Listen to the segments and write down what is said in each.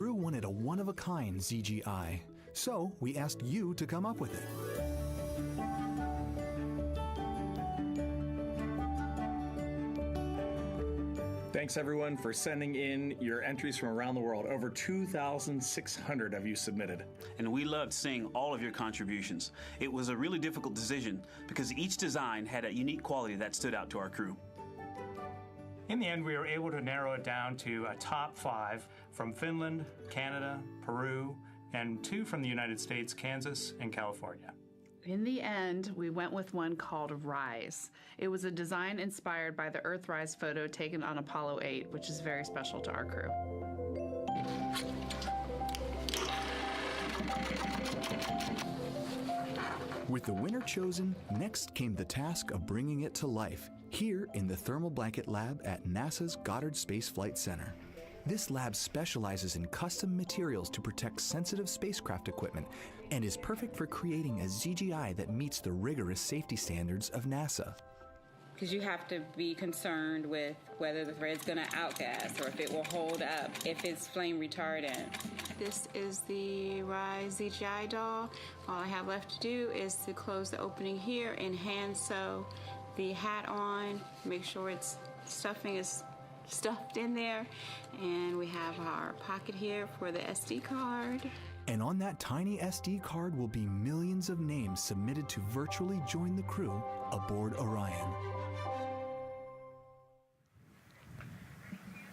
crew wanted a one-of-a-kind ZGI, so we asked you to come up with it. Thanks everyone for sending in your entries from around the world. Over 2,600 of you submitted. And we loved seeing all of your contributions. It was a really difficult decision because each design had a unique quality that stood out to our crew. In the end, we were able to narrow it down to a top 5 from Finland, Canada, Peru, and 2 from the United States, Kansas and California. In the end, we went with one called Rise. It was a design inspired by the Earthrise photo taken on Apollo 8, which is very special to our crew. With the winner chosen, next came the task of bringing it to life here in the Thermal Blanket Lab at NASA's Goddard Space Flight Center. This lab specializes in custom materials to protect sensitive spacecraft equipment and is perfect for creating a ZGI that meets the rigorous safety standards of NASA. Because you have to be concerned with whether the thread's going to outgas or if it will hold up, if it's flame retardant. This is the Rise ZGI doll. All I have left to do is to close the opening here and hand sew the hat on, make sure its stuffing is stuffed in there, and we have our pocket here for the SD card. And on that tiny SD card will be millions of names submitted to virtually join the crew aboard Orion.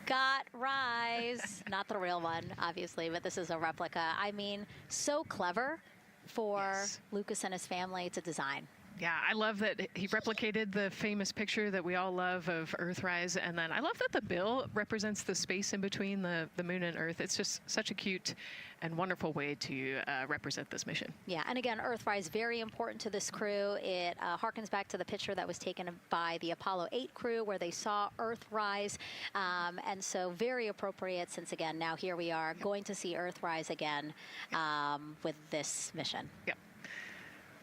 Got Rise. Not the real one, obviously, but this is a replica. I mean, so clever for Lucas and his family to design. Yeah, I love that he replicated the famous picture that we all love of Earthrise, and then I love that the bill represents the space in between the moon and Earth. It's just such a cute and wonderful way to represent this mission. Yeah, and again, Earthrise, very important to this crew. It harkens back to the picture that was taken by the Apollo 8 crew where they saw Earthrise, and so very appropriate since, again, now here we are going to see Earthrise again with this mission. Yep.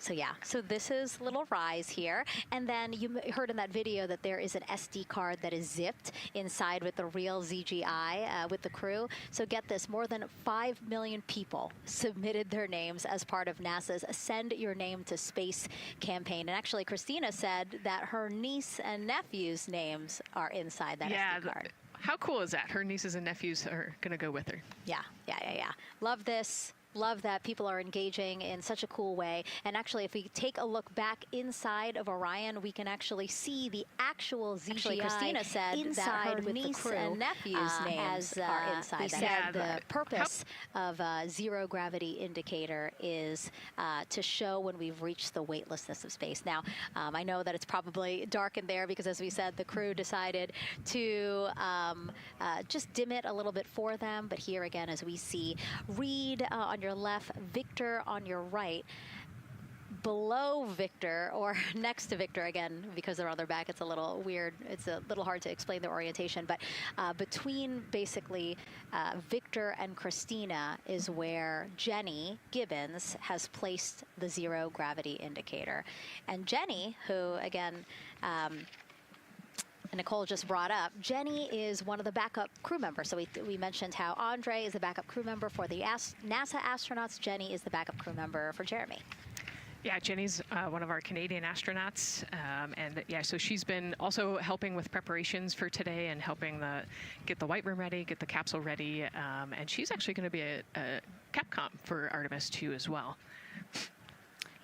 So yeah, so this is little Rise here. And then you heard in that video that there is an SD card that is zipped inside with the real ZGI with the crew. So get this, more than 5 million people submitted their names as part of NASA's Send Your Name to Space campaign. And actually, Christina said that her niece and nephew's names are inside that SD card. How cool is that? Her nieces and nephews are going to go with her. Yeah. Love this. Love that people are engaging in such a cool way. And actually, if we take a look back inside of Orion, we can actually see the actual ZGI. Actually, Christina said that her niece and nephew's names are inside. They said the purpose of a zero gravity indicator is to show when we've reached the weightlessness of space. Now, I know that it's probably dark in there because, as we said, the crew decided to just dim it a little bit for them. But here again, as we see, Reed on your left, Victor on your right. Below Victor, or next to Victor, again, because they're on their back, it's a little weird. It's a little hard to explain their orientation. But between basically Victor and Christina is where Jenny Gibbons has placed the zero gravity indicator. And Jenny, who, again, Nicole just brought up, Jenny is one of the backup crew members. So we mentioned how Andre is the backup crew member for the NASA astronauts. Jenny is the backup crew member for Jeremy. Yeah, Jenny's one of our Canadian astronauts, and yeah, so she's been also helping with preparations for today and helping get the white room ready, get the capsule ready, and she's actually going to be a Capcom for Artemis II as well.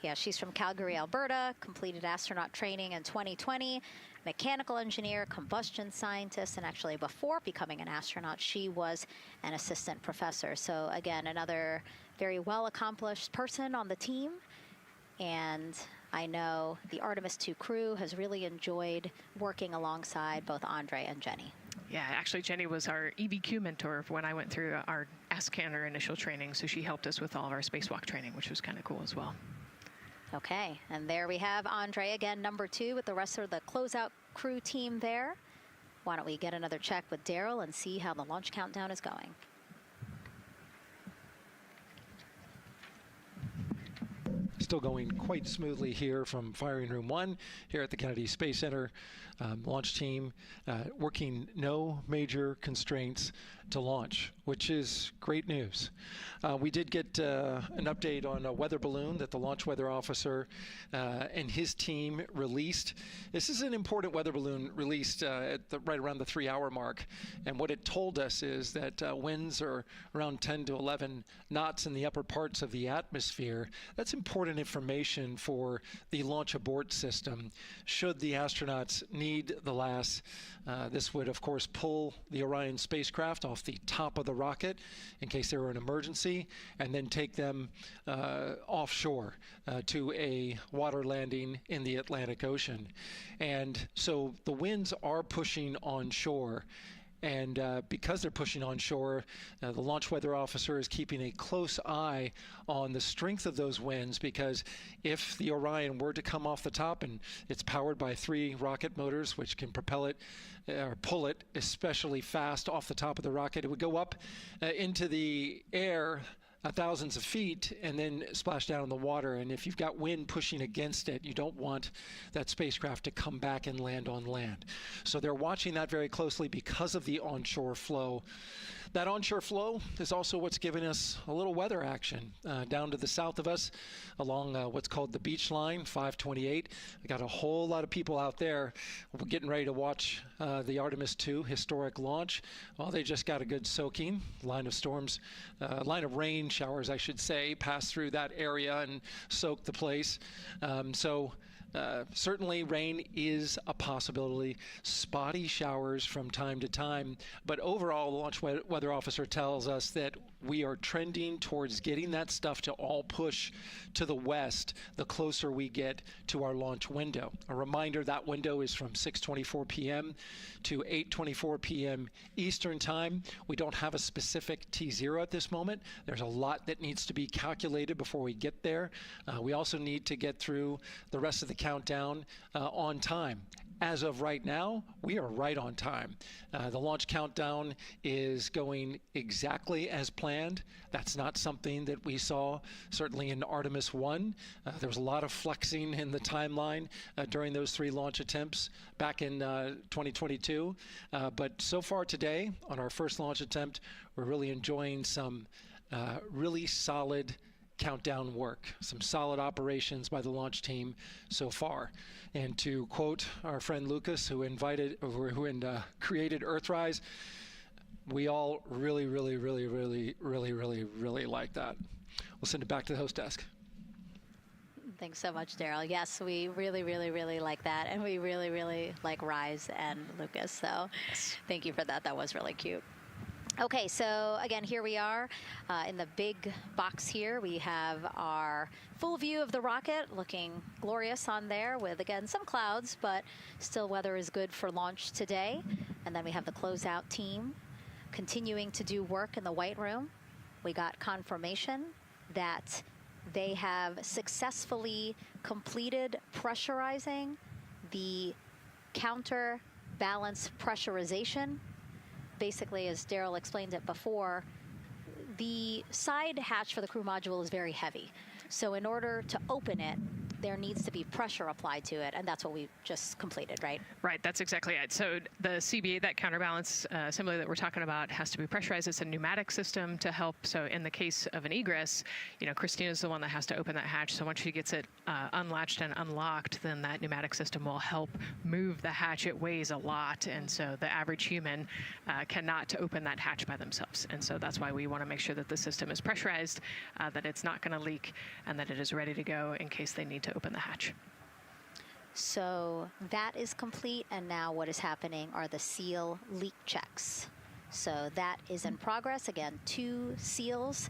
Yeah, she's from Calgary, Alberta, completed astronaut training in 2020, mechanical engineer, combustion scientist, and actually before becoming an astronaut, she was an assistant professor. So again, another very well-accomplished person on the team. And I know the Artemis II crew has really enjoyed working alongside both Andre and Jenny. Yeah, actually, Jenny was our EBQ mentor when I went through our AskCanner initial training, so she helped us with all of our spacewalk training, which was kind of cool as well. Okay, and there we have Andre again, number 2, with the rest of the closeout crew team there. Why don't we get another check with Daryl and see how the launch countdown is going. Still going quite smoothly here from firing room 1 here at the Kennedy Space Center. Launch team working no major constraints to launch, which is great news. We did get an update on a weather balloon that the launch weather officer and his team released. This is an important weather balloon released right around the 3-hour mark. And what it told us is that winds are around 10 to 11 knots in the upper parts of the atmosphere. That's important information for the launch abort system. Should the astronauts need the LAS, this would, of course, pull the Orion spacecraft off the top of the rocket in case there were an emergency, and then take them offshore to a water landing in the Atlantic Ocean. And so the winds are pushing onshore. And because they're pushing onshore, the launch weather officer is keeping a close eye on the strength of those winds, because if the Orion were to come off the top, and it's powered by 3 rocket motors which can propel it or pull it especially fast off the top of the rocket, it would go up into the air thousands of feet and then splash down in the water. And if you've got wind pushing against it, you don't want that spacecraft to come back and land on land. So they're watching that very closely because of the onshore flow. That onshore flow is also what's giving us a little weather action down to the south of us along what's called the beach line, 528. We got a whole lot of people out there getting ready to watch the Artemis II historic launch. Well, they just got a good soaking. Line of rain showers, I should say, passed through that area and soaked the place. Certainly rain is a possibility, spotty showers from time to time, but overall the launch weather officer tells us that we are trending towards getting that stuff to all push to the west the closer we get to our launch window. A reminder, that window is from 6:24 p.m. to 8:24 p.m. Eastern Time. We don't have a specific T0 at this moment. There's a lot that needs to be calculated before we get there. We also need to get through the rest of the countdown on time. As of right now, we are right on time. The launch countdown is going exactly as planned. That's not something that we saw certainly in Artemis I. There was a lot of flexing in the timeline during those 3 launch attempts back in 2022. But so far today, on our first launch attempt, we're really enjoying some really solid countdown work, some solid operations by the launch team so far. And to quote our friend Lucas, who created Earthrise, we all really like that. We'll send it back to the host desk. Thanks so much, Daryl. Yes, we really like that, and we really like Rise and Lucas. So thank you for that. That was really cute. Okay, so again, here we are in the big box here. We have our full view of the rocket, looking glorious on there with, again, some clouds, but still weather is good for launch today. And then we have the closeout team continuing to do work in the White Room. We got confirmation that they have successfully completed pressurizing the counterbalance pressurization. Basically, as Daryl explained it before, the side hatch for the crew module is very heavy. So in order to open it, there needs to be pressure applied to it, and that's what we just completed, right? Right, that's exactly it. So the CB8, that counterbalance assembly that we're talking about, has to be pressurized. It's a pneumatic system to help. So in the case of an egress, Christina's the one that has to open that hatch. So once she gets it unlatched and unlocked, then that pneumatic system will help move the hatch. It weighs a lot, and so the average human cannot open that hatch by themselves. And so that's why we want to make sure that the system is pressurized, that it's not going to leak, and that it is ready to go in case they need to open the hatch. So that is complete, and now what is happening are the seal leak checks. So that is in progress. Again, 2 seals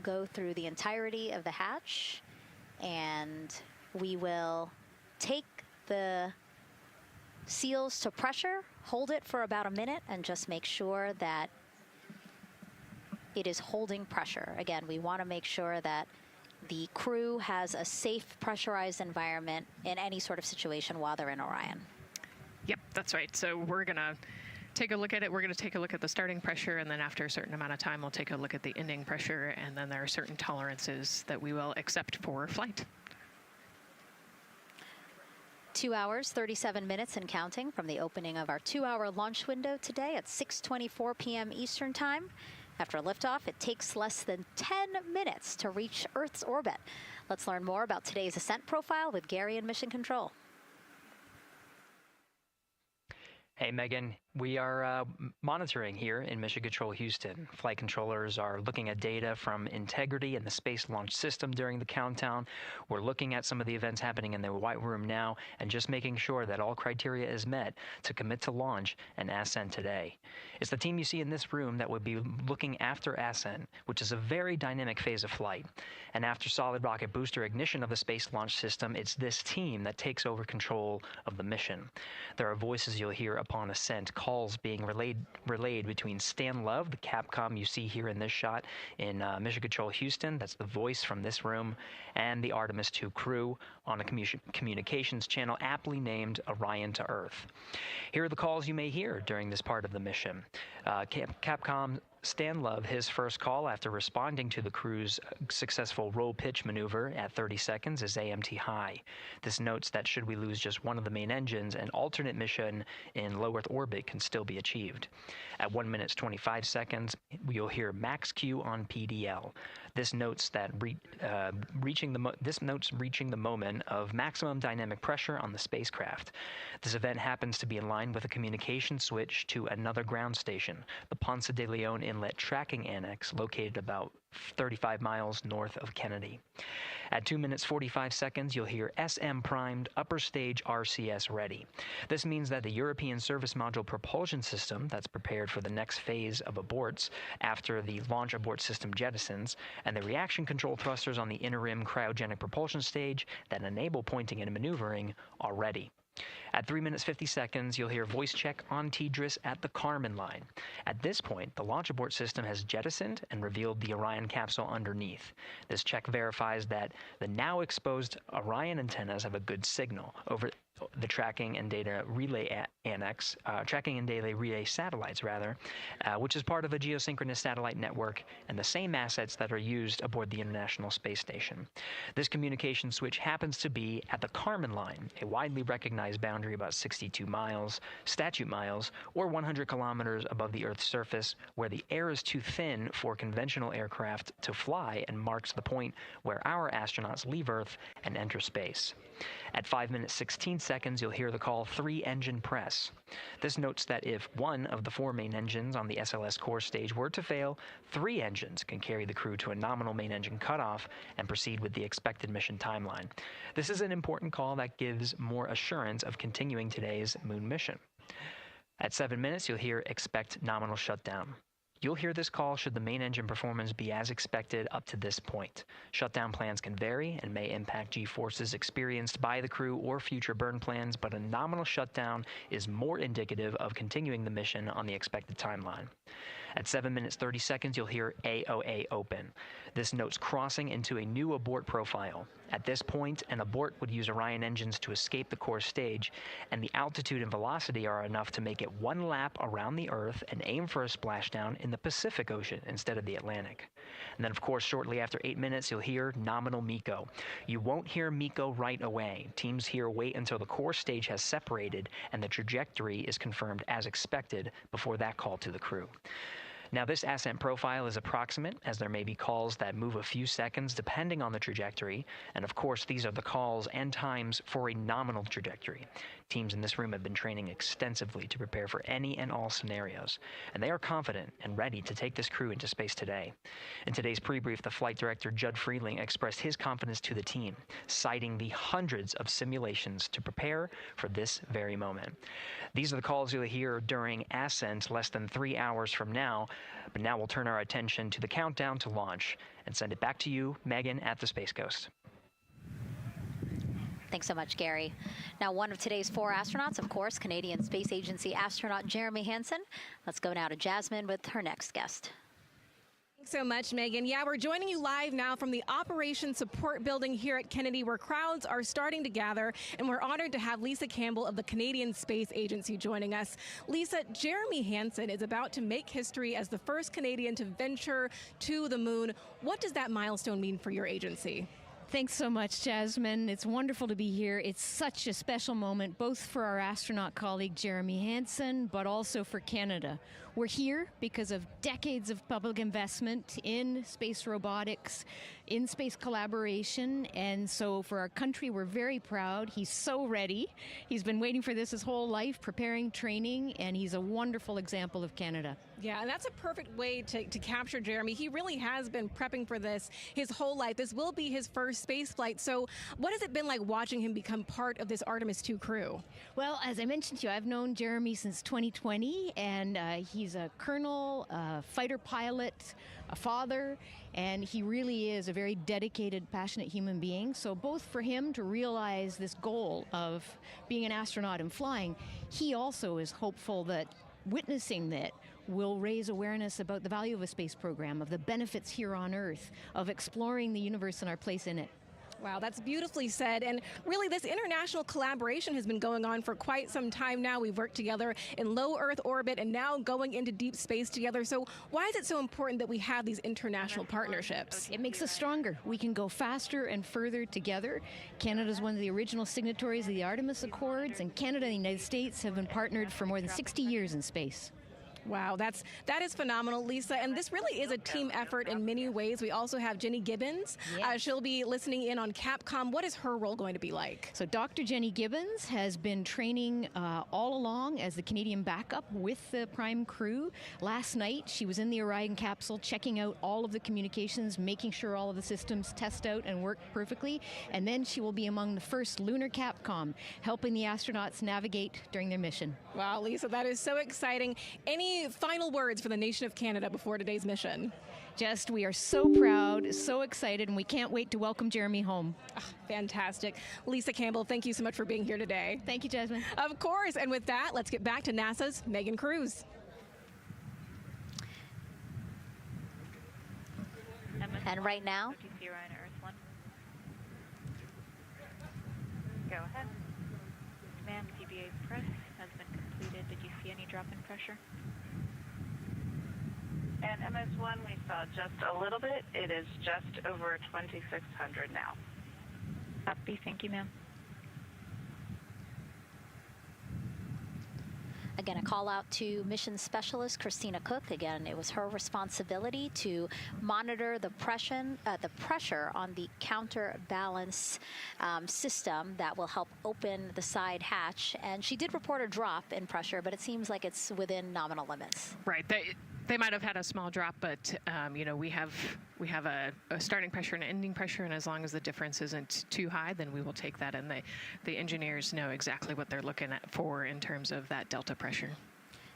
go through the entirety of the hatch, and we will take the seals to pressure, hold it for about a minute, and just make sure that it is holding pressure. Again, we want to make sure that the crew has a safe, pressurized environment in any sort of situation while they're in Orion. Yep, that's right. So we're going to take a look at it. We're going to take a look at the starting pressure, and then after a certain amount of time, we'll take a look at the ending pressure, and then there are certain tolerances that we will accept for flight. 2 hours, 37 minutes and counting from the opening of our 2-hour launch window today at 6:24 p.m. Eastern Time. After liftoff, it takes less than 10 minutes to reach Earth's orbit. Let's learn more about today's ascent profile with Gary in Mission Control. Hey, Megan. We are monitoring here in Mission Control Houston. Flight controllers are looking at data from integrity in the Space Launch System during the countdown. We're looking at some of the events happening in the White Room now and just making sure that all criteria is met to commit to launch and ascent today. It's the team you see in this room that would be looking after ascent, which is a very dynamic phase of flight. And after solid rocket booster ignition of the Space Launch System, it's this team that takes over control of the mission. There are voices you'll hear upon ascent, calls being relayed between Stan Love, the Capcom you see here in this shot in Mission Control Houston, that's the voice from this room, and the Artemis II crew on a communications channel aptly named Orion to Earth. Here are the calls you may hear during this part of the mission. Capcom Stan Love, his first call after responding to the crew's successful roll pitch maneuver at 30 seconds is AMT high. This notes that should we lose just one of the main engines, an alternate mission in low Earth orbit can still be achieved. At 1 minute 25 seconds, you'll hear max Q on PDL. This notes that reaching the moment of maximum dynamic pressure on the spacecraft. This event happens to be in line with a communication switch to another ground station, the Ponce de Leon Inlet Tracking Annex, located about 35 miles north of Kennedy. At 2 minutes 45 seconds, you'll hear SM primed, upper stage RCS ready. This means that the European Service Module propulsion system that's prepared for the next phase of aborts after the launch abort system jettisons, and the reaction control thrusters on the inner rim cryogenic propulsion stage that enable pointing and maneuvering are ready. At 3 minutes 50 seconds, you'll hear voice check on TDRS at the Kármán line. At this point, the launch abort system has jettisoned and revealed the Orion capsule underneath. This check verifies that the now exposed Orion antennas have a good signal over the tracking and data relay annex, tracking and data relay satellites which is part of a geosynchronous satellite network and the same assets that are used aboard the International Space Station. This communication switch happens to be at the Kármán line, a widely recognized boundary about 62 miles, statute miles, or 100 kilometers above the Earth's surface, where the air is too thin for conventional aircraft to fly and marks the point where our astronauts leave Earth and enter space. At 5 minutes 16 seconds, you'll hear the call 3-engine press. This notes that if one of the 4 main engines on the SLS core stage were to fail, 3 engines can carry the crew to a nominal main engine cutoff and proceed with the expected mission timeline. This is an important call that gives more assurance of continuing today's moon mission. At 7 minutes, you'll hear expect nominal shutdown. You'll hear this call should the main engine performance be as expected up to this point. Shutdown plans can vary and may impact G-forces experienced by the crew or future burn plans, but a nominal shutdown is more indicative of continuing the mission on the expected timeline. At 7 minutes 30 seconds, you'll hear AOA open. This notes crossing into a new abort profile. At this point, an abort would use Orion engines to escape the core stage, and the altitude and velocity are enough to make it one lap around the Earth and aim for a splashdown in the Pacific Ocean instead of the Atlantic. And then, of course, shortly after 8 minutes, you'll hear nominal MECO. You won't hear MECO right away. Teams here wait until the core stage has separated and the trajectory is confirmed as expected before that call to the crew. Now, this ascent profile is approximate, as there may be calls that move a few seconds depending on the trajectory, and of course these are the calls and times for a nominal trajectory. Teams in this room have been training extensively to prepare for any and all scenarios, and they are confident and ready to take this crew into space today. In today's pre-brief, the flight director, Judd Freeling, expressed his confidence to the team, citing the hundreds of simulations to prepare for this very moment. These are the calls you'll hear during ascent less than 3 hours from now, but now we'll turn our attention to the countdown to launch and send it back to you, Megan, at the Space Coast. Thanks so much, Gary. Now, one of today's 4 astronauts, of course, Canadian Space Agency astronaut Jeremy Hansen. Let's go now to Jasmine with her next guest. Thanks so much, Megan. Yeah, we're joining you live now from the Operations Support Building here at Kennedy, where crowds are starting to gather, and we're honored to have Lisa Campbell of the Canadian Space Agency joining us. Lisa, Jeremy Hansen is about to make history as the first Canadian to venture to the moon. What does that milestone mean for your agency? Thanks so much, Jasmine. It's wonderful to be here. It's such a special moment, both for our astronaut colleague Jeremy Hansen, but also for Canada. We're here because of decades of public investment in space robotics, in space collaboration, and so for our country, we're very proud. He's so ready. He's been waiting for this his whole life, preparing, training, and he's a wonderful example of Canada. Yeah, and that's a perfect way to capture Jeremy. He really has been prepping for this his whole life. This will be his first space flight. So what has it been like watching him become part of this Artemis II crew? Well, as I mentioned to you, I've known Jeremy since 2020, and he's a colonel, a fighter pilot, a father, and he really is a very dedicated, passionate human being. So both for him to realize this goal of being an astronaut and flying, he also is hopeful that witnessing that will raise awareness about the value of a space program, of the benefits here on Earth, of exploring the universe and our place in it. Wow, that's beautifully said. And really, this international collaboration has been going on for quite some time now. We've worked together in low Earth orbit and now going into deep space together. So why is it so important that we have these international partnerships? It makes us stronger. We can go faster and further together. Canada is one of the original signatories of the Artemis Accords, and Canada and the United States have been partnered for more than 60 years in space. Wow, that is phenomenal, Lisa. And this really is a team effort in many ways. We also have Jenny Gibbons. Yes. She'll be listening in on Capcom. What is her role going to be like? So Dr. Jenny Gibbons has been training all along as the Canadian backup with the Prime crew. Last night, she was in the Orion capsule checking out all of the communications, making sure all of the systems test out and work perfectly. And then she will be among the first Lunar Capcom, helping the astronauts navigate during their mission. Wow, Lisa, that is so exciting. Any final words for the nation of Canada before today's mission? Just, we are so proud, so excited, and we can't wait to welcome Jeremy home. Fantastic. Lisa Campbell, thank you so much for being here today. Thank you, Jasmine. Of course. And with that, let's get back to NASA's Megan Cruz. And right now, go ahead. Ma'am, TBA press has been completed. Did you see any drop in pressure? And MS1, we saw just a little bit. It is just over 2,600 now. Copy. Thank you, ma'am. again, a call out to mission specialist Christina Cook. Again, it was her responsibility to monitor the pressure on the counterbalance system that will help open the side hatch. And she did report a drop in pressure, but it seems like it's within nominal limits. Right. They might have had a small drop, but you know, we have a starting pressure and an ending pressure, and as long as the difference isn't too high, then we will take that. And the engineers know exactly what they're looking for in terms of that delta pressure.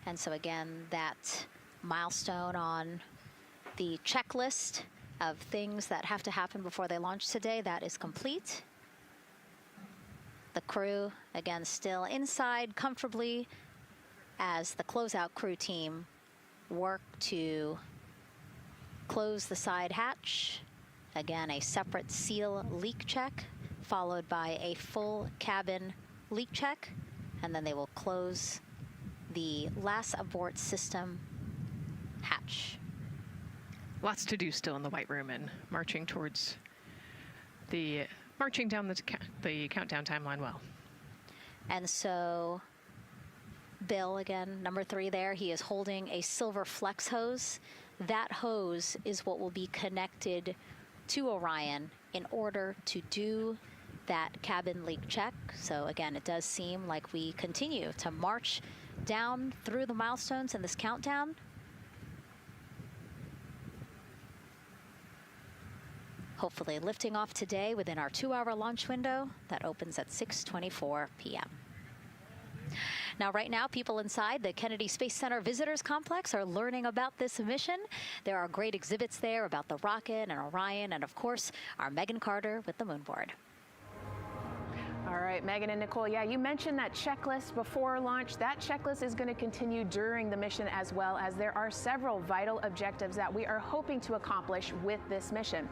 And so again, that milestone on the checklist of things that have to happen before they launch today, that is complete. The crew, again, still inside comfortably as the closeout crew team work to close the side hatch. Again, a separate seal leak check, followed by a full cabin leak check, and then they will close the last abort system hatch. Lots to do still in the White Room and marching down the countdown timeline well. And so Bill, again, number 3 there, he is holding a silver flex hose. That hose is what will be connected to Orion in order to do that cabin leak check. So again, it does seem like we continue to march down through the milestones in this countdown. Hopefully lifting off today within our 2-hour launch window that opens at 6:24 p.m. Now, right now, people inside the Kennedy Space Center Visitors Complex are learning about this mission. There are great exhibits there about the rocket and Orion, and of course, our Megan Carter with the moon board. All right, Megan and Nicole, yeah, you mentioned that checklist before launch. That checklist is going to continue during the mission, as well as there are several vital objectives that we are hoping to accomplish with this mission.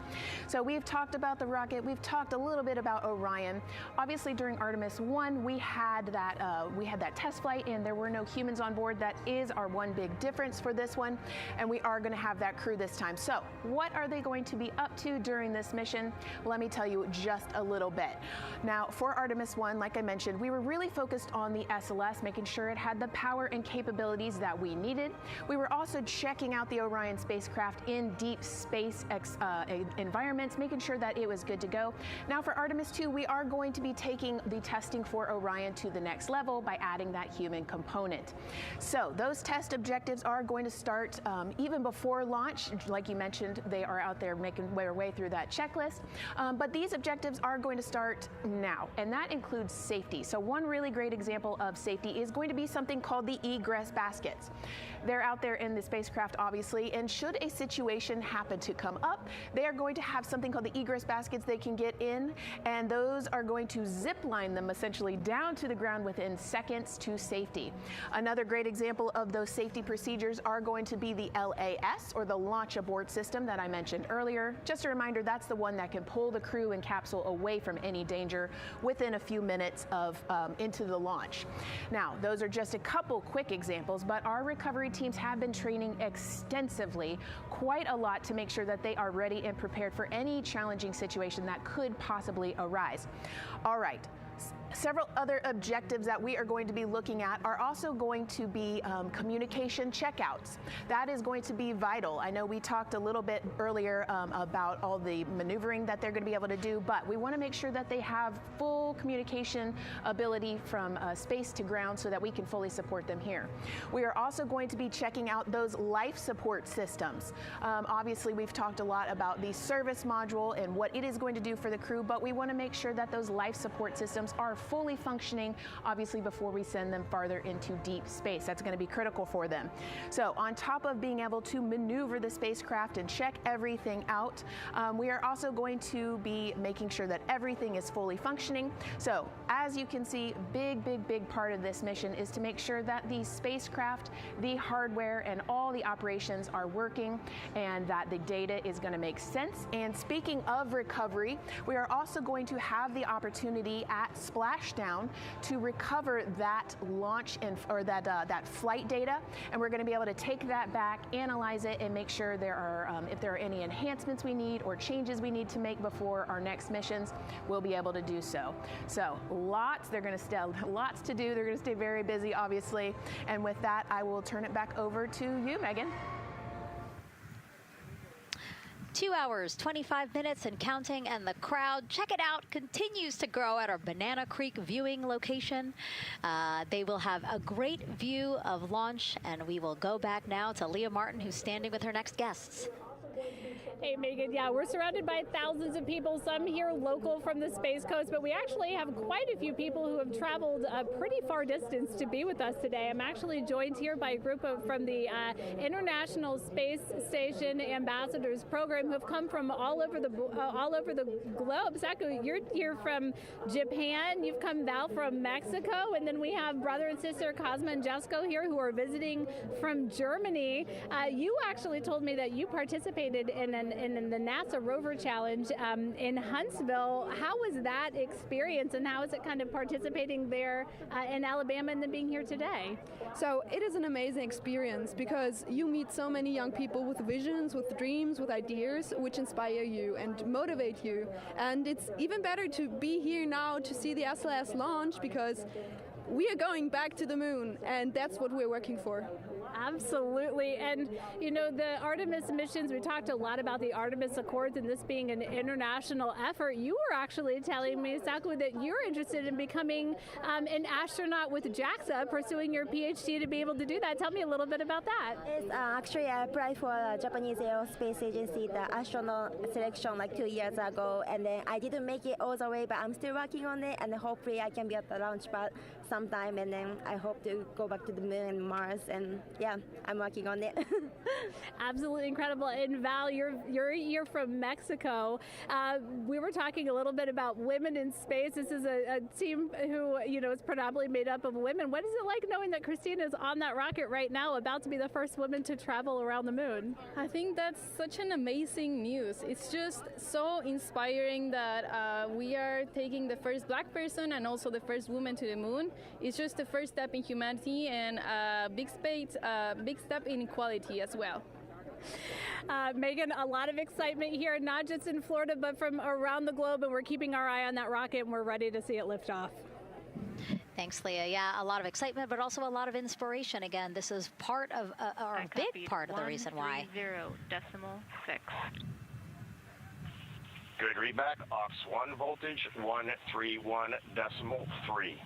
So we've talked about the rocket. We've talked a little bit about Orion. Obviously, during Artemis I, we had that test flight, and there were no humans on board. That is our one big difference for this one, and we are going to have that crew this time. So what are they going to be up to during this mission? Let me tell you just a little bit. Now, for Artemis I, like I mentioned, we were really focused on the SLS, making sure it had the power and capabilities that we needed. We were also checking out the Orion spacecraft in deep space environments, making sure that it was good to go. Now, for Artemis II, we are going to be taking the testing for Orion to the next level by adding that human component. So those test objectives are going to start even before launch. Like you mentioned, they are out there making their way through that checklist. But these objectives are going to start now, and that includes safety. So one really great example of safety is going to be something called the egress baskets. They're out there in the spacecraft, obviously, and should a situation happen to come up, they are going to have something called the egress baskets they can get in, and those are going to zip line them essentially down to the ground within seconds to safety. Another great example of those safety procedures are going to be the LAS, or the Launch Abort System that I mentioned earlier. Just a reminder, that's the one that can pull the crew and capsule away from any danger within a few minutes of into the launch. Now, those are just a couple quick examples, but our recovery teams have been training extensively, quite a lot, to make sure that they are ready and prepared for any challenging situation that could possibly arise. All right. Several other objectives that we are going to be looking at are also going to be communication checkouts. That is going to be vital. I know we talked a little bit earlier about all the maneuvering that they're going to be able to do, but we want to make sure that they have full communication ability from space to ground so that we can fully support them here. We are also going to be checking out those life support systems. Obviously, we've talked a lot about the service module and what it is going to do for the crew, but we want to make sure that those life support systems are fully functioning, obviously, before we send them farther into deep space. That's going to be critical for them. So on top of being able to maneuver the spacecraft and check everything out, we are also going to be making sure that everything is fully functioning. So as you can see, big part of this mission is to make sure that the spacecraft, the hardware, and all the operations are working, and that the data is going to make sense. And speaking of recovery, we are also going to have the opportunity at Splashdown to recover that launch or that flight data, and we're going to be able to take that back, analyze it, and make sure there are if there are any enhancements we need or changes we need to make before our next missions, we'll be able to do so. So lots to do. They're going to stay very busy, obviously. And with that, I will turn it back over to you, Megan. 2 hours, 25 minutes and counting, and the crowd, check it out, continues to grow at our Banana Creek viewing location. They will have a great view of launch, and we will go back now to Leah Martin, who's standing with her next guests. Hey, Megan, yeah, we're surrounded by thousands of people, some here local from the Space Coast, but we actually have quite a few people who have traveled a pretty far distance to be with us today. I'm actually joined here by a group from the International Space Station Ambassadors Program who have come from all over the globe. Saku, you're here from Japan, you've come, Val, from Mexico, and then we have brother and sister Cosma and Jesco here who are visiting from Germany. You actually told me that you participated in the NASA Rover Challenge in Huntsville. How was that experience, and how is it kind of participating there in Alabama and then being here today? So it is an amazing experience because you meet so many young people with visions, with dreams, with ideas which inspire you and motivate you. And it's even better to be here now to see the SLS launch because we are going back to the moon, and that's what we're working for. Absolutely. And, you know, the Artemis missions, we talked a lot about the Artemis Accords and this being an international effort. You were actually telling me, Saku, that you're interested in becoming an astronaut with JAXA, pursuing your PhD to be able to do that. Tell me a little bit about that. Yes, actually, I applied for the Japanese Aerospace Agency, the astronaut selection like 2 years ago, and then I didn't make it all the way, but I'm still working on it, and hopefully I can be at the launch pad sometime, and then I hope to go back to the moon and Mars, and yeah, I'm working on it. Absolutely incredible. And Val, you're from Mexico. We were talking a little bit about women in space. This is a team who, is predominantly made up of women. What is it like knowing that Christina is on that rocket right now, about to be the first woman to travel around the moon? I think that's such an amazing news. It's just so inspiring that we are taking the first Black person and also the first woman to the moon. It's just the first step in humanity and a big step in equality as well. Megan, a lot of excitement here, not just in Florida, but from around the globe, and we're keeping our eye on that rocket, and we're ready to see it lift off. Thanks, Leah. Yeah, a lot of excitement, but also a lot of inspiration. Again, this is part of, or a big part of the reason why. 130.6. Good readback, aux 1 voltage, 131.3.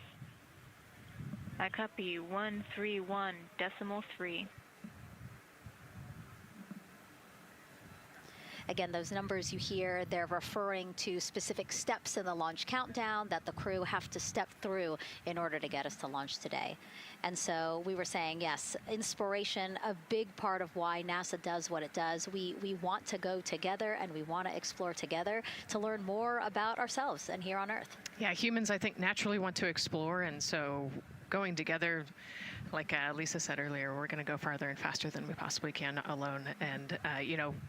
I copy 131.3. Again, those numbers you hear, they're referring to specific steps in the launch countdown that the crew have to step through in order to get us to launch today. And so we were saying, yes, inspiration, a big part of why NASA does what it does. We want to go together and we want to explore together to learn more about ourselves and here on Earth. Yeah, humans, I think, naturally want to explore, and so going together, like Lisa said earlier, we're going to go farther and faster than we possibly can alone. And,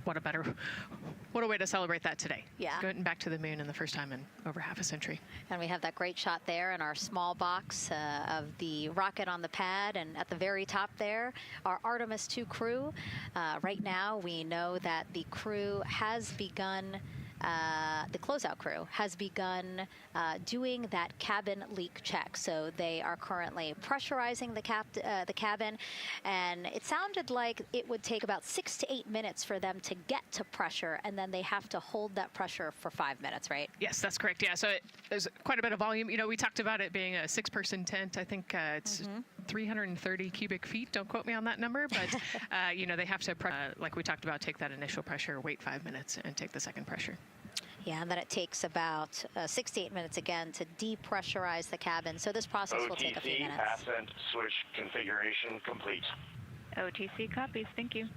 what a way to celebrate that today. Yeah. Going back to the moon in the first time in over half a century. And we have that great shot there in our small box of the rocket on the pad. And at the very top there, our Artemis II crew. Right now, we know that the crew has begun the closeout crew has begun doing that cabin leak check. So they are currently pressurizing the cabin, and it sounded like it would take about 6 to 8 minutes for them to get to pressure, and then they have to hold that pressure for 5 minutes, right? Yes, that's correct. Yeah, so there's quite a bit of volume. We talked about it being a 6-person tent. I think it's 330 cubic feet. Don't quote me on that number, but they have to, like we talked about, take that initial pressure, wait 5 minutes, and take the second pressure. Yeah, and then it takes about 6 to 8 minutes again to depressurize the cabin. So this process will take a few minutes. OTC ascent switch configuration complete. OTC copies. Thank you.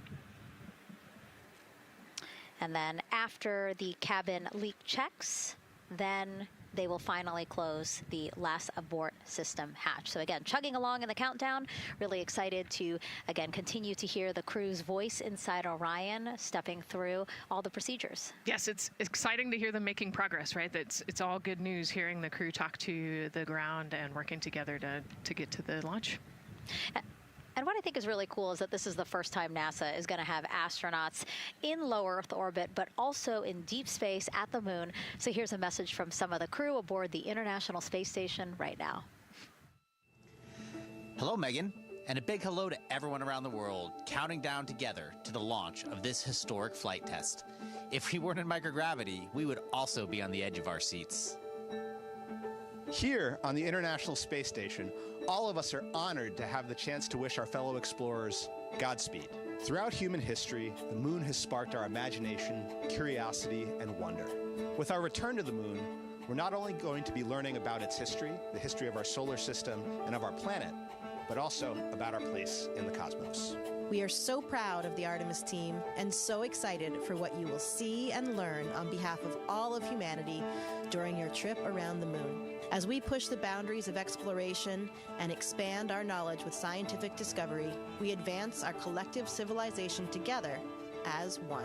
And then after the cabin leak checks, then they will finally close the last abort system hatch. So again, chugging along in the countdown, really excited to, again, continue to hear the crew's voice inside Orion, stepping through all the procedures. Yes, it's exciting to hear them making progress, right? It's all good news hearing the crew talk to the ground and working together to get to the launch. And what I think is really cool is that this is the first time NASA is going to have astronauts in low Earth orbit, but also in deep space at the moon. So here's a message from some of the crew aboard the International Space Station right now. Hello, Megan, and a big hello to everyone around the world counting down together to the launch of this historic flight test. If we weren't in microgravity, we would also be on the edge of our seats. Here on the International Space Station, all of us are honored to have the chance to wish our fellow explorers Godspeed. Throughout human history, the moon has sparked our imagination, curiosity, and wonder. With our return to the moon, we're not only going to be learning about its history, the history of our solar system and of our planet, but also about our place in the cosmos. We are so proud of the Artemis team and so excited for what you will see and learn on behalf of all of humanity during your trip around the moon. As we push the boundaries of exploration and expand our knowledge with scientific discovery, we advance our collective civilization together as one.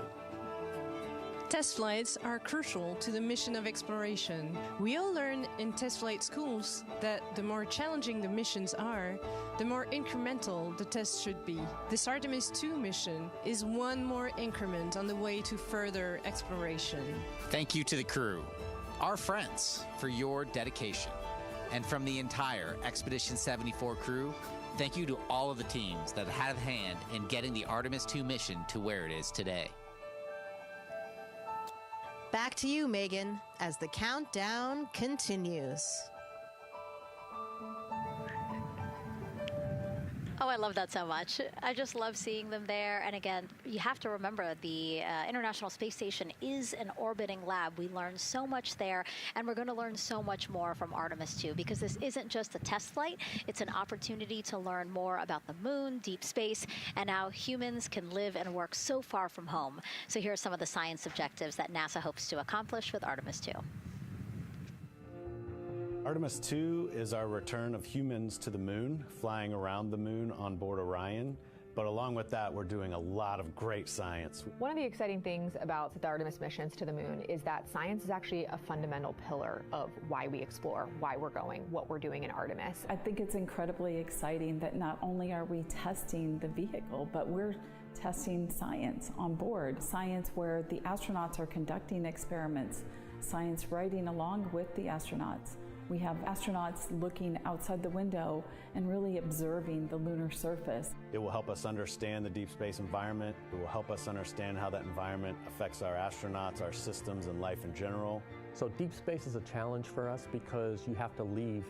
Test flights are crucial to the mission of exploration. We all learn in test flight schools that the more challenging the missions are, the more incremental the tests should be. This Artemis II mission is one more increment on the way to further exploration. Thank you to the crew, our friends, for your dedication. And from the entire Expedition 74 crew, thank you to all of the teams that had a hand in getting the Artemis II mission to where it is today. Back to you, Megan, as the countdown continues. Oh, I love that so much. I just love seeing them there. And again, you have to remember the International Space Station is an orbiting lab. We learn so much there, and we're going to learn so much more from Artemis II, because this isn't just a test flight. It's an opportunity to learn more about the moon, deep space, and how humans can live and work so far from home. So here are some of the science objectives that NASA hopes to accomplish with Artemis II. Artemis II is our return of humans to the moon, flying around the moon on board Orion. But along with that, we're doing a lot of great science. One of the exciting things about the Artemis missions to the moon is that science is actually a fundamental pillar of why we explore, why we're going, what we're doing in Artemis. I think it's incredibly exciting that not only are we testing the vehicle, but we're testing science on board. Science where the astronauts are conducting experiments, science riding along with the astronauts. We have astronauts looking outside the window and really observing the lunar surface. It will help us understand the deep space environment. It will help us understand how that environment affects our astronauts, our systems, and life in general. So deep space is a challenge for us because you have to leave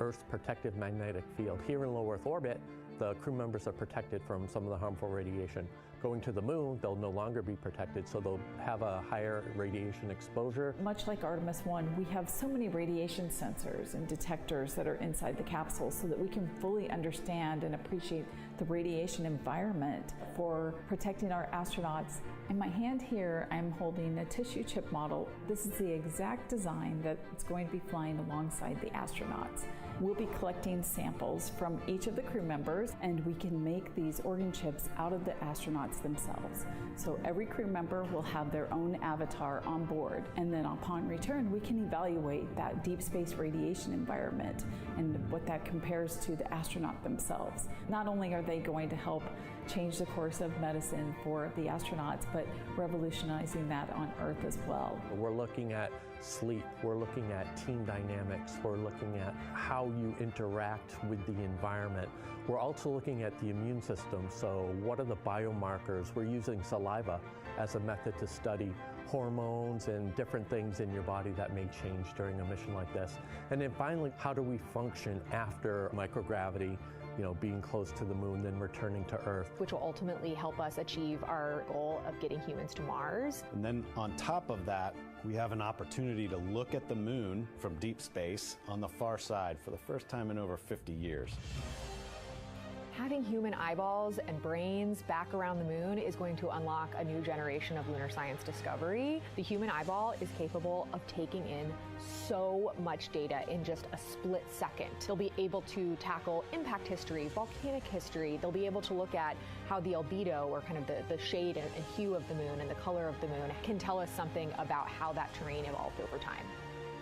Earth's protective magnetic field. Here in low Earth orbit, the crew members are protected from some of the harmful radiation. Going to the moon, they'll no longer be protected, so they'll have a higher radiation exposure. Much like Artemis I, we have so many radiation sensors and detectors that are inside the capsule so that we can fully understand and appreciate the radiation environment for protecting our astronauts. In my hand here, I'm holding a tissue chip model. This is the exact design that's going to be flying alongside the astronauts. We'll be collecting samples from each of the crew members, and we can make these organ chips out of the astronauts themselves. So every crew member will have their own avatar on board, and then upon return, we can evaluate that deep space radiation environment and what that compares to the astronaut themselves. Not only are they going to help change the course of medicine for the astronauts, but revolutionizing that on Earth as well. We're looking at sleep, we're looking at team dynamics, we're looking at how you interact with the environment. We're also looking at the immune system, so what are the biomarkers? We're using saliva as a method to study hormones and different things in your body that may change during a mission like this. And then finally, how do we function after microgravity, being close to the moon, then returning to Earth. Which will ultimately help us achieve our goal of getting humans to Mars. And then on top of that, we have an opportunity to look at the moon from deep space on the far side for the first time in over 50 years. Having human eyeballs and brains back around the moon is going to unlock a new generation of lunar science discovery. The human eyeball is capable of taking in so much data in just a split second. They'll be able to tackle impact history, volcanic history. They'll be able to look at how the albedo, or kind of the shade and hue of the moon and the color of the moon, can tell us something about how that terrain evolved over time.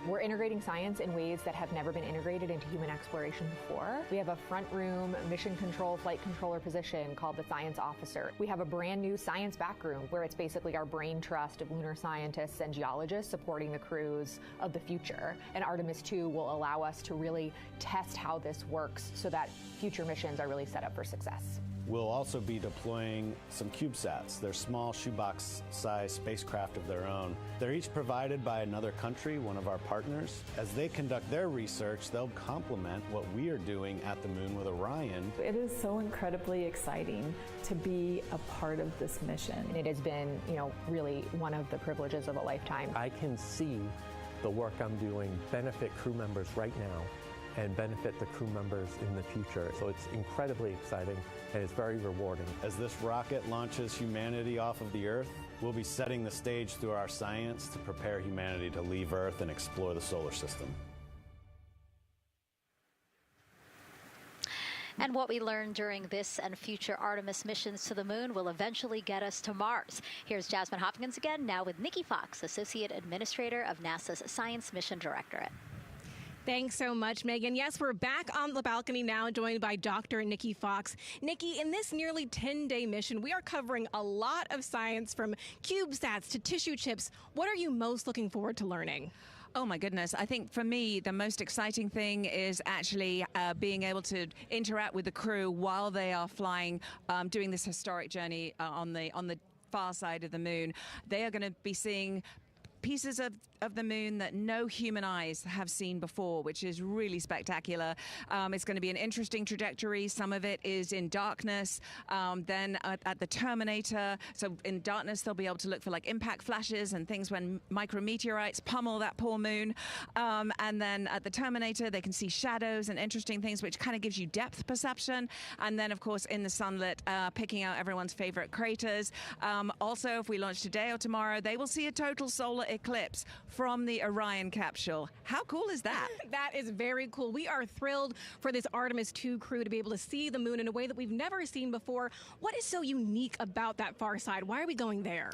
We're integrating science in ways that have never been integrated into human exploration before. We have a front room mission control flight controller position called the Science Officer. We have a brand new science back room where it's basically our brain trust of lunar scientists and geologists supporting the crews of the future. And Artemis II will allow us to really test how this works so that future missions are really set up for success. We'll also be deploying some CubeSats. They're small shoebox-sized spacecraft of their own. They're each provided by another country, one of our partners. As they conduct their research, they'll complement what we are doing at the moon with Orion. It is so incredibly exciting to be a part of this mission. And it has been, really one of the privileges of a lifetime. I can see the work I'm doing benefit crew members right now and benefit the crew members in the future. So it's incredibly exciting and it's very rewarding. As this rocket launches humanity off of the Earth, we'll be setting the stage through our science to prepare humanity to leave Earth and explore the solar system. And what we learn during this and future Artemis missions to the moon will eventually get us to Mars. Here's Jasmine Hopkins again, now with Nikki Fox, Associate Administrator of NASA's Science Mission Directorate. Thanks so much, Megan. Yes, we're back on the balcony now, joined by Dr. Nikki Fox. Nikki, in this nearly 10-day mission, we are covering a lot of science, from CubeSats to tissue chips. What are you most looking forward to learning? Oh my goodness. I think for me, the most exciting thing is actually being able to interact with the crew while they are flying, doing this historic journey on the far side of the moon. They are going to be seeing pieces of the moon that no human eyes have seen before, which is really spectacular. It's going to be an interesting trajectory. Some of it is in darkness. Then at the terminator, so in darkness, they'll be able to look for like impact flashes and things when micrometeorites pummel that poor moon. And then at the terminator, they can see shadows and interesting things, which kind of gives you depth perception. And then, of course, in the sunlit, picking out everyone's favorite craters. Also, if we launch today or tomorrow, they will see a total solar eclipse from the Orion capsule. How cool is that? That is very cool. We are thrilled for this Artemis II crew to be able to see the moon in a way that we've never seen before. What is so unique about that far side? Why are we going there?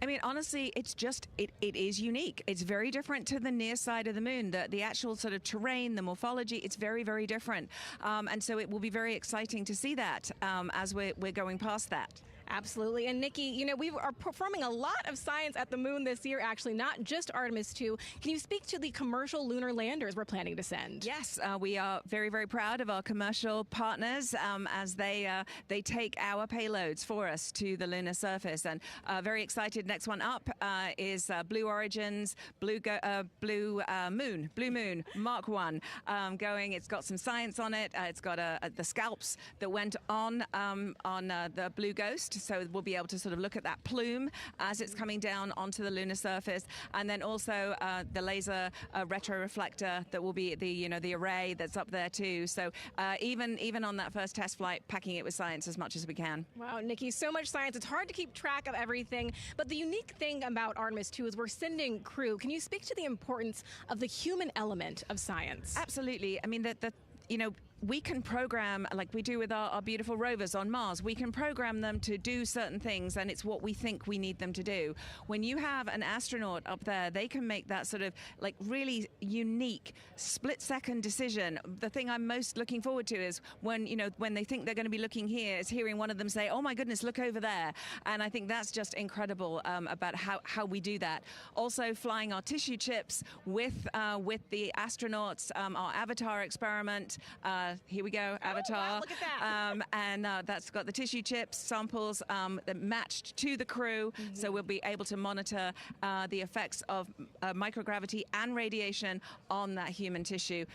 I mean, honestly, it's just, it is unique. It's very different to the near side of the moon. The actual sort of terrain, the morphology, it's very, very different. And so it will be very exciting to see that as we're going past that. Absolutely. And Nikki, you know, we are performing a lot of science at the moon this year, actually, not just Artemis II. Can you speak to the commercial lunar landers we're planning to send? Yes, we are very, very proud of our commercial partners as they take our payloads for us to the lunar surface. And very excited. Next one up is Blue Origin's Blue Moon Mark 1 going. It's got some science on it. It's got the scalps that went on the Blue Ghost. So we'll be able to sort of look at that plume as it's coming down onto the lunar surface, and then also the laser retroreflector that will be the array that's up there too. So even on that first test flight, packing it with science as much as we can. Wow, Nikki, so much science. It's hard to keep track of everything. But the unique thing about Artemis II is we're sending crew. Can you speak to the importance of the human element of science? Absolutely. I mean, we can program, like we do with our beautiful rovers on Mars, we can program them to do certain things, and it's what we think we need them to do. When you have an astronaut up there, they can make that sort of like really unique split-second decision. The thing I'm most looking forward to is when they think they're going to be looking here, is hearing one of them say, "Oh my goodness, look over there." And I think that's just incredible about how we do that. Also, flying our tissue chips with the astronauts, our Avatar experiment. Here we go, Avatar. Wow, look at that. And that's got the tissue chips samples that matched to the crew, so we'll be able to monitor the effects of microgravity and radiation on that human tissue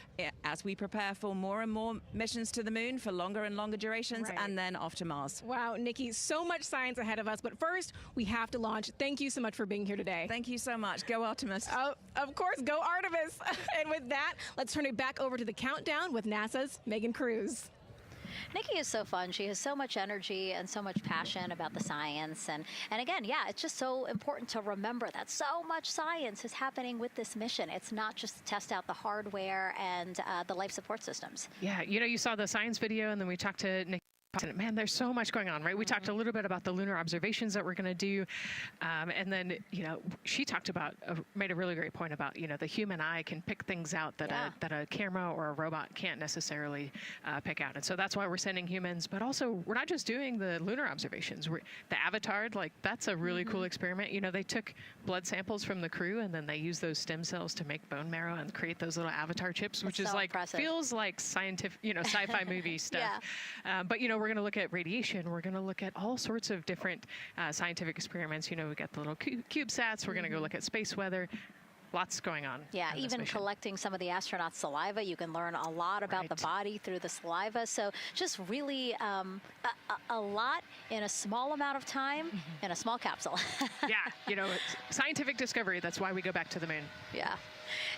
as we prepare for more and more missions to the moon for longer and longer durations, and then off to Mars. Wow, Nikki, so much science ahead of us, but first we have to launch. Thank you so much for being here today. Thank you so much. Go Artemis. Of course, go Artemis. And with that, let's turn it back over to the countdown with NASA's Megan Cruz. Nikki is so fun. She has so much energy and so much passion about the science. And again, yeah, it's just so important to remember that so much science is happening with this mission. It's not just to test out the hardware and the life support systems. Yeah, you saw the science video, and then we talked to Nikki. Man, there's so much going on, right? We talked a little bit about the lunar observations that we're going to do. And then, she talked about, made a really great point about, the human eye can pick things out that a camera or a robot can't necessarily pick out. And so that's why we're sending humans. But also, we're not just doing the lunar observations. The Avatar, that's a really cool experiment. They took blood samples from the crew, and then they used those stem cells to make bone marrow and create those little Avatar chips, which is feels like scientific, sci-fi movie stuff. But, we're going to look at radiation. We're going to look at all sorts of different scientific experiments. We got the little CubeSats. We're going to go look at space weather. Lots going on. Yeah, even collecting some of the astronauts' saliva, you can learn a lot about the body through the saliva. So just really a lot in a small amount of time in a small capsule. Yeah, scientific discovery. That's why we go back to the moon. Yeah.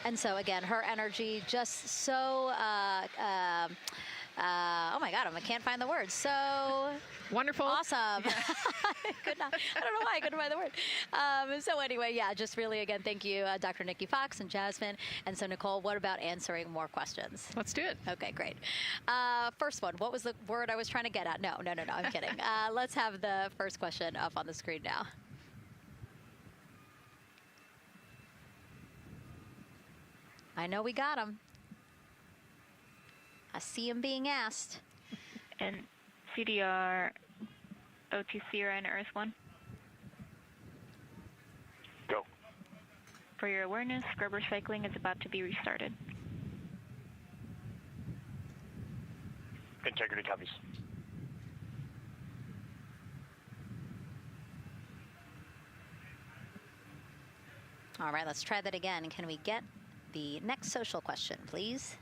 And so, again, her energy just so... oh my God, I can't find the word. So wonderful. Awesome. I don't know why I couldn't find the word. So anyway, yeah, just really, again, thank you, Dr. Nikki Fox and Jasmine. And so, Nicole, what about answering more questions? Let's do it. Okay, great. First one, what was the word I was trying to get at? No, I'm kidding. Let's have the first question up on the screen now. I know we got them. I see him being asked. And CDR, OTC, Orion, Earth 1. Go. For your awareness, scrubber cycling is about to be restarted. Integrity copies. All right, let's try that again. Can we get the next social question, please?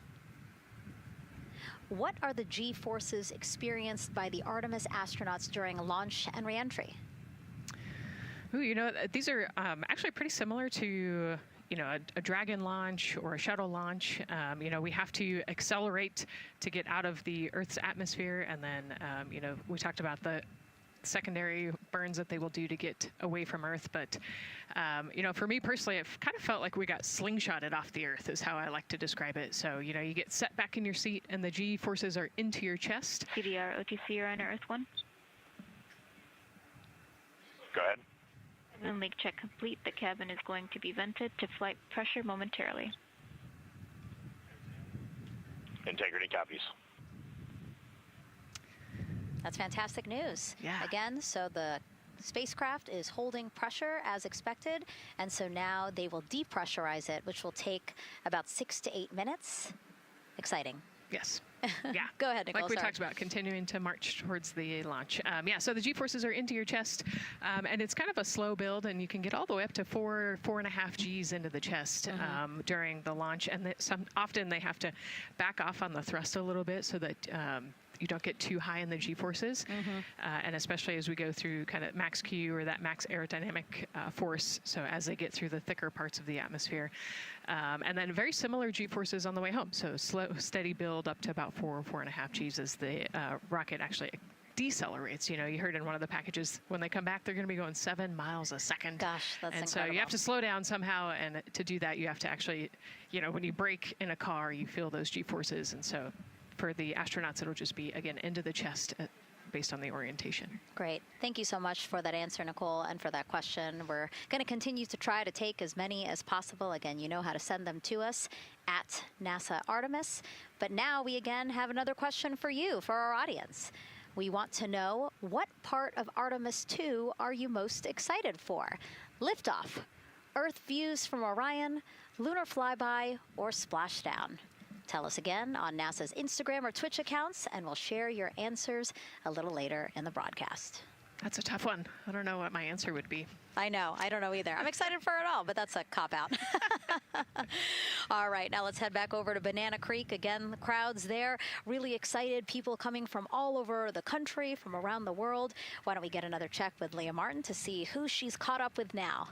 What are the G-forces experienced by the Artemis astronauts during launch and reentry? Ooh, you know, these are actually pretty similar to, you know, a Dragon launch or a shuttle launch. You know, we have to accelerate to get out of the Earth's atmosphere, and then, you know, we talked about the secondary burns that they will do to get away from Earth. But, you know, for me personally, it kind of felt like we got slingshotted off the Earth is how I like to describe it. So, you know, you get set back in your seat and the G-forces are into your chest. CDR OTC, you're on Earth 1. Go ahead. Moon leak check complete. The cabin is going to be vented to flight pressure momentarily. Integrity copies. That's fantastic news. Yeah. Again, so the spacecraft is holding pressure as expected, and so now they will depressurize it, which will take about 6 to 8 minutes. Exciting. Yes. Yeah. Go ahead, Nicole. Like we sorry. talked about, continuing to march towards the launch. Yeah, so the G-forces are into your chest, and it's kind of a slow build, and you can get all the way up to 4.5 Gs into the chest during the launch, and often they have to back off on the thrust a little bit so that you don't get too high in the G-forces, and especially as we go through kind of max Q or that max aerodynamic force, so as they get through the thicker parts of the atmosphere. And then very similar G-forces on the way home, so slow, steady build up to about 4.5 Gs as the rocket actually decelerates. You know, you heard in one of the packages, when they come back, they're going to be going 7 miles a second. Gosh, that's and incredible. so you have to slow down somehow, and to do that, you have to actually, you know, when you brake in a car, you feel those G-forces, and so for the astronauts, it'll just be, again, into the chest based on the orientation. Great. Thank you so much for that answer, Nicole, and for that question. We're going to continue to try to take as many as possible. Again, you know how to send them to us at NASA Artemis. But now we again have another question for you, for our audience. We want to know, what part of Artemis II are you most excited for? Liftoff, Earth views from Orion, lunar flyby, or splashdown? Tell us again on NASA's Instagram or Twitch accounts, and we'll share your answers a little later in the broadcast. That's a tough one. I don't know what my answer would be. I know. I don't know either. I'm excited for it all, but that's a cop-out. All right, now let's head back over to Banana Creek. Again, the crowds there, really excited. People coming from all over the country, from around the world. Why don't we get another check with Leah Martin to see who she's caught up with now.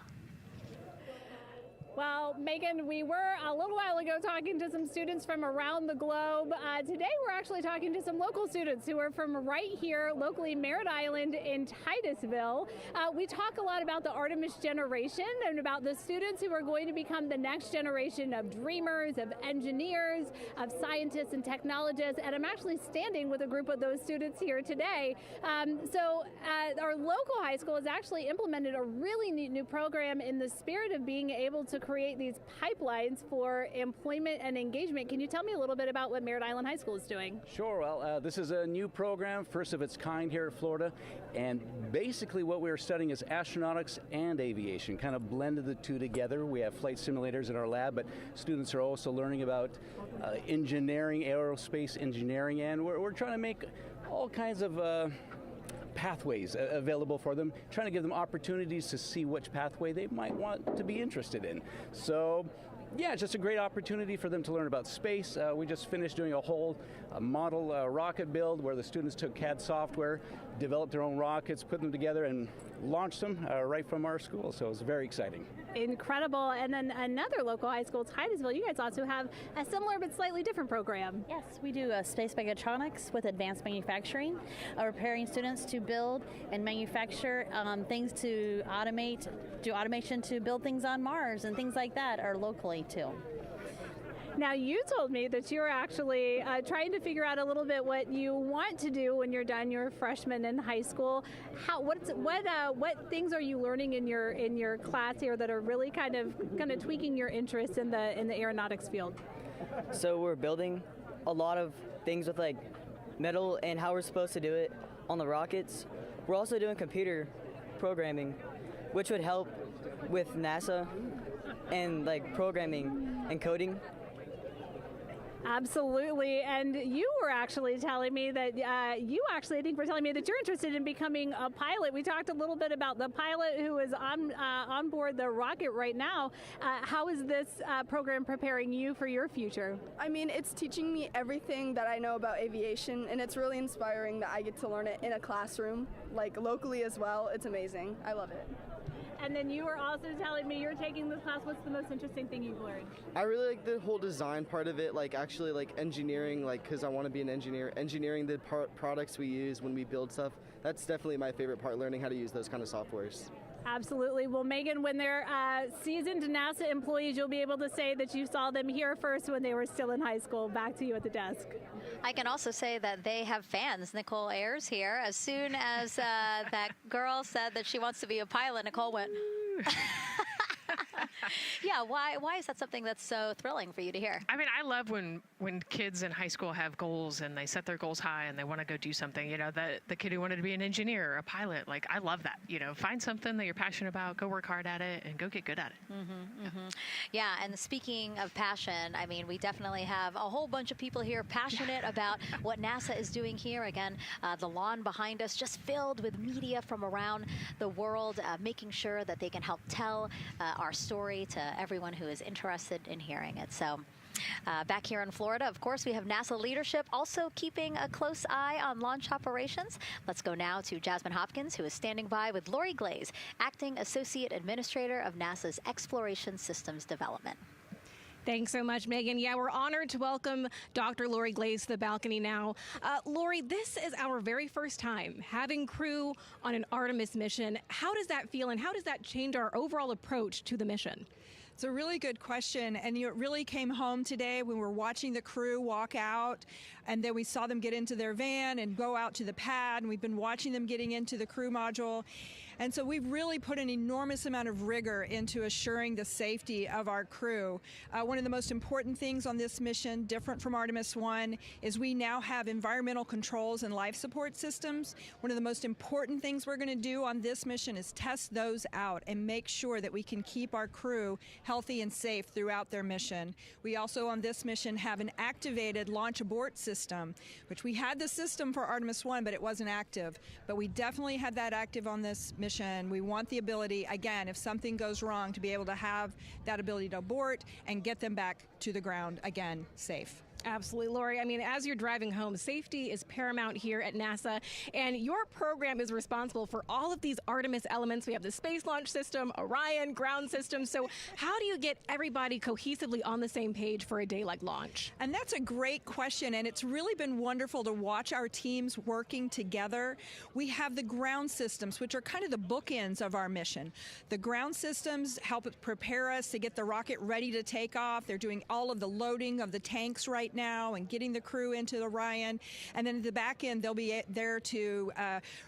Well, Megan, we were a little while ago talking to some students from around the globe. Today, we're actually talking to some local students who are from right here, locally, Merritt Island in Titusville. We talk a lot about the Artemis generation and about the students who are going to become the next generation of dreamers, of engineers, of scientists and technologists. And I'm actually standing with a group of those students here today. Our local high school has actually implemented a really neat new program in the spirit of being able to create these pipelines for employment and engagement. Can you tell me a little bit about what Merritt Island High School is doing? Sure. Well, this is a new program, first of its kind here at Florida, and basically what we're studying is astronautics and aviation, kind of blended the two together. We have flight simulators in our lab, but students are also learning about engineering, aerospace engineering, and we're trying to make all kinds of pathways available for them, trying to give them opportunities to see which pathway they might want to be interested in. So, yeah, it's just a great opportunity for them to learn about space. We just finished doing a whole model rocket build where the students took CAD software, developed their own rockets, put them together, and launched them right from our school. So it was very exciting. Incredible. And then another local high school, Titusville, you guys also have a similar but slightly different program. Yes, we do space mechatronics with advanced manufacturing, preparing students to build and manufacture things to automate, do automation to build things on Mars and things like that, or locally too. Now, you told me that you're actually trying to figure out a little bit what you want to do when you're done your freshman in high school. What things are you learning in your class here that are really kind of tweaking your interest in the aeronautics field? So we're building a lot of things with like metal and how we're supposed to do it on the rockets. We're also doing computer programming, which would help with NASA and like programming and coding. Absolutely. And you were actually telling me that I think were telling me that you're interested in becoming a pilot. We talked a little bit about the pilot who is on board the rocket right now. How is this program preparing you for your future? I mean, it's teaching me everything that I know about aviation, and it's really inspiring that I get to learn it in a classroom, like locally as well. It's amazing. I love it. And then you were also telling me you're taking this class. What's the most interesting thing you've learned? I really like the whole design part of it, like actually like engineering, like because I want to be an engineer. Engineering the products we use when we build stuff, that's definitely my favorite part, learning how to use those kind of softwares. Absolutely. Well, Megan, when they're seasoned NASA employees, you'll be able to say that you saw them here first when they were still in high school. Back to you at the desk. I can also say that they have fans. Nicole Ayers here. As soon as that girl said that she wants to be a pilot, Nicole went, yeah, why is that something that's so thrilling for you to hear? I mean, I love when kids in high school have goals and they set their goals high and they want to go do something. You know, the kid who wanted to be an engineer or a pilot, like, I love that. You know, find something that you're passionate about, go work hard at it, and go get good at it. Yeah, and speaking of passion, I mean, we definitely have a whole bunch of people here passionate about what NASA is doing here. Again, the lawn behind us just filled with media from around the world, making sure that they can help tell our story to everyone who is interested in hearing it. So back here in Florida, of course, we have NASA leadership also keeping a close eye on launch operations. Let's go now to Jasmine Hopkins, who is standing by with Lori Glaze, Acting Associate Administrator of NASA's Exploration Systems Development. Thanks so much, Megan. Yeah, we're honored to welcome Dr. Lori Glaze to the balcony now. Lori, this is our very first time having crew on an Artemis mission. How does that feel, and how does that change our overall approach to the mission? It's a really good question, and it really came home today when we were watching the crew walk out, and then we saw them get into their van and go out to the pad, and we've been watching them getting into the crew module. And so we've really put an enormous amount of rigor into assuring the safety of our crew. One of the most important things on this mission, different from Artemis I, is we now have environmental controls and life support systems. One of the most important things we're going to do on this mission is test those out and make sure that we can keep our crew healthy and safe throughout their mission. We also on this mission have an activated launch abort system, which we had the system for Artemis I, but it wasn't active. But we definitely had that active on this mission. We want the ability, again, if something goes wrong, to be able to have that ability to abort and get them back to the ground again, safe. Absolutely, Lori. I mean, as you're driving home, safety is paramount here at NASA, and your program is responsible for all of these Artemis elements. We have the Space Launch System, Orion, ground system. So how do you get everybody cohesively on the same page for a day like launch? And that's a great question, and it's really been wonderful to watch our teams working together. We have the ground systems, which are kind of the bookends of our mission. The ground systems help prepare us to get the rocket ready to take off. They're doing all of the loading of the tanks right now and getting the crew into Orion. And then at the back end, they'll be there to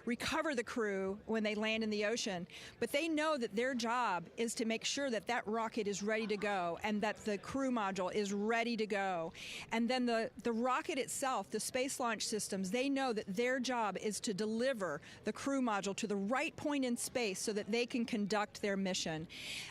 recover the crew when they land in the ocean. But they know that their job is to make sure that that rocket is ready to go and that the crew module is ready to go. And then the rocket itself, the space launch systems, they know that their job is to deliver the crew module to the right point in space so that they can conduct their mission.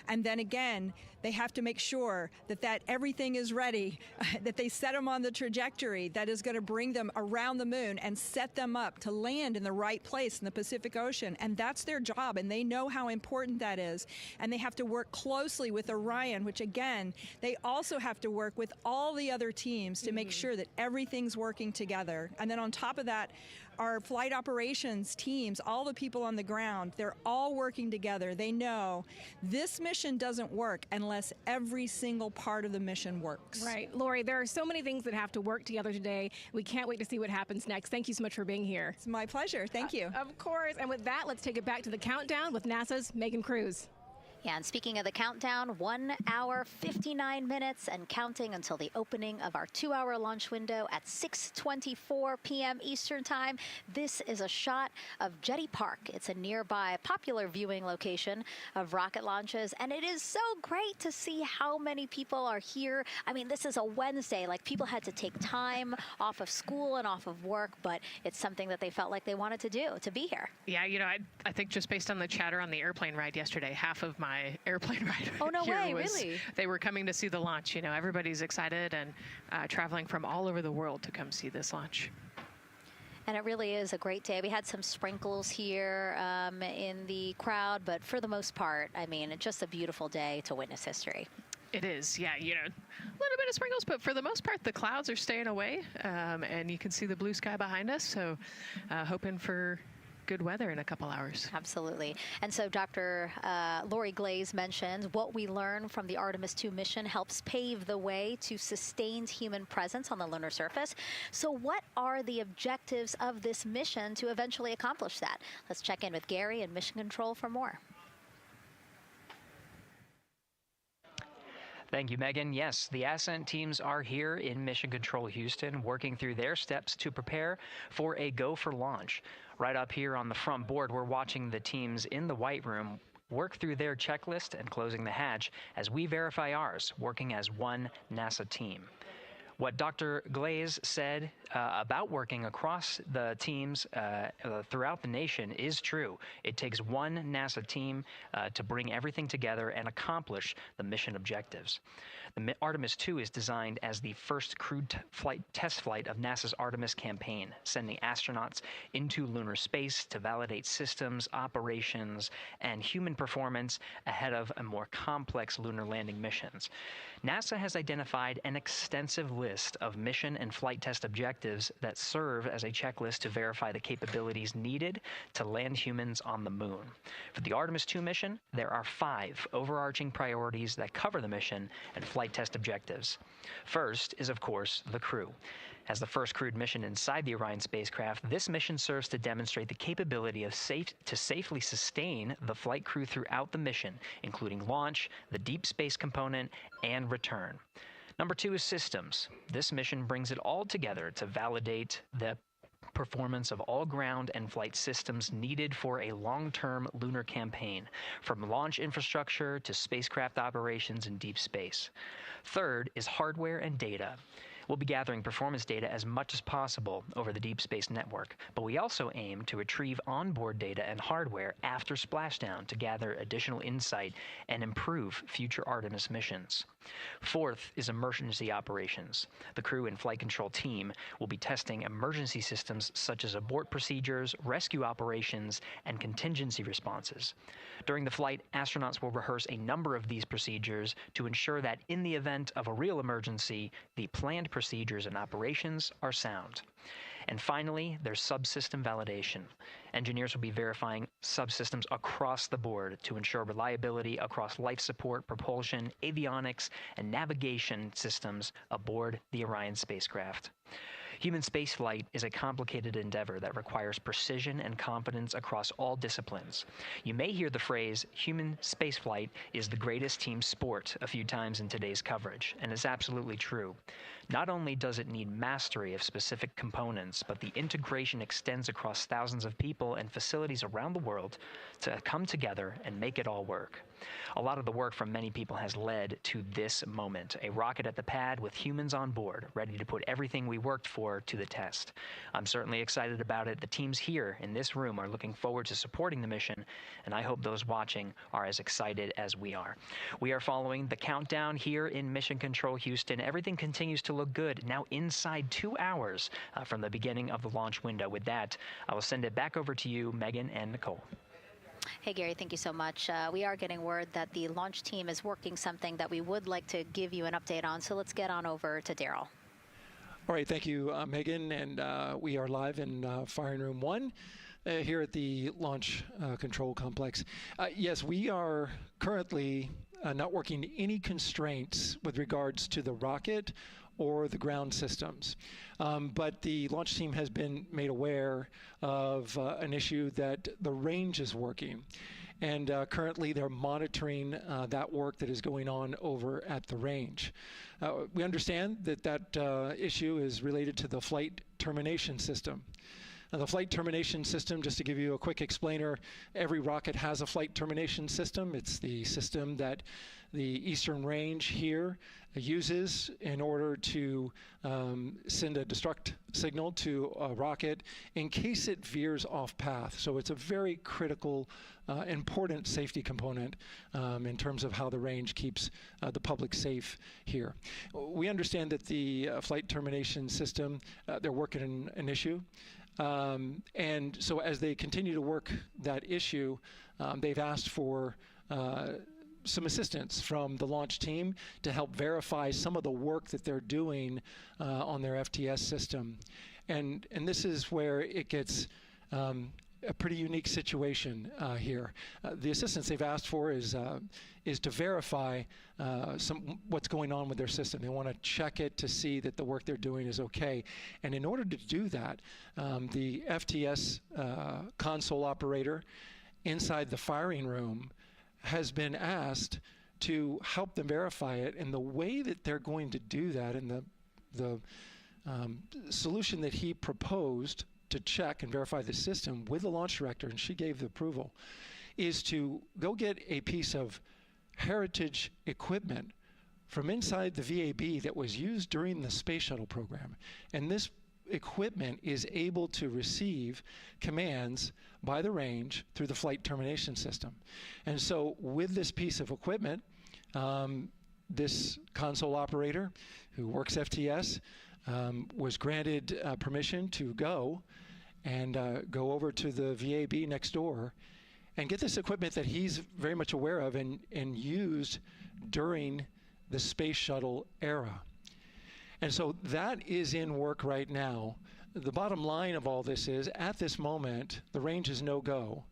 And then again, they have to make sure that everything is ready, that they set them on the trajectory that is going to bring them around the moon and set them up to land in the right place in the Pacific Ocean. And that's their job, and they know how important that is. And they have to work closely with Orion, which again, they also have to work with all the other teams to make sure that everything's working together. And then on top of that, our flight operations teams, all the people on the ground, they're all working together. They know this mission doesn't work unless every single part of the mission works. Right. Lori, there are so many things that have to work together today. We can't wait to see what happens next. Thank you so much for being here. It's my pleasure. Thank you. Of course. And with that, let's take it back to the countdown with NASA's Megan Cruz. Yeah, and speaking of the countdown, 1 hour, 59 minutes and counting until the opening of our 2-hour launch window at 6:24 p.m. Eastern Time. This is a shot of Jetty Park. It's a nearby popular viewing location of rocket launches, and it is so great to see how many people are here. I mean, this is a Wednesday. Like, people had to take time off of school and off of work, but it's something that they felt like they wanted to do, to be here. Yeah, you know, I think just based on the chatter on the airplane ride yesterday, half of my my airplane ride. Oh, no way, was, really? They were coming to see the launch. You know, everybody's excited and traveling from all over the world to come see this launch. And it really is a great day. We had some sprinkles here in the crowd, but for the most part, I mean, it's just a beautiful day to witness history. It is, yeah, you know, a little bit of sprinkles, but for the most part, the clouds are staying away, and you can see the blue sky behind us, so hoping for good weather in a couple hours. Absolutely. And so Dr. Lori Glaze mentioned what we learned from the Artemis II mission helps pave the way to sustained human presence on the lunar surface. So what are the objectives of this mission to eventually accomplish that? Let's check in with Gary in Mission Control for more. Thank you, Megan. Yes, the Ascent teams are here in Mission Control Houston, working through their steps to prepare for a go for launch. Right up here on the front board, we're watching the teams in the White Room work through their checklist and closing the hatch as we verify ours, working as one NASA team. What Dr. Glaze said about working across the teams throughout the nation is true. It takes one NASA team to bring everything together and accomplish the mission objectives. The Artemis II is designed as the first crewed test flight of NASA's Artemis campaign, sending astronauts into lunar space to validate systems, operations, and human performance ahead of a more complex lunar landing missions. NASA has identified an extensive list of mission and flight test objectives that serve as a checklist to verify the capabilities needed to land humans on the moon. For the Artemis II mission, there are 5 overarching priorities that cover the mission and flight test objectives. First is, of course, the crew. As the first crewed mission inside the Orion spacecraft, this mission serves to demonstrate the capability of safely sustain the flight crew throughout the mission, including launch, the deep space component, and return. Number 2 is systems. This mission brings it all together to validate the performance of all ground and flight systems needed for a long-term lunar campaign, from launch infrastructure to spacecraft operations in deep space. Third is hardware and data. We'll be gathering performance data as much as possible over the Deep Space Network, but we also aim to retrieve onboard data and hardware after splashdown to gather additional insight and improve future Artemis missions. Fourth is emergency operations. The crew and flight control team will be testing emergency systems such as abort procedures, rescue operations, and contingency responses. During the flight, astronauts will rehearse a number of these procedures to ensure that in the event of a real emergency, the planned procedures and operations are sound. And finally, there's subsystem validation. Engineers will be verifying subsystems across the board to ensure reliability across life support, propulsion, avionics, and navigation systems aboard the Orion spacecraft. Human spaceflight is a complicated endeavor that requires precision and confidence across all disciplines. You may hear the phrase, human spaceflight is the greatest team sport, a few times in today's coverage, and it's absolutely true. Not only does it need mastery of specific components, but the integration extends across thousands of people and facilities around the world to come together and make it all work. A lot of the work from many people has led to this moment, a rocket at the pad with humans on board, ready to put everything we worked for to the test. I'm certainly excited about it. The teams here in this room are looking forward to supporting the mission, and I hope those watching are as excited as we are. We are following the countdown here in Mission Control Houston. Everything continues to look good. Now inside 2 hours from the beginning of the launch window. With that, I will send it back over to you, Megan and Nicole. Hey, Gary, thank you so much. We are getting word that the launch team is working something that we would like to give you an update on, so let's get on over to Daryl. All right, thank you, Megan, and we are live in Firing Room 1 here at the Launch Control Complex. Yes, we are currently not working any constraints with regards to the rocket or the ground systems. But the launch team has been made aware of an issue that the range is working. And currently they're monitoring that work that is going on over at the range. We understand that that issue is related to the flight termination system. the flight termination system, just to give you a quick explainer, every rocket has a flight termination system. It's the system that the Eastern Range here uses in order to send a destruct signal to a rocket in case it veers off path. So it's a very critical, important safety component in terms of how the range keeps the public safe here. We understand that the flight termination system, they're working an issue. And so as they continue to work that issue, they've asked for some assistance from the launch team to help verify some of the work that they're doing on their FTS system. And this is where it gets a pretty unique situation here. The assistance they've asked for is to verify what's going on with their system. They want to check it to see that the work they're doing is okay. And in order to do that, the FTS console operator inside the firing room has been asked to help them verify it. And the way that they're going to do that, and the solution that he proposed to check and verify the system with the launch director, and she gave the approval, is to go get a piece of heritage equipment from inside the VAB that was used during the space shuttle program. And this equipment is able to receive commands by the range through the flight termination system. And so with this piece of equipment, this console operator who works FTS was granted permission to go go over to the VAB next door and get this equipment that he's very much aware of and used during the space shuttle era. And so that is in work right now. The bottom line of all this is, at this moment, the range is no-go.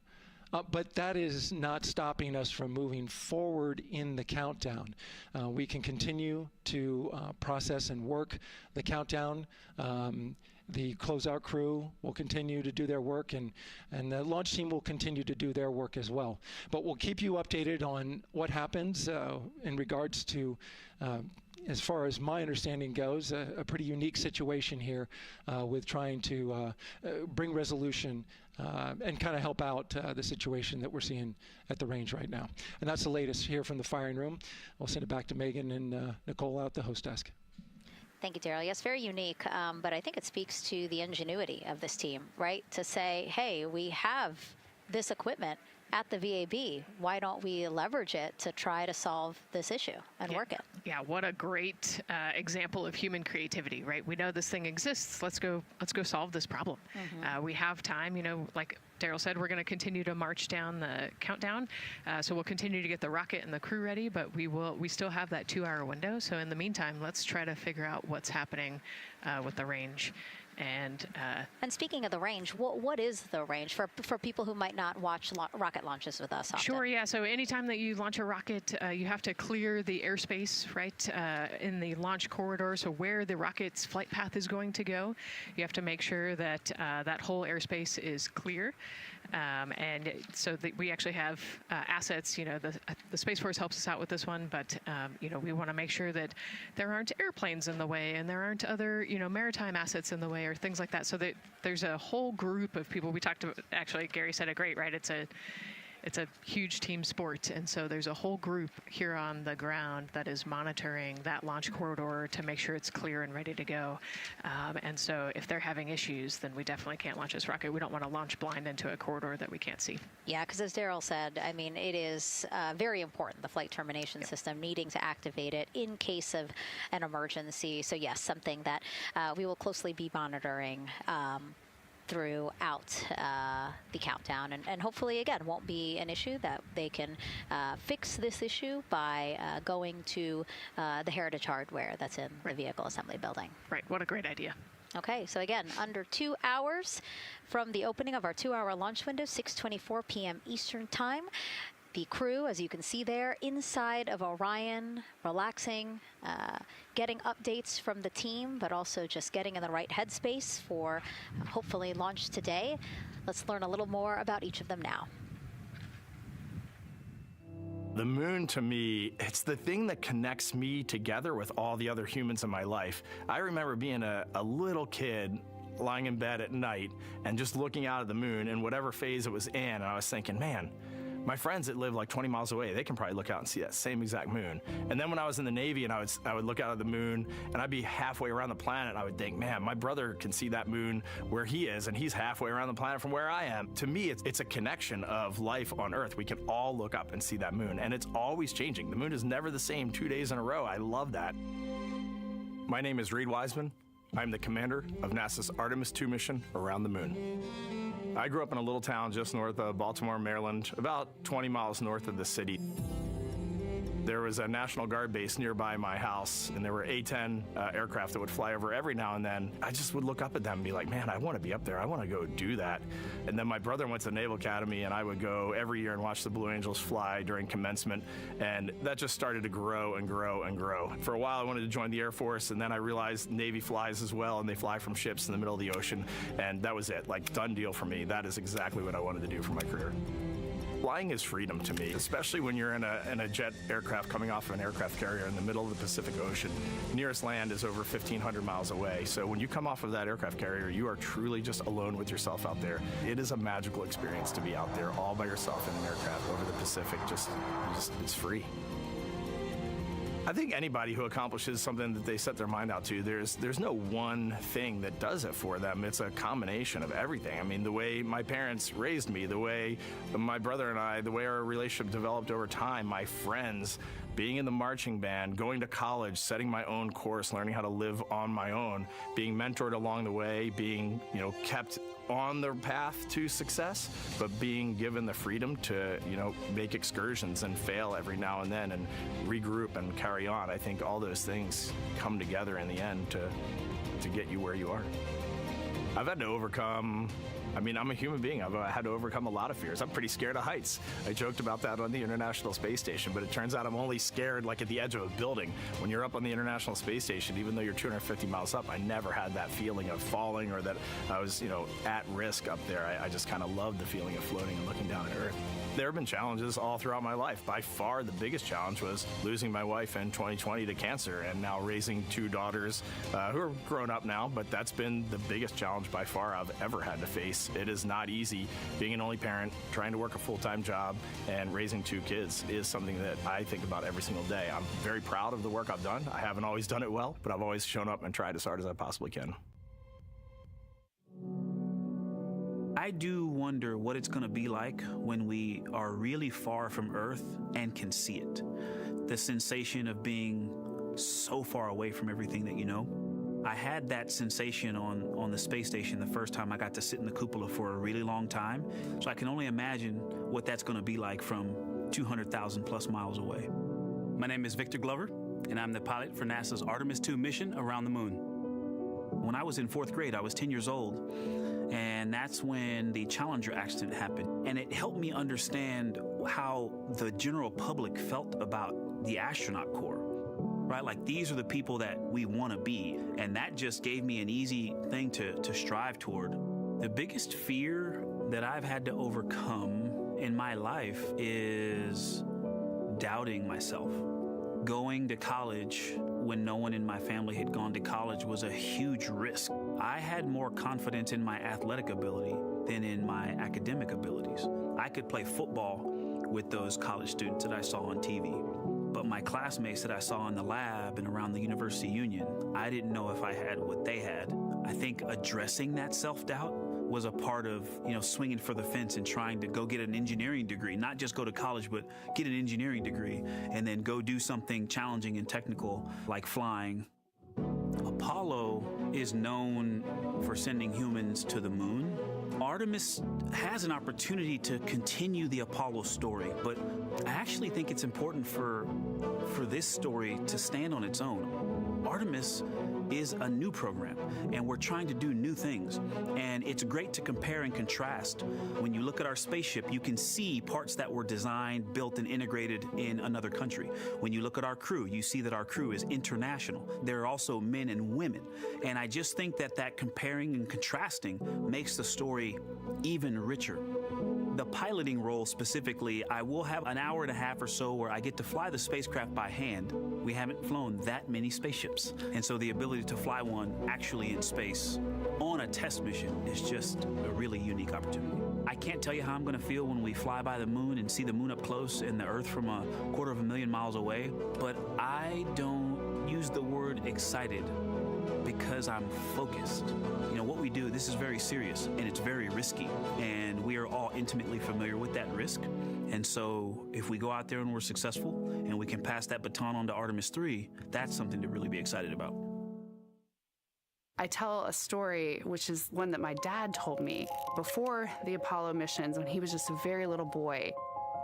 But that is not stopping us from moving forward in the countdown. We can continue to process and work the countdown. The closeout crew will continue to do their work, and the launch team will continue to do their work as well. But we'll keep you updated on what happens in regards to, as far as my understanding goes, a pretty unique situation here with trying to bring resolution and kind of help out the situation that we're seeing at the range right now. And that's the latest here from the firing room. I'll send it back to Megan and Nicole out the host desk. Thank you, Daryl. Yes, very unique, but I think it speaks to the ingenuity of this team, right? To say, hey, we have this equipment at the VAB. Why don't we leverage it to try to solve this issue and work it? Yeah, what a great example of human creativity, right? We know this thing exists. Let's go solve this problem. We have time, like Daryl said, we're going to continue to march down the countdown. So we'll continue to get the rocket and the crew ready, but we still have that 2-hour window. So in the meantime, let's try to figure out what's happening with the range. And speaking of the range, what is the range for people who might not watch rocket launches with us often? Sure, yeah. So anytime that you launch a rocket, you have to clear the airspace, right, in the launch corridor. So where the rocket's flight path is going to go, you have to make sure that that whole airspace is clear. And so we actually have assets, the Space Force helps us out with this one, but, we want to make sure that there aren't airplanes in the way and there aren't other, maritime assets in the way or things like that. So that there's a whole group of people. We talked to, actually, Gary said it great, right? It's a huge team sport, and so there's a whole group here on the ground that is monitoring that launch corridor to make sure it's clear and ready to go. And so if they're having issues, then we definitely can't launch this rocket. We don't want to launch blind into a corridor that we can't see. Yeah, because as Daryl said, I mean, it is very important, the flight termination system, needing to activate it in case of an emergency. So yes, something that we will closely be monitoring throughout the countdown, and hopefully again won't be an issue, that they can fix this issue by going to the heritage hardware that's in the vehicle assembly building. Right, what a great idea. Okay, so again, under 2 hours from the opening of our 2-hour launch window, 6:24 p.m. Eastern Time. The crew, as you can see there, inside of Orion, relaxing, getting updates from the team, but also just getting in the right headspace for hopefully launch today. Let's learn a little more about each of them now. The moon, to me, it's the thing that connects me together with all the other humans in my life. I remember being a little kid lying in bed at night and just looking out at the moon in whatever phase it was in, and I was thinking, man, my friends that live like 20 miles away, they can probably look out and see that same exact moon. And then when I was in the Navy and I would look out at the moon and I'd be halfway around the planet, and I would think, man, my brother can see that moon where he is, and he's halfway around the planet from where I am. To me, it's a connection of life on Earth. We can all look up and see that moon, and it's always changing. The moon is never the same 2 days in a row. I love that. My name is Reed Wiseman. I'm the commander of NASA's Artemis II mission around the moon. I grew up in a little town just north of Baltimore, Maryland, about 20 miles north of the city. There was a National Guard base nearby my house, and there were A-10 aircraft that would fly over every now and then. I just would look up at them and be like, man, I want to be up there. I want to go do that. And then my brother went to the Naval Academy, and I would go every year and watch the Blue Angels fly during commencement, and that just started to grow and grow and grow. For a while, I wanted to join the Air Force, and then I realized Navy flies as well, and they fly from ships in the middle of the ocean, and that was it. Like, done deal for me. That is exactly what I wanted to do for my career. Flying is freedom to me, especially when you're in a jet aircraft coming off of an aircraft carrier in the middle of the Pacific Ocean. Nearest land is over 1,500 miles away. So when you come off of that aircraft carrier, you are truly just alone with yourself out there. It is a magical experience to be out there all by yourself in an aircraft over the Pacific. Just it's free. I think anybody who accomplishes something that they set their mind out to, there's no one thing that does it for them. It's a combination of everything. I mean, the way my parents raised me, the way my brother and I, the way our relationship developed over time, my friends, being in the marching band, going to college, setting my own course, learning how to live on my own, being mentored along the way, being, kept on the path to success, but being given the freedom to, make excursions and fail every now and then and regroup and carry on. I think all those things come together in the end to get you where you are. I've had to overcome, I'm a human being. I've had to overcome a lot of fears. I'm pretty scared of heights. I joked about that on the International Space Station, but it turns out I'm only scared like at the edge of a building. When you're up on the International Space Station, even though you're 250 miles up, I never had that feeling of falling or that I was, at risk up there. I just kind of loved the feeling of floating and looking down at Earth. There have been challenges all throughout my life. By far, the biggest challenge was losing my wife in 2020 to cancer and now raising two daughters who are grown up now, but that's been the biggest challenge by far I've ever had to face. It is not easy. Being an only parent, trying to work a full-time job, and raising two kids is something that I think about every single day. I'm very proud of the work I've done. I haven't always done it well, but I've always shown up and tried as hard as I possibly can. I do wonder what it's going to be like when we are really far from Earth and can see it. The sensation of being so far away from everything that you know. I had that sensation on the space station the first time I got to sit in the cupola for a really long time. So I can only imagine what that's going to be like from 200,000 plus miles away. My name is Victor Glover, and I'm the pilot for NASA's Artemis II mission around the moon. When I was in 4th grade, I was 10 years old, and that's when the Challenger accident happened. And it helped me understand how the general public felt about the astronaut corps, right? Like, these are the people that we want to be. And that just gave me an easy thing to strive toward. The biggest fear that I've had to overcome in my life is doubting myself. Going to college when no one in my family had gone to college was a huge risk. I had more confidence in my athletic ability than in my academic abilities. I could play football with those college students that I saw on TV, but my classmates that I saw in the lab and around the University Union, I didn't know if I had what they had. I think addressing that self-doubt was a part of, swinging for the fence and trying to go get an engineering degree, not just go to college, but get an engineering degree and then go do something challenging and technical like flying. Apollo is known for sending humans to the moon. Artemis has an opportunity to continue the Apollo story, but I actually think it's important for this story to stand on its own. Artemis is a new program, and we're trying to do new things. And it's great to compare and contrast. When you look at our spaceship, you can see parts that were designed, built, and integrated in another country. When you look at our crew, you see that our crew is international. There are also men and women. And I just think that comparing and contrasting makes the story even richer. The piloting role specifically, I will have an hour and a half or so where I get to fly the spacecraft by hand. We haven't flown that many spaceships. And so the ability to fly one actually in space on a test mission is just a really unique opportunity. I can't tell you how I'm going to feel when we fly by the moon and see the moon up close and the Earth from 250,000 miles away, but I don't use the word excited because I'm focused. You know, what we do, this is very serious and it's very risky, and we are all intimately familiar with that risk. And so if we go out there and we're successful and we can pass that baton on to Artemis II, that's something to really be excited about. I tell a story, which is one that my dad told me before the Apollo missions when he was just a very little boy.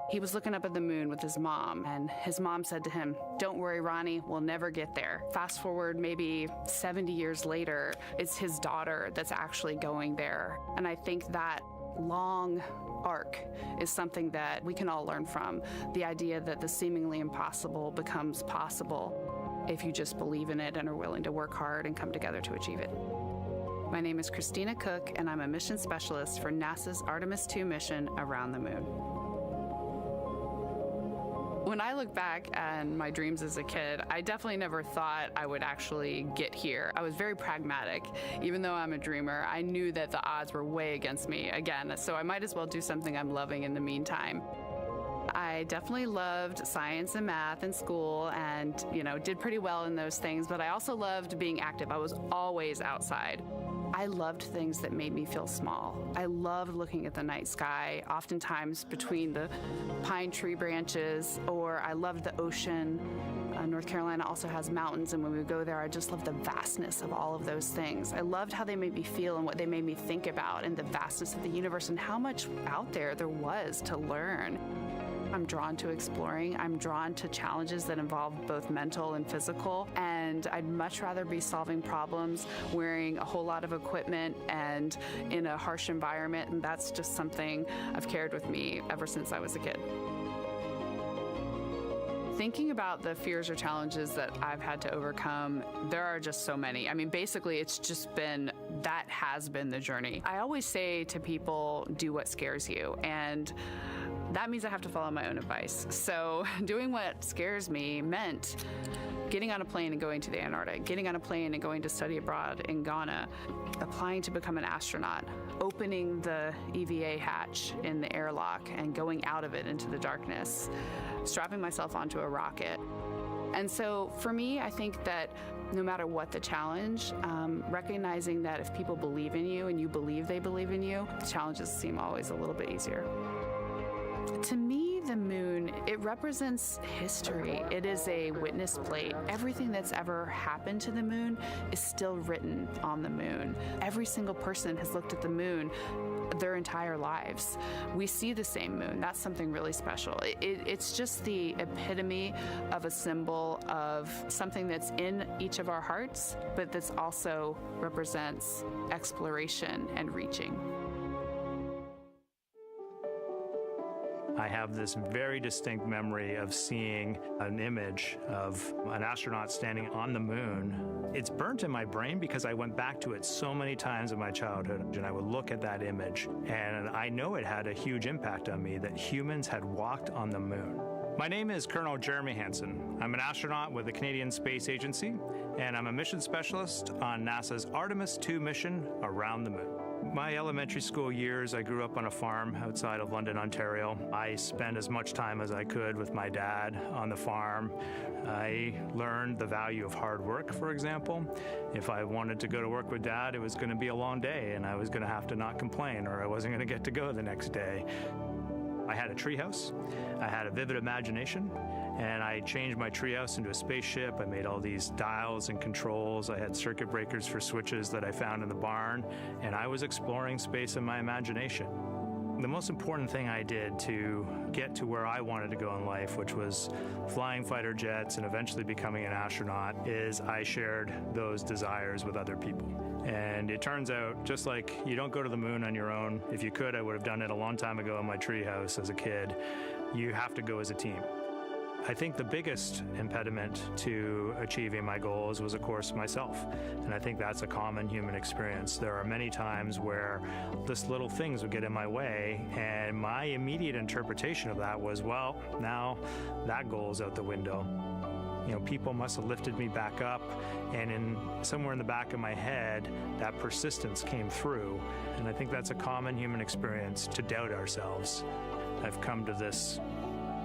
He was looking up at the moon with his mom, and his mom said to him, "Don't worry, Ronnie, we'll never get there." Fast forward maybe 70 years later, it's his daughter that's actually going there. And I think that long arc is something that we can all learn from. The idea that the seemingly impossible becomes possible if you just believe in it and are willing to work hard and come together to achieve it. My name is Christina Cook, and I'm a mission specialist for NASA's Artemis II mission around the moon. When I look back at my dreams as a kid, I definitely never thought I would actually get here. I was very pragmatic. Even though I'm a dreamer, I knew that the odds were way against me again, so I might as well do something I'm loving in the meantime. I definitely loved science and math in school and, did pretty well in those things, but I also loved being active. I was always outside. I loved things that made me feel small. I loved looking at the night sky, oftentimes between the pine tree branches, or I loved the ocean. North Carolina also has mountains, and when we go there, I just loved the vastness of all of those things. I loved how they made me feel and what they made me think about, and the vastness of the universe and how much out there was to learn. I'm drawn to exploring. I'm drawn to challenges that involve both mental and physical, and I'd much rather be solving problems wearing a whole lot of equipment and in a harsh environment, and that's just something I've carried with me ever since I was a kid. Thinking about the fears or challenges that I've had to overcome, there are just so many. I mean, basically, it's just been, that has been the journey. I always say to people, do what scares you, and that means I have to follow my own advice. So doing what scares me meant getting on a plane and going to the Antarctic, getting on a plane and going to study abroad in Ghana, applying to become an astronaut, opening the EVA hatch in the airlock and going out of it into the darkness, strapping myself onto a rocket. And so for me, I think that no matter what the challenge, recognizing that if people believe in you and you believe they believe in you, the challenges seem always a little bit easier. To me, the moon, it represents history. It is a witness plate. Everything that's ever happened to the moon is still written on the moon. Every single person has looked at the moon their entire lives. We see the same moon. That's something really special. It's just the epitome of a symbol of something that's in each of our hearts, but that's also represents exploration and reaching. I have this very distinct memory of seeing an image of an astronaut standing on the moon. It's burnt in my brain because I went back to it so many times in my childhood, and I would look at that image, and I know it had a huge impact on me that humans had walked on the moon. My name is Colonel Jeremy Hansen. I'm an astronaut with the Canadian Space Agency, and I'm a mission specialist on NASA's Artemis II mission around the moon. My elementary school years, I grew up on a farm outside of London, Ontario. I spent as much time as I could with my dad on the farm. I learned the value of hard work, for example. If I wanted to go to work with Dad, it was going to be a long day, and I was going to have to not complain, or I wasn't going to get to go the next day. I had a treehouse. I had a vivid imagination, and I changed my treehouse into a spaceship. I made all these dials and controls. I had circuit breakers for switches that I found in the barn, and I was exploring space in my imagination. The most important thing I did to get to where I wanted to go in life, which was flying fighter jets and eventually becoming an astronaut, is I shared those desires with other people. And it turns out, just like you don't go to the moon on your own, if you could, I would have done it a long time ago in my treehouse as a kid, you have to go as a team. I think the biggest impediment to achieving my goals was, of course, myself. And I think that's a common human experience. There are many times where just little things would get in my way, and my immediate interpretation of that was, well, now that goal is out the window. You know, people must have lifted me back up, and somewhere in the back of my head, that persistence came through. And I think that's a common human experience, to doubt ourselves. I've come to this,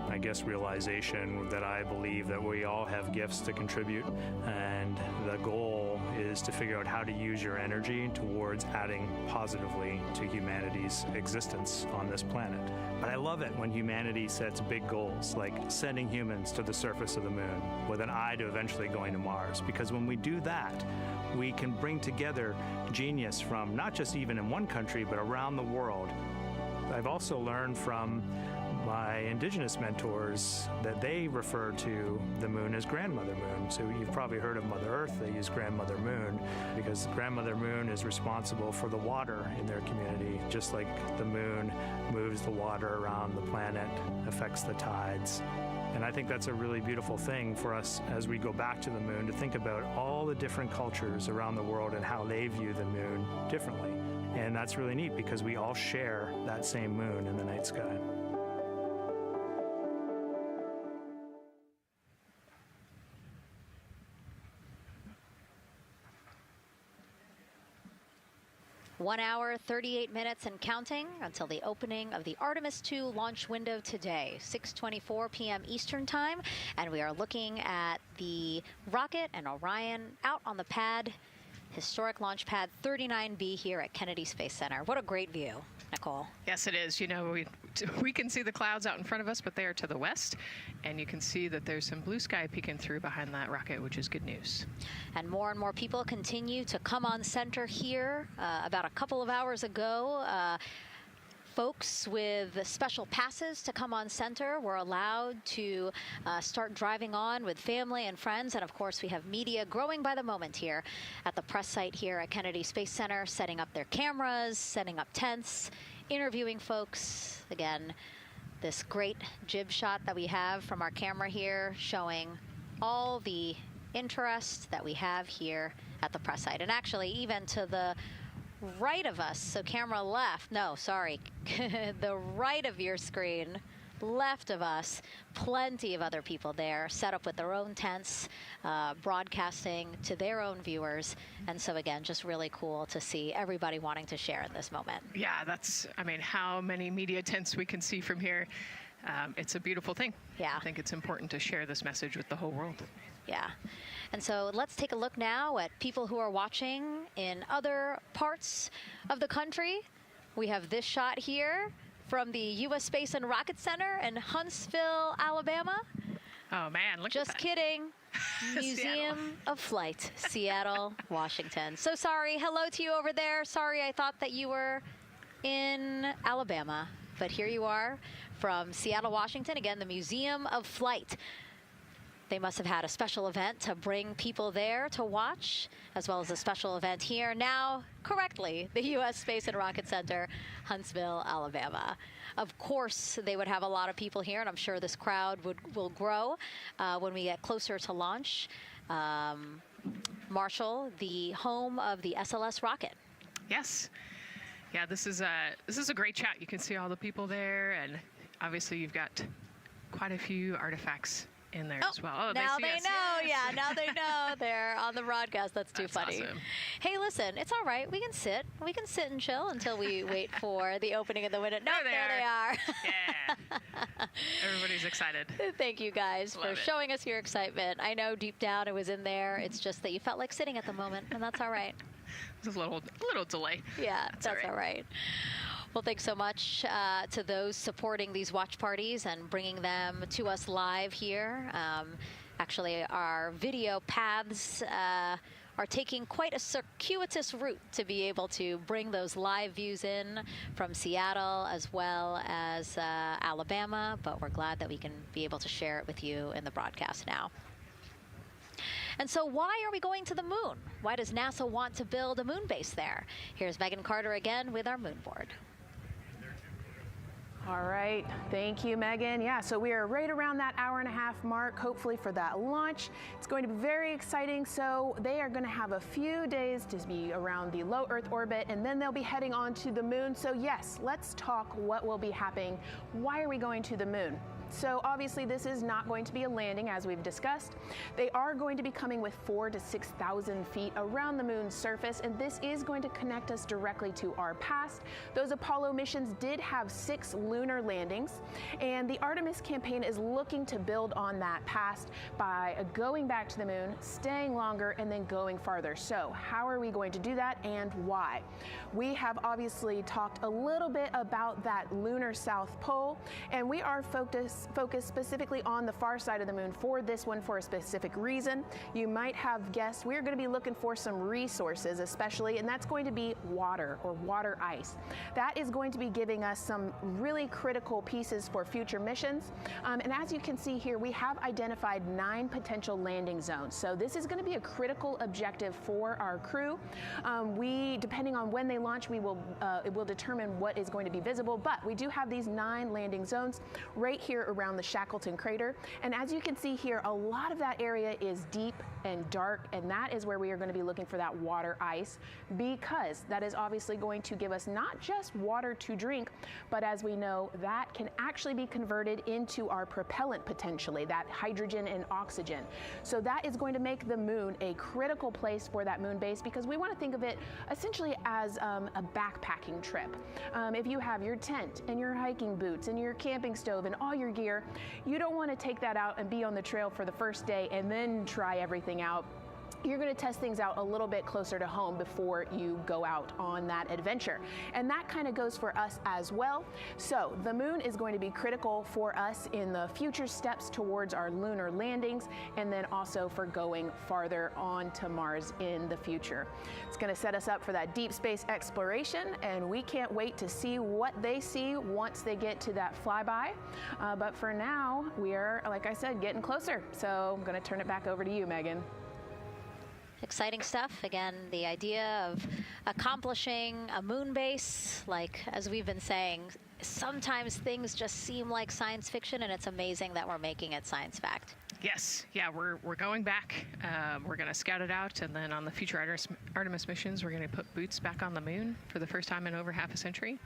I guess, realization that I believe that we all have gifts to contribute, and the goal is to figure out how to use your energy towards adding positively to humanity's existence on this planet. But I love it when humanity sets big goals, like sending humans to the surface of the moon with an eye to eventually going to Mars, because when we do that, we can bring together genius from not just even in one country, but around the world. I've also learned from my indigenous mentors that they refer to the moon as Grandmother Moon. So you've probably heard of Mother Earth. They use Grandmother Moon because Grandmother Moon is responsible for the water in their community, just like the moon moves the water around the planet, affects the tides. And I think that's a really beautiful thing for us as we go back to the moon, to think about all the different cultures around the world and how they view the moon differently. And that's really neat because we all share that same moon in the night sky. One hour, 38 minutes and counting until the opening of the Artemis II launch window today, 6:24 p.m. Eastern Time. And we are looking at the rocket and Orion out on the pad, historic launch pad 39B here at Kennedy Space Center. What a great view, Nicole. Yes, it is. You know, we can see the clouds out in front of us, but they are to the west. And you can see that there's some blue sky peeking through behind that rocket, which is good news. And more people continue to come on center here. About a couple of hours ago, folks with special passes to come on center were allowed to start driving on with family and friends. And of course, we have media growing by the moment here at the press site here at Kennedy Space Center, setting up their cameras, setting up tents, interviewing folks. Again, this great jib shot that we have from our camera here showing all the interest that we have here at the press site. And actually, even to the right of us, so camera left, no, sorry, the right of your screen, left of us, plenty of other people there, set up with their own tents, broadcasting to their own viewers. And so again, just really cool to see everybody wanting to share in this moment. Yeah, that's, I mean, how many media tents we can see from here. It's a beautiful thing. Yeah. I think it's important to share this message with the whole world. Yeah. And so let's take a look now at people who are watching in other parts of the country. We have this shot here from the U.S. Space and Rocket Center in Huntsville, Alabama. Oh, man, look Just at that. kidding. Museum of Flight, Seattle, Washington. So sorry. Hello to you over there. Sorry, I thought that you were in Alabama. But here you are from Seattle, Washington. Again, the Museum of Flight. They must have had a special event to bring people there to watch, as well as a special event here. Now, correctly, the U.S. Space and Rocket Center, Huntsville, Alabama. Of course, they would have a lot of people here, and I'm sure this crowd will grow when we get closer to launch. Marshall, the home of the SLS rocket. Yes. Yeah, this is a great shot. You can see all the people there, and obviously you've got quite a few artifacts in there as well. Oh, now they us. know. Yes. Yeah, now they know. They're on the broadcast. That's funny. Awesome. Hey, listen, it's all right. We can sit. We can sit and chill until we wait for the opening of the window. No, there they are. Yeah. Everybody's excited. Thank you guys for showing us your excitement. I know deep down it was in there. It's just that you felt like sitting at the moment, and that's all right. There's a little delay. Yeah, that's all right. Well, thanks so much to those supporting these watch parties and bringing them to us live here. Actually, our video paths are taking quite a circuitous route to be able to bring those live views in from Seattle as well as Alabama, but we're glad that we can be able to share it with you in the broadcast now. And so why are we going to the moon? Why does NASA want to build a moon base there? Here's Megan Carter again with our moon board. All right, thank you, Megan. Yeah, so we are right around that hour-and-a-half mark, hopefully for that launch. It's going to be very exciting. So they are going to have a few days to be around the low Earth orbit, and then they'll be heading on to the moon. So yes, let's talk what will be happening. Why are we going to the moon? So obviously this is not going to be a landing, as we've discussed. They are going to be coming with 4,000 to 6,000 feet around the moon's surface, and this is going to connect us directly to our past. Those Apollo missions did have 6 lunar landings, and the Artemis campaign is looking to build on that past by going back to the moon, staying longer, and then going farther. So how are we going to do that, and why? We have obviously talked a little bit about that lunar South Pole, and we are focused specifically on the far side of the moon for this one for a specific reason. You might have guessed we're going to be looking for some resources especially, and that's going to be water or water ice. That is going to be giving us some really critical pieces for future missions. And as you can see here, we have identified 9 potential landing zones. So this is going to be a critical objective for our crew. Depending on when they launch, it will determine what is going to be visible, but we do have these 9 landing zones right here around the Shackleton crater. And as you can see here, a lot of that area is deep and dark, and that is where we are going to be looking for that water ice, because that is obviously going to give us not just water to drink, but as we know, that can actually be converted into our propellant potentially, that hydrogen and oxygen. So that is going to make the moon a critical place for that moon base, because we want to think of it essentially as a backpacking trip. If you have your tent and your hiking boots and your camping stove and all your gear, you don't want to take that out and be on the trail for the first day and then try everything out. You're going to test things out a little bit closer to home before you go out on that adventure. And that kind of goes for us as well. So the moon is going to be critical for us in the future steps towards our lunar landings, and then also for going farther on to Mars in the future. It's going to set us up for that deep space exploration, and we can't wait to see what they see once they get to that flyby. But for now, we are, like I said, getting closer. So I'm going to turn it back over to you, Megan. Exciting stuff. Again, the idea of accomplishing a moon base, like as we've been saying, sometimes things just seem like science fiction, and it's amazing that we're making it science fact. Yes, yeah, we're going back. We're going to scout it out, and then on the future Artemis missions, we're going to put boots back on the moon for the first time in over half a century.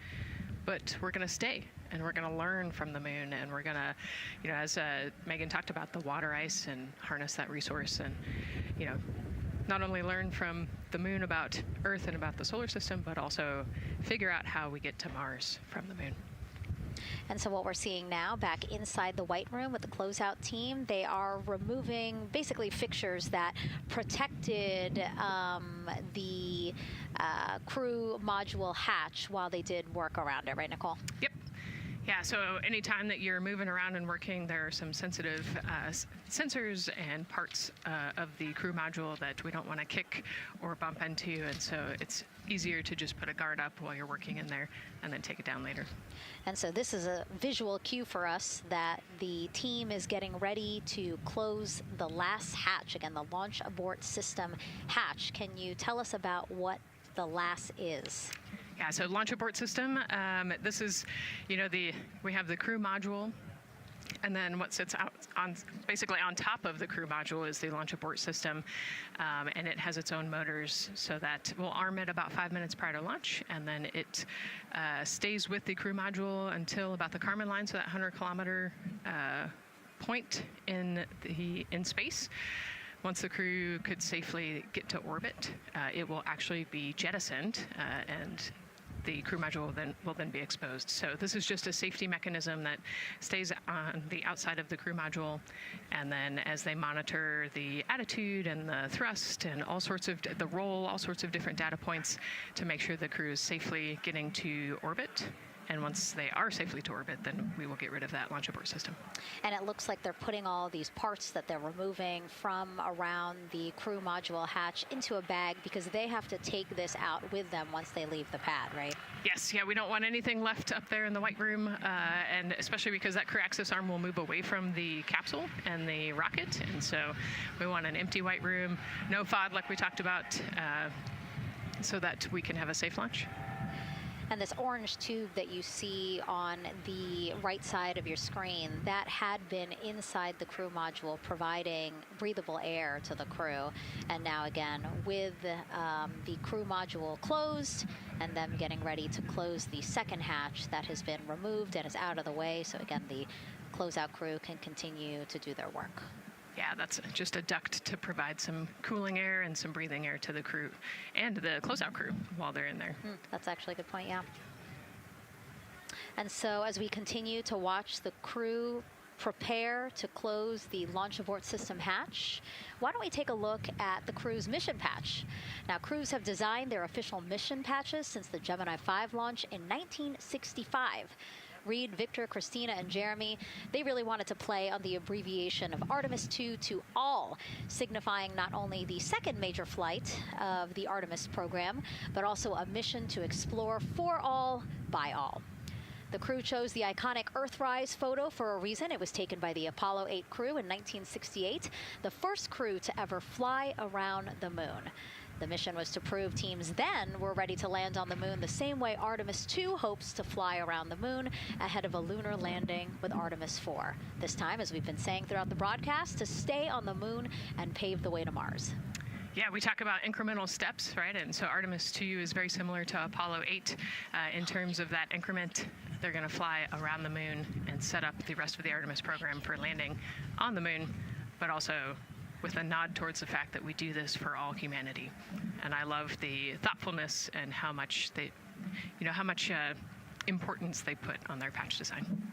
But we're going to stay, and we're going to learn from the moon, and we're going to, as Megan talked about, the water ice, and harness that resource, and not only learn from the moon about Earth and about the solar system, but also figure out how we get to Mars from the moon. And so what we're seeing now back inside the White Room with the closeout team, they are removing basically fixtures that protected the crew module hatch while they did work around it, right, Nicole? Yep. Yeah, so anytime that you're moving around and working, there are some sensitive sensors and parts of the crew module that we don't want to kick or bump into, and so it's easier to just put a guard up while you're working in there and then take it down later. And so this is a visual cue for us that the team is getting ready to close the last hatch, again, the launch abort system hatch. Can you tell us about what the LAS is? Yeah, so launch abort system, this is, we have the crew module, and then what sits out basically on top of the crew module is the launch abort system, and it has its own motors, so that we'll arm it about 5 minutes prior to launch, and then it stays with the crew module until about the Kármán line, so that 100-kilometer point in space. Once the crew could safely get to orbit, it will actually be jettisoned, and the crew module will then be exposed. So this is just a safety mechanism that stays on the outside of the crew module, and then as they monitor the attitude and the thrust and all sorts of the roll, all sorts of different data points to make sure the crew is safely getting to orbit. And once they are safely to orbit, then we will get rid of that launch abort system. And it looks like they're putting all these parts that they're removing from around the crew module hatch into a bag, because they have to take this out with them once they leave the pad, right? Yes, yeah, we don't want anything left up there in the White Room, and especially because that crew access arm will move away from the capsule and the rocket, and so we want an empty White Room, no FOD like we talked about, so that we can have a safe launch. And this orange tube that you see on the right side of your screen, that had been inside the crew module, providing breathable air to the crew. And now again, with the crew module closed and them getting ready to close the second hatch, that has been removed and is out of the way. So again, the closeout crew can continue to do their work. Yeah, that's just a duct to provide some cooling air and some breathing air to the crew and the closeout crew while they're in there. That's actually a good point, yeah. And so as we continue to watch the crew prepare to close the launch abort system hatch, why don't we take a look at the crew's mission patch? Now, crews have designed their official mission patches since the Gemini 5 launch in 1965. Reed, Victor, Christina, and Jeremy, they really wanted to play on the abbreviation of Artemis II to all, signifying not only the second major flight of the Artemis program, but also a mission to explore for all, by all. The crew chose the iconic Earthrise photo for a reason. It was taken by the Apollo 8 crew in 1968, the first crew to ever fly around the moon. The mission was to prove teams then were ready to land on the moon the same way Artemis II hopes to fly around the moon ahead of a lunar landing with Artemis IV. This time, as we've been saying throughout the broadcast, to stay on the moon and pave the way to Mars. Yeah, we talk about incremental steps, right? And so Artemis II is very similar to Apollo 8 in terms of that increment. They're going to fly around the moon and set up the rest of the Artemis program for landing on the moon, but also with a nod towards the fact that we do this for all humanity. And I love the thoughtfulness and how much they, how much importance they put on their patch design.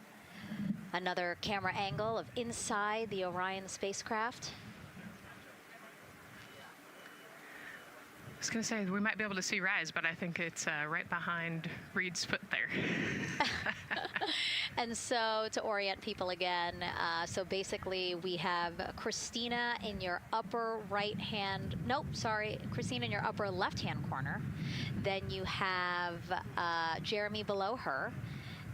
Another camera angle of inside the Orion spacecraft. I was going to say, we might be able to see Rise, but I think it's right behind Reed's foot there. And so to orient people again, so basically we have Christina in your upper right hand, Christina in your upper left hand corner. Then you have Jeremy below her.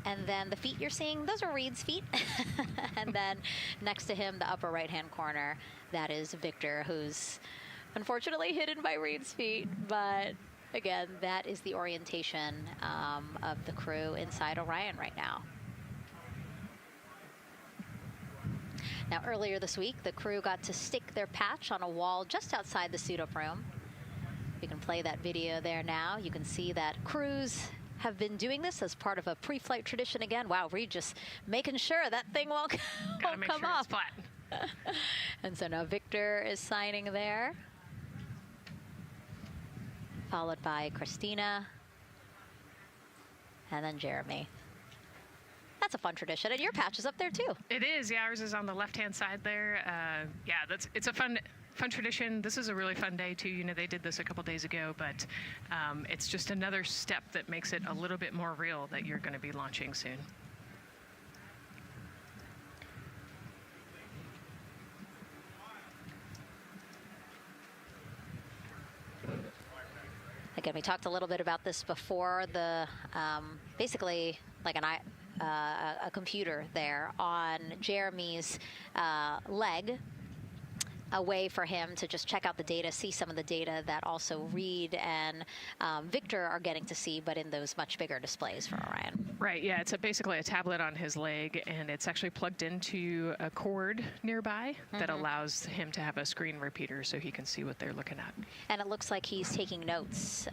And then the feet you're seeing, those are Reed's feet. And then next to him, the upper right hand corner, that is Victor, who's unfortunately hidden by Reed's feet, but again, that is the orientation of the crew inside Orion right now. Now, earlier this week, the crew got to stick their patch on a wall just outside the suit-up room. We can play that video there now. You can see that crews have been doing this as part of a pre-flight tradition again. Wow, Reed just making sure that thing won't come up. It's flat. And so now Victor is signing there, followed by Christina, and then Jeremy. That's a fun tradition, and your patch is up there too. It is, yeah, ours is on the left-hand side there. Yeah, it's a fun tradition. This is a really fun day too. They did this a couple days ago, but it's just another step that makes it a little bit more real that you're going to be launching soon. Again, we talked a little bit about this before. The basically like a computer there on Jeremy's leg, a way for him to just check out the data, see some of the data that also Reed and Victor are getting to see, but in those much bigger displays for Orion. Right, yeah, it's basically a tablet on his leg, and it's actually plugged into a cord nearby that allows him to have a screen repeater so he can see what they're looking at. And it looks like he's taking notes.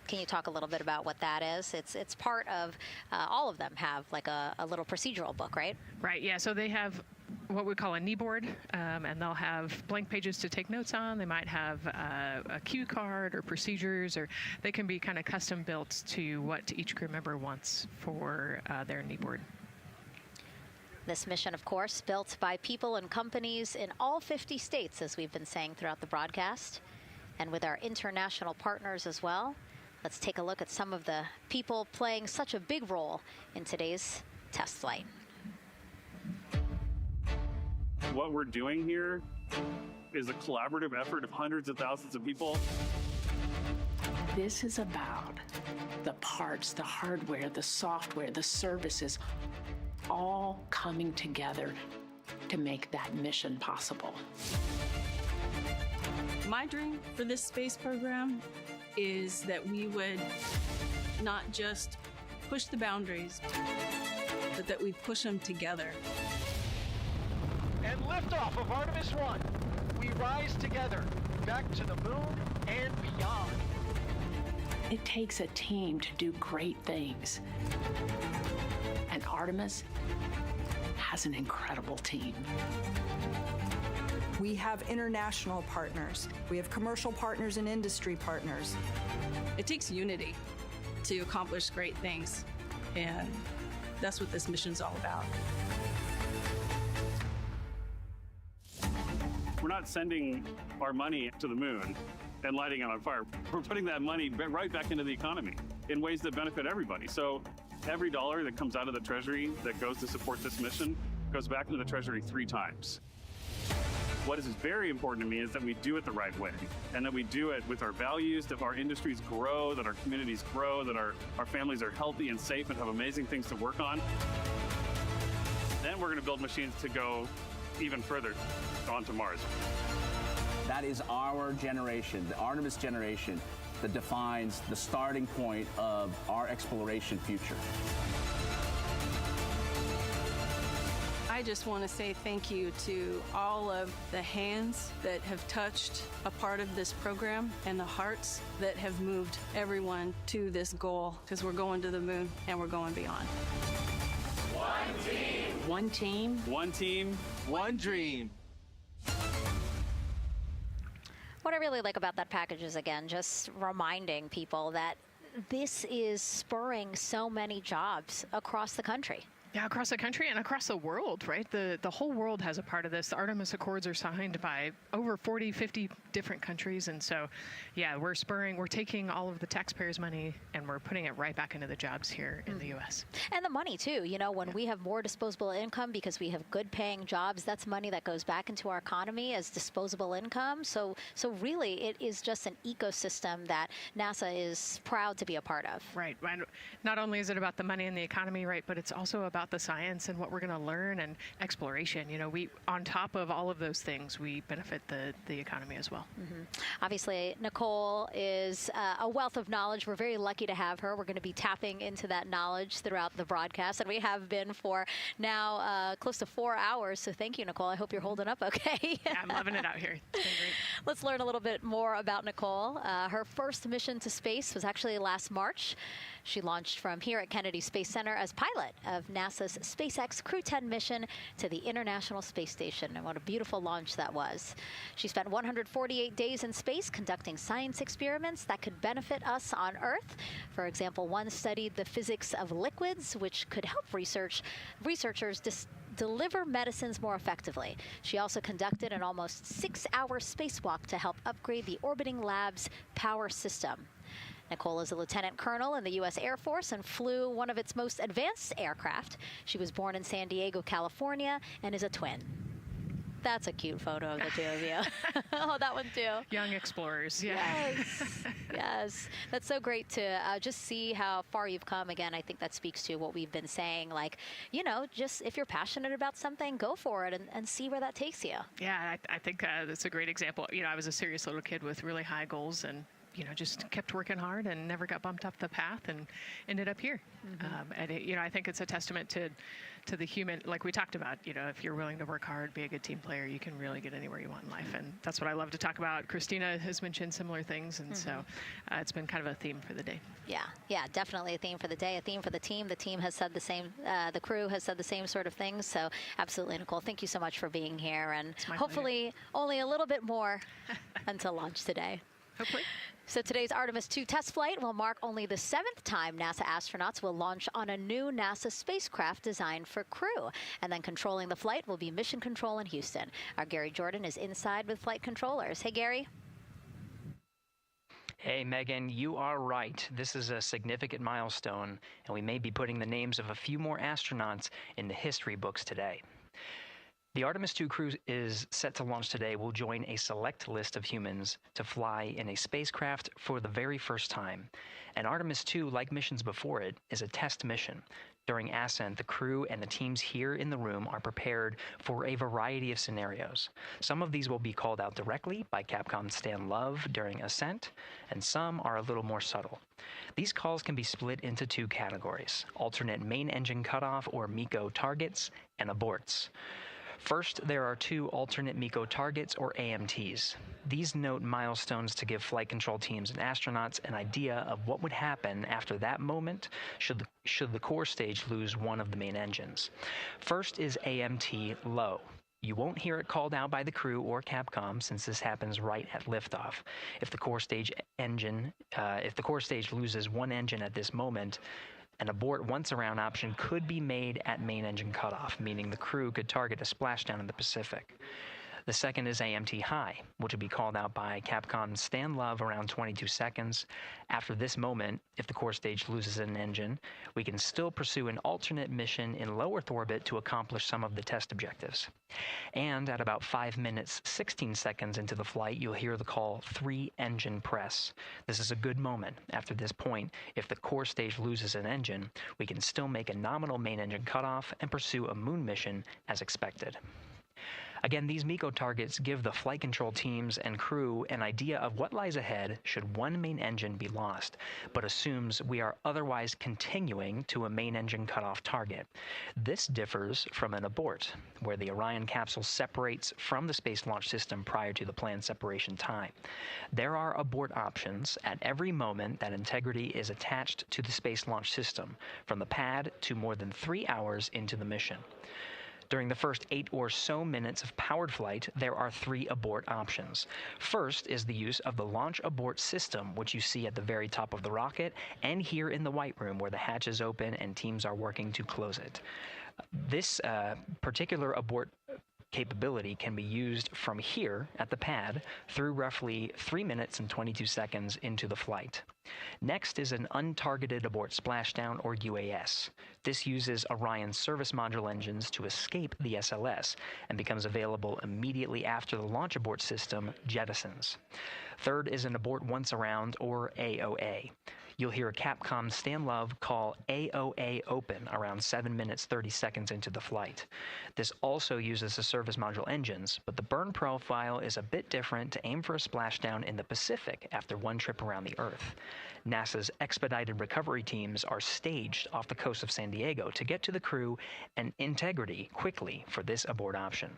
Can you talk a little bit about what that is? It's part of, all of them have like a little procedural book, right? Right, yeah, so they have what we call a knee board, and they'll have blank pages to take notes on. They might have a cue card or procedures, or they can be kind of custom built to what each crew member wants for their knee board. This mission, of course, built by people and companies in all 50 states, as we've been saying throughout the broadcast, and with our international partners as well. Let's take a look at some of the people playing such a big role in today's test flight. What we're doing here is a collaborative effort of hundreds of thousands of people. This is about the parts, the hardware, the software, the services, all coming together to make that mission possible. My dream for this space program is that we would not just push the boundaries, but that we push them together. And liftoff of Artemis I. We rise together, back to the moon and beyond. It takes a team to do great things. And Artemis has an incredible team. We have international partners. We have commercial partners and industry partners. It takes unity to accomplish great things, and that's what this mission's all about. We're not sending our money to the moon and lighting it on fire. We're putting that money right back into the economy in ways that benefit everybody. So every dollar that comes out of the Treasury that goes to support this mission goes back into the Treasury 3 times. What is very important to me is that we do it the right way, and that we do it with our values, that our industries grow, that our communities grow, that our families are healthy and safe and have amazing things to work on. Then we're going to build machines to go even further onto Mars. That is our generation, the Artemis generation, that defines the starting point of our exploration future. I just want to say thank you to all of the hands that have touched a part of this program and the hearts that have moved everyone to this goal, because we're going to the moon and we're going beyond. One team. One team. One team. One dream. What I really like about that package is, again, just reminding people that this is spurring so many jobs across the country. Yeah, across the country and across the world, right? The whole world has a part of this. The Artemis Accords are signed by over 40, 50 different countries. And so, yeah, we're taking all of the taxpayers' money and we're putting it right back into the jobs here in the U.S. And the money, too. You know, when we have more disposable income because we have good paying jobs, that's money that goes back into our economy as disposable income. So really, it is just an ecosystem that NASA is proud to be a part of. Right. And not only is it about the money and the economy, right, but it's also about the science and what we're going to learn and exploration. You know, on top of all of those things, we benefit the economy as well. Mm-hmm. Obviously, Nicole is a wealth of knowledge. We're very lucky to have her. We're going to be tapping into that knowledge throughout the broadcast, and we have been for now close to 4 hours. So thank you, Nicole. I hope you're holding up okay. Yeah, I'm loving it out here. It's been great. Let's learn a little bit more about Nicole. Her first mission to space was actually last March. She launched from here at Kennedy Space Center as pilot of NASA's SpaceX Crew 10 mission to the International Space Station. And what a beautiful launch that was. She spent 148 days in space conducting science experiments that could benefit us on Earth. For example, one studied the physics of liquids, which could help researchers deliver medicines more effectively. She also conducted an almost 6-hour spacewalk to help upgrade the orbiting lab's power system. Nicole is a lieutenant colonel in the U.S. Air Force and flew one of its most advanced aircraft. She was born in San Diego, California, and is a twin. That's a cute photo of the two of you. Oh, that one too. Young explorers, yeah. Yes, yes. That's so great to just see how far you've come. Again, I think that speaks to what we've been saying. Like, you know, just if you're passionate about something, go for it and see where that takes you. Yeah, I think that's a great example. You know, I was a serious little kid with really high goals and just kept working hard and never got bumped off the path and ended up here. And I think it's a testament to the human, like we talked about, if you're willing to work hard, be a good team player, you can really get anywhere you want in life. And that's what I love to talk about. Christina has mentioned similar things. And so it's been kind of a theme for the day. Yeah, definitely a theme for the day, a theme for the team. The team has said the same, the crew has said the same sort of things. So absolutely, Nicole, thank you so much for being here. And hopefully only a little bit more until launch today. Hopefully. So today's Artemis II test flight will mark only the 7th time NASA astronauts will launch on a new NASA spacecraft designed for crew. And then controlling the flight will be Mission Control in Houston. Our Gary Jordan is inside with flight controllers. Hey, Gary. Hey, Megan, you are right. This is a significant milestone, and we may be putting the names of a few more astronauts in the history books today. The Artemis II crew is set to launch today will join a select list of humans to fly in a spacecraft for the very first time. And Artemis II, like missions before it, is a test mission. During ascent, the crew and the teams here in the room are prepared for a variety of scenarios. Some of these will be called out directly by Capcom Stan Love during ascent, and some are a little more subtle. These calls can be split into two categories: alternate main engine cutoff or MECO targets, and aborts. First, there are two alternate MECO targets, or AMTs. These note milestones to give flight control teams and astronauts an idea of what would happen after that moment should the core stage lose one of the main engines. First is AMT low. You won't hear it called out by the crew or Capcom, since this happens right at liftoff. If the core stage loses one engine at this moment, an abort once around option could be made at main engine cutoff, meaning the crew could target a splashdown in the Pacific. The second is AMT high, which would be called out by Capcom's Stan Love around 22 seconds. After this moment, if the core stage loses an engine, we can still pursue an alternate mission in low Earth orbit to accomplish some of the test objectives. And at about 5 minutes, 16 seconds into the flight, you'll hear the call 3-engine press. This is a good moment. After this point, if the core stage loses an engine, we can still make a nominal main engine cutoff and pursue a moon mission as expected. Again, these MECO targets give the flight control teams and crew an idea of what lies ahead should one main engine be lost, but assumes we are otherwise continuing to a main engine cutoff target. This differs from an abort, where the Orion capsule separates from the Space Launch System prior to the planned separation time. There are abort options at every moment that integrity is attached to the Space Launch System, from the pad to more than 3 hours into the mission. During the first 8 or so minutes of powered flight, there are 3 abort options. First is the use of the launch abort system, which you see at the very top of the rocket and here in the White Room, where the hatch is open and teams are working to close it. This particular abort capability can be used from here at the pad through roughly 3 minutes and 22 seconds into the flight. Next is an untargeted abort splashdown, or UAS. This uses Orion's service module engines to escape the SLS and becomes available immediately after the launch abort system jettisons. Third is an abort once around, or AOA. You'll hear Capcom Stan Love call AOA open around 7 minutes 30 seconds into the flight. This also uses the service module engines, but the burn profile is a bit different to aim for a splashdown in the Pacific after one trip around the Earth. NASA's expedited recovery teams are staged off the coast of San Diego to get to the crew and integrity quickly for this abort option.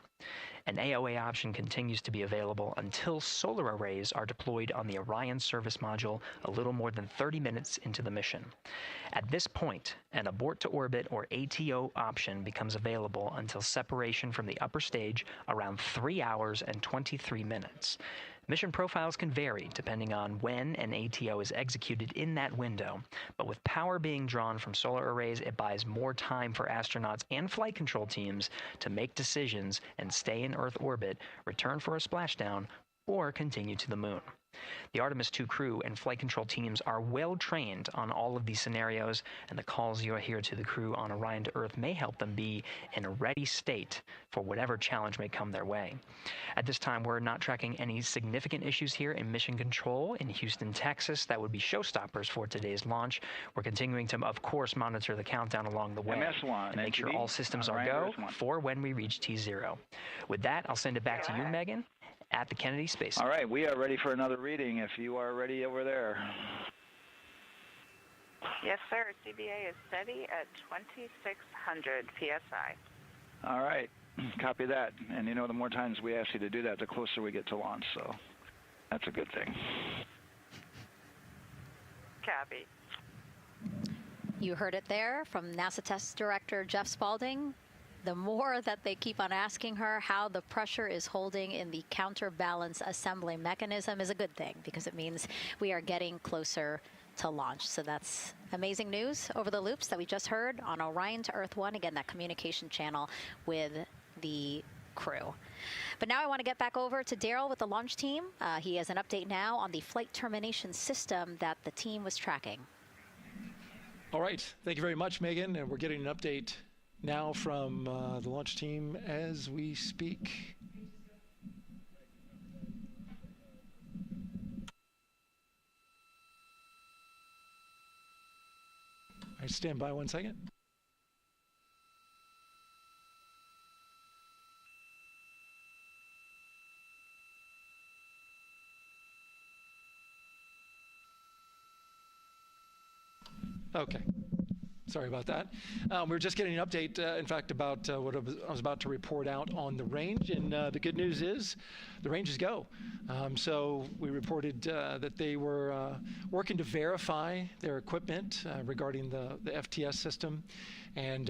An AOA option continues to be available until solar arrays are deployed on the Orion service module a little more than 30 minutes into the mission. At this point, an abort to orbit, or ATO option, becomes available until separation from the upper stage around 3 hours and 23 minutes. Mission profiles can vary depending on when an ATO is executed in that window, but with power being drawn from solar arrays, it buys more time for astronauts and flight control teams to make decisions and stay in Earth orbit, return for a splashdown, or continue to the moon. The Artemis II crew and flight control teams are well trained on all of these scenarios, and the calls you'll hear to the crew on Orion to Earth may help them be in a ready state for whatever challenge may come their way. At this time, we're not tracking any significant issues here in mission control in Houston, Texas. That would be showstoppers for today's launch. We're continuing to, of course, monitor the countdown along the way MS1, and make sure all systems are go for when we reach T0. With that, I'll send it back to you, Megan, at the Kennedy Space Center. All right, we are ready for another reading if you are ready over there. Yes, sir. CBA is steady at 2,600 PSI. All right, copy that. And you know, the more times we ask you to do that, the closer we get to launch, so that's a good thing. Copy. You heard it there from NASA Test Director Jeff Spaulding. The more that they keep on asking her how the pressure is holding in the counterbalance assembly mechanism is a good thing, because it means we are getting closer to launch. So that's amazing news over the loops that we just heard on Orion to Earth 1. Again, that communication channel with the crew. But now I want to get back over to Daryl with the launch team. He has an update now on the flight termination system that the team was tracking. All right. Thank you very much, Megan. And we're getting an update now from the launch team as we speak. All right, stand by 1 second. Okay. Sorry about that. We're just getting an update, in fact, about what I was about to report out on the range. And the good news is the range is go. So we reported that they were working to verify their equipment regarding the FTS system. And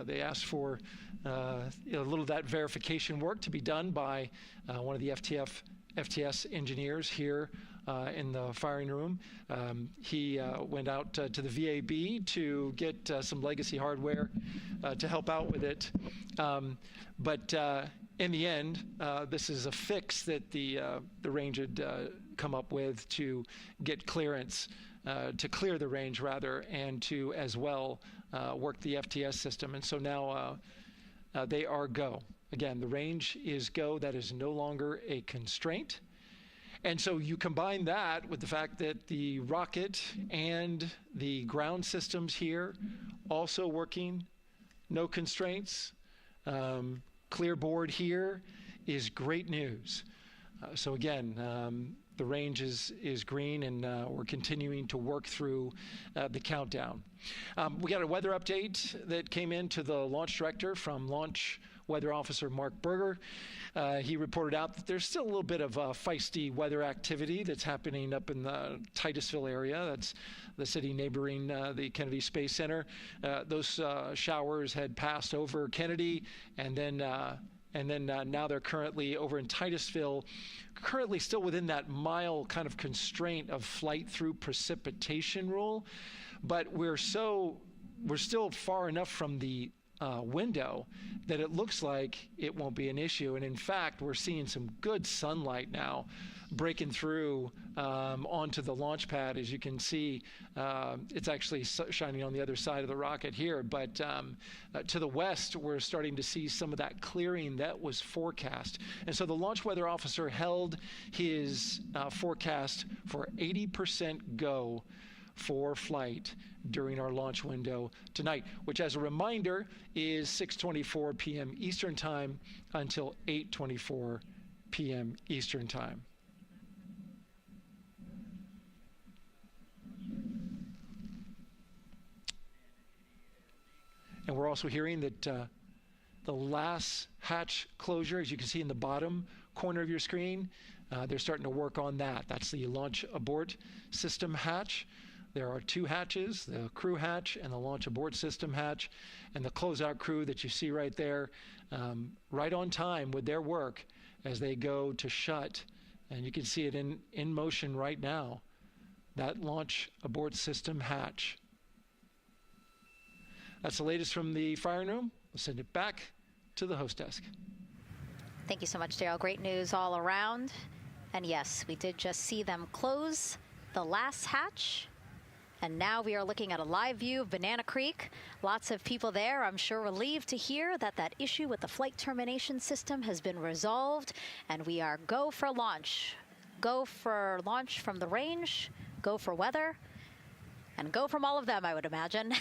they asked for a little of that verification work to be done by one of the FTS engineers here in the firing room. He went out to the VAB to get some legacy hardware to help out with it. But in the end, this is a fix that the range had come up with to get clearance, to clear the range rather, and to as well work the FTS system. And so now they are go. Again, the range is go. That is no longer a constraint. And so you combine that with the fact that the rocket and the ground systems here also working, no constraints, clear board here is great news. So again, the range is green, and we're continuing to work through the countdown. We got a weather update that came in to the launch director from Launch Weather Officer Mark Berger. He reported out that there's still a little bit of feisty weather activity that's happening up in the Titusville area. That's the city neighboring the Kennedy Space Center. Those showers had passed over Kennedy, and then now they're currently over in Titusville, currently still within that mile kind of constraint of flight through precipitation rule. But we're still far enough from the window that it looks like it won't be an issue. And in fact, we're seeing some good sunlight now breaking through onto the launch pad. As you can see, it's actually shining on the other side of the rocket here. But to the west, we're starting to see some of that clearing that was forecast. And so the launch weather officer held his forecast for 80% go for flight during our launch window tonight, which, as a reminder, is 6:24 p.m. Eastern Time until 8:24 p.m. Eastern Time. And we're also hearing that the last hatch closure, as you can see in the bottom corner of your screen, they're starting to work on that. That's the launch abort system hatch. There are two hatches, the crew hatch and the launch abort system hatch, and the closeout crew that you see right there, right on time with their work as they go to shut. And you can see it in motion right now, that launch abort system hatch. That's the latest from the firing room. We'll send it back to the host desk. Thank you so much, Daryl. Great news all around. And yes, we did just see them close the last hatch. And now we are looking at a live view of Banana Creek. Lots of people there, I'm sure, relieved to hear that that issue with the flight termination system has been resolved. And we are go for launch. Go for launch from the range, go for weather, and go from all of them, I would imagine.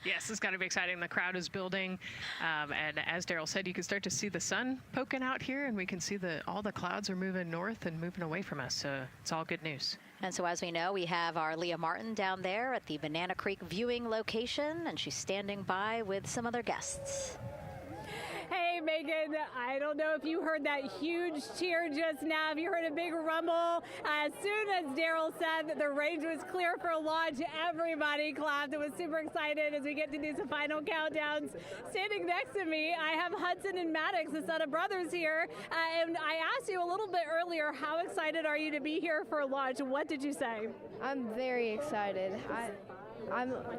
Yes, it's got to be exciting. The crowd is building. And as Daryl said, you can start to see the sun poking out here, and we can see all the clouds are moving north and moving away from us. So it's all good news. And so as we know, we have our Leah Martin down there at the Banana Creek viewing location, and she's standing by with some other guests. Hey, Megan, I don't know if you heard that huge cheer just now. If you heard a big rumble, as soon as Daryl said that the range was clear for launch, everybody clapped. It was super excited as we get to do some final countdowns. Standing next to me, I have Hudson and Maddox, the son of brothers here. And I asked you a little bit earlier, how excited are you to be here for launch? What did you say? I'm very excited.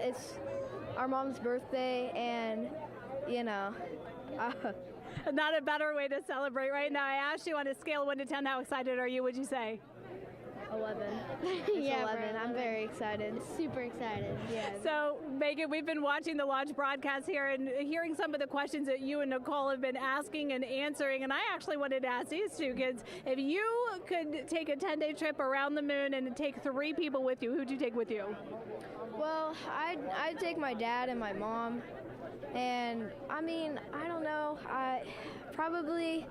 It's our mom's birthday, and, you know, not a better way to celebrate right now. I asked you on a scale of 1 to 10, how excited are you? Would you say? 11. Yeah, 11. I'm very excited. Super excited. Yeah. So, Megan, we've been watching the launch broadcast here and hearing some of the questions that you and Nicole have been asking and answering. And I actually wanted to ask these two kids, if you could take a 10-day trip around the moon and take 3 people with you, who'd you take with you? Well, I'd take my dad and my mom. And I mean, I don't know, probably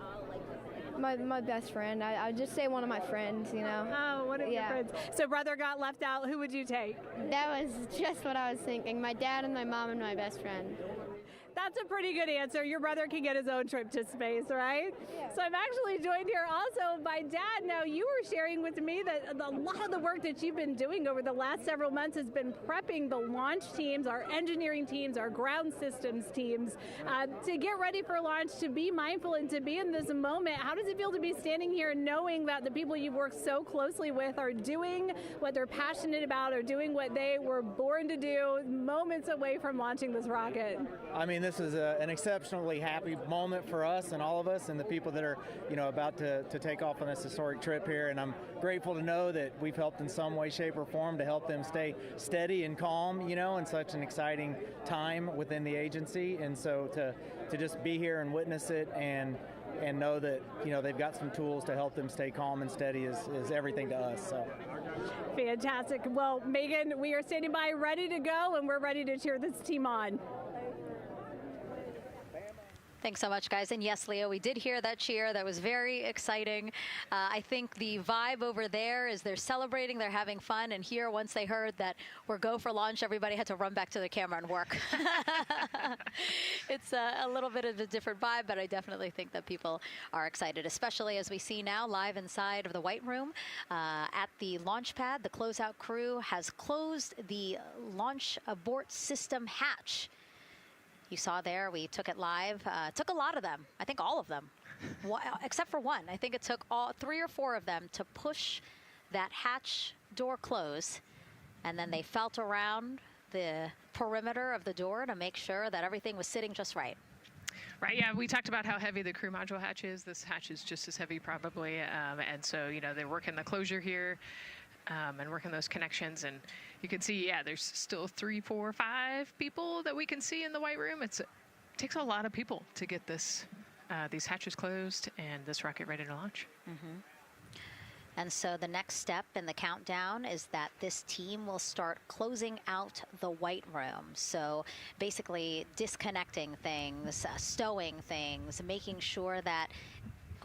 My best friend. I would just say one of my friends, you know. Oh, one of your friends. So brother got left out. Who would you take? That was just what I was thinking. My dad and my mom and my best friend. That's a pretty good answer. Your brother can get his own trip to space, right? Yeah. So I'm actually joined here also by Dad. Now, you were sharing with me that a lot of the work that you've been doing over the last several months has been prepping the launch teams, our engineering teams, our ground systems teams, to get ready for launch, to be mindful and to be in this moment. How does it feel to be standing here knowing that the people you've worked so closely with are doing what they're passionate about, or doing what they were born to do, moments away from launching this rocket? I mean, this is an exceptionally happy moment for us and all of us and the people that are, about to take off on this historic trip here. And I'm grateful to know that we've helped in some way, shape, or form to help them stay steady and calm, in such an exciting time within the agency. And so to just be here and witness it and know that, they've got some tools to help them stay calm and steady is everything to us. So. Fantastic. Well, Megan, we are standing by ready to go, and we're ready to cheer this team on. Thanks so much, guys. And yes, Leo, we did hear that cheer. That was very exciting. I think the vibe over there is they're celebrating, they're having fun. And here, once they heard that we're go for launch, everybody had to run back to the camera and work. It's a little bit of a different vibe, but I definitely think that people are excited, especially as we see now live inside of the White Room at the launch pad. The closeout crew has closed the launch abort system hatch. You saw there, we took it live. Took a lot of them, I think all of them, except for one. I think it took all 3 or 4 of them to push that hatch door close. And then they felt around the perimeter of the door to make sure that everything was sitting just right. Right, yeah, we talked about how heavy the crew module hatch is. This hatch is just as heavy probably. And so, they're working the closure here. And working those connections, and you can see, yeah, there's still 3, 4, 5 people that we can see in the White Room. It takes a lot of people to get this these hatches closed and this rocket ready to launch. Mm-hmm. And so the next step in the countdown is that this team will start closing out the White Room. So basically disconnecting things, stowing things, making sure that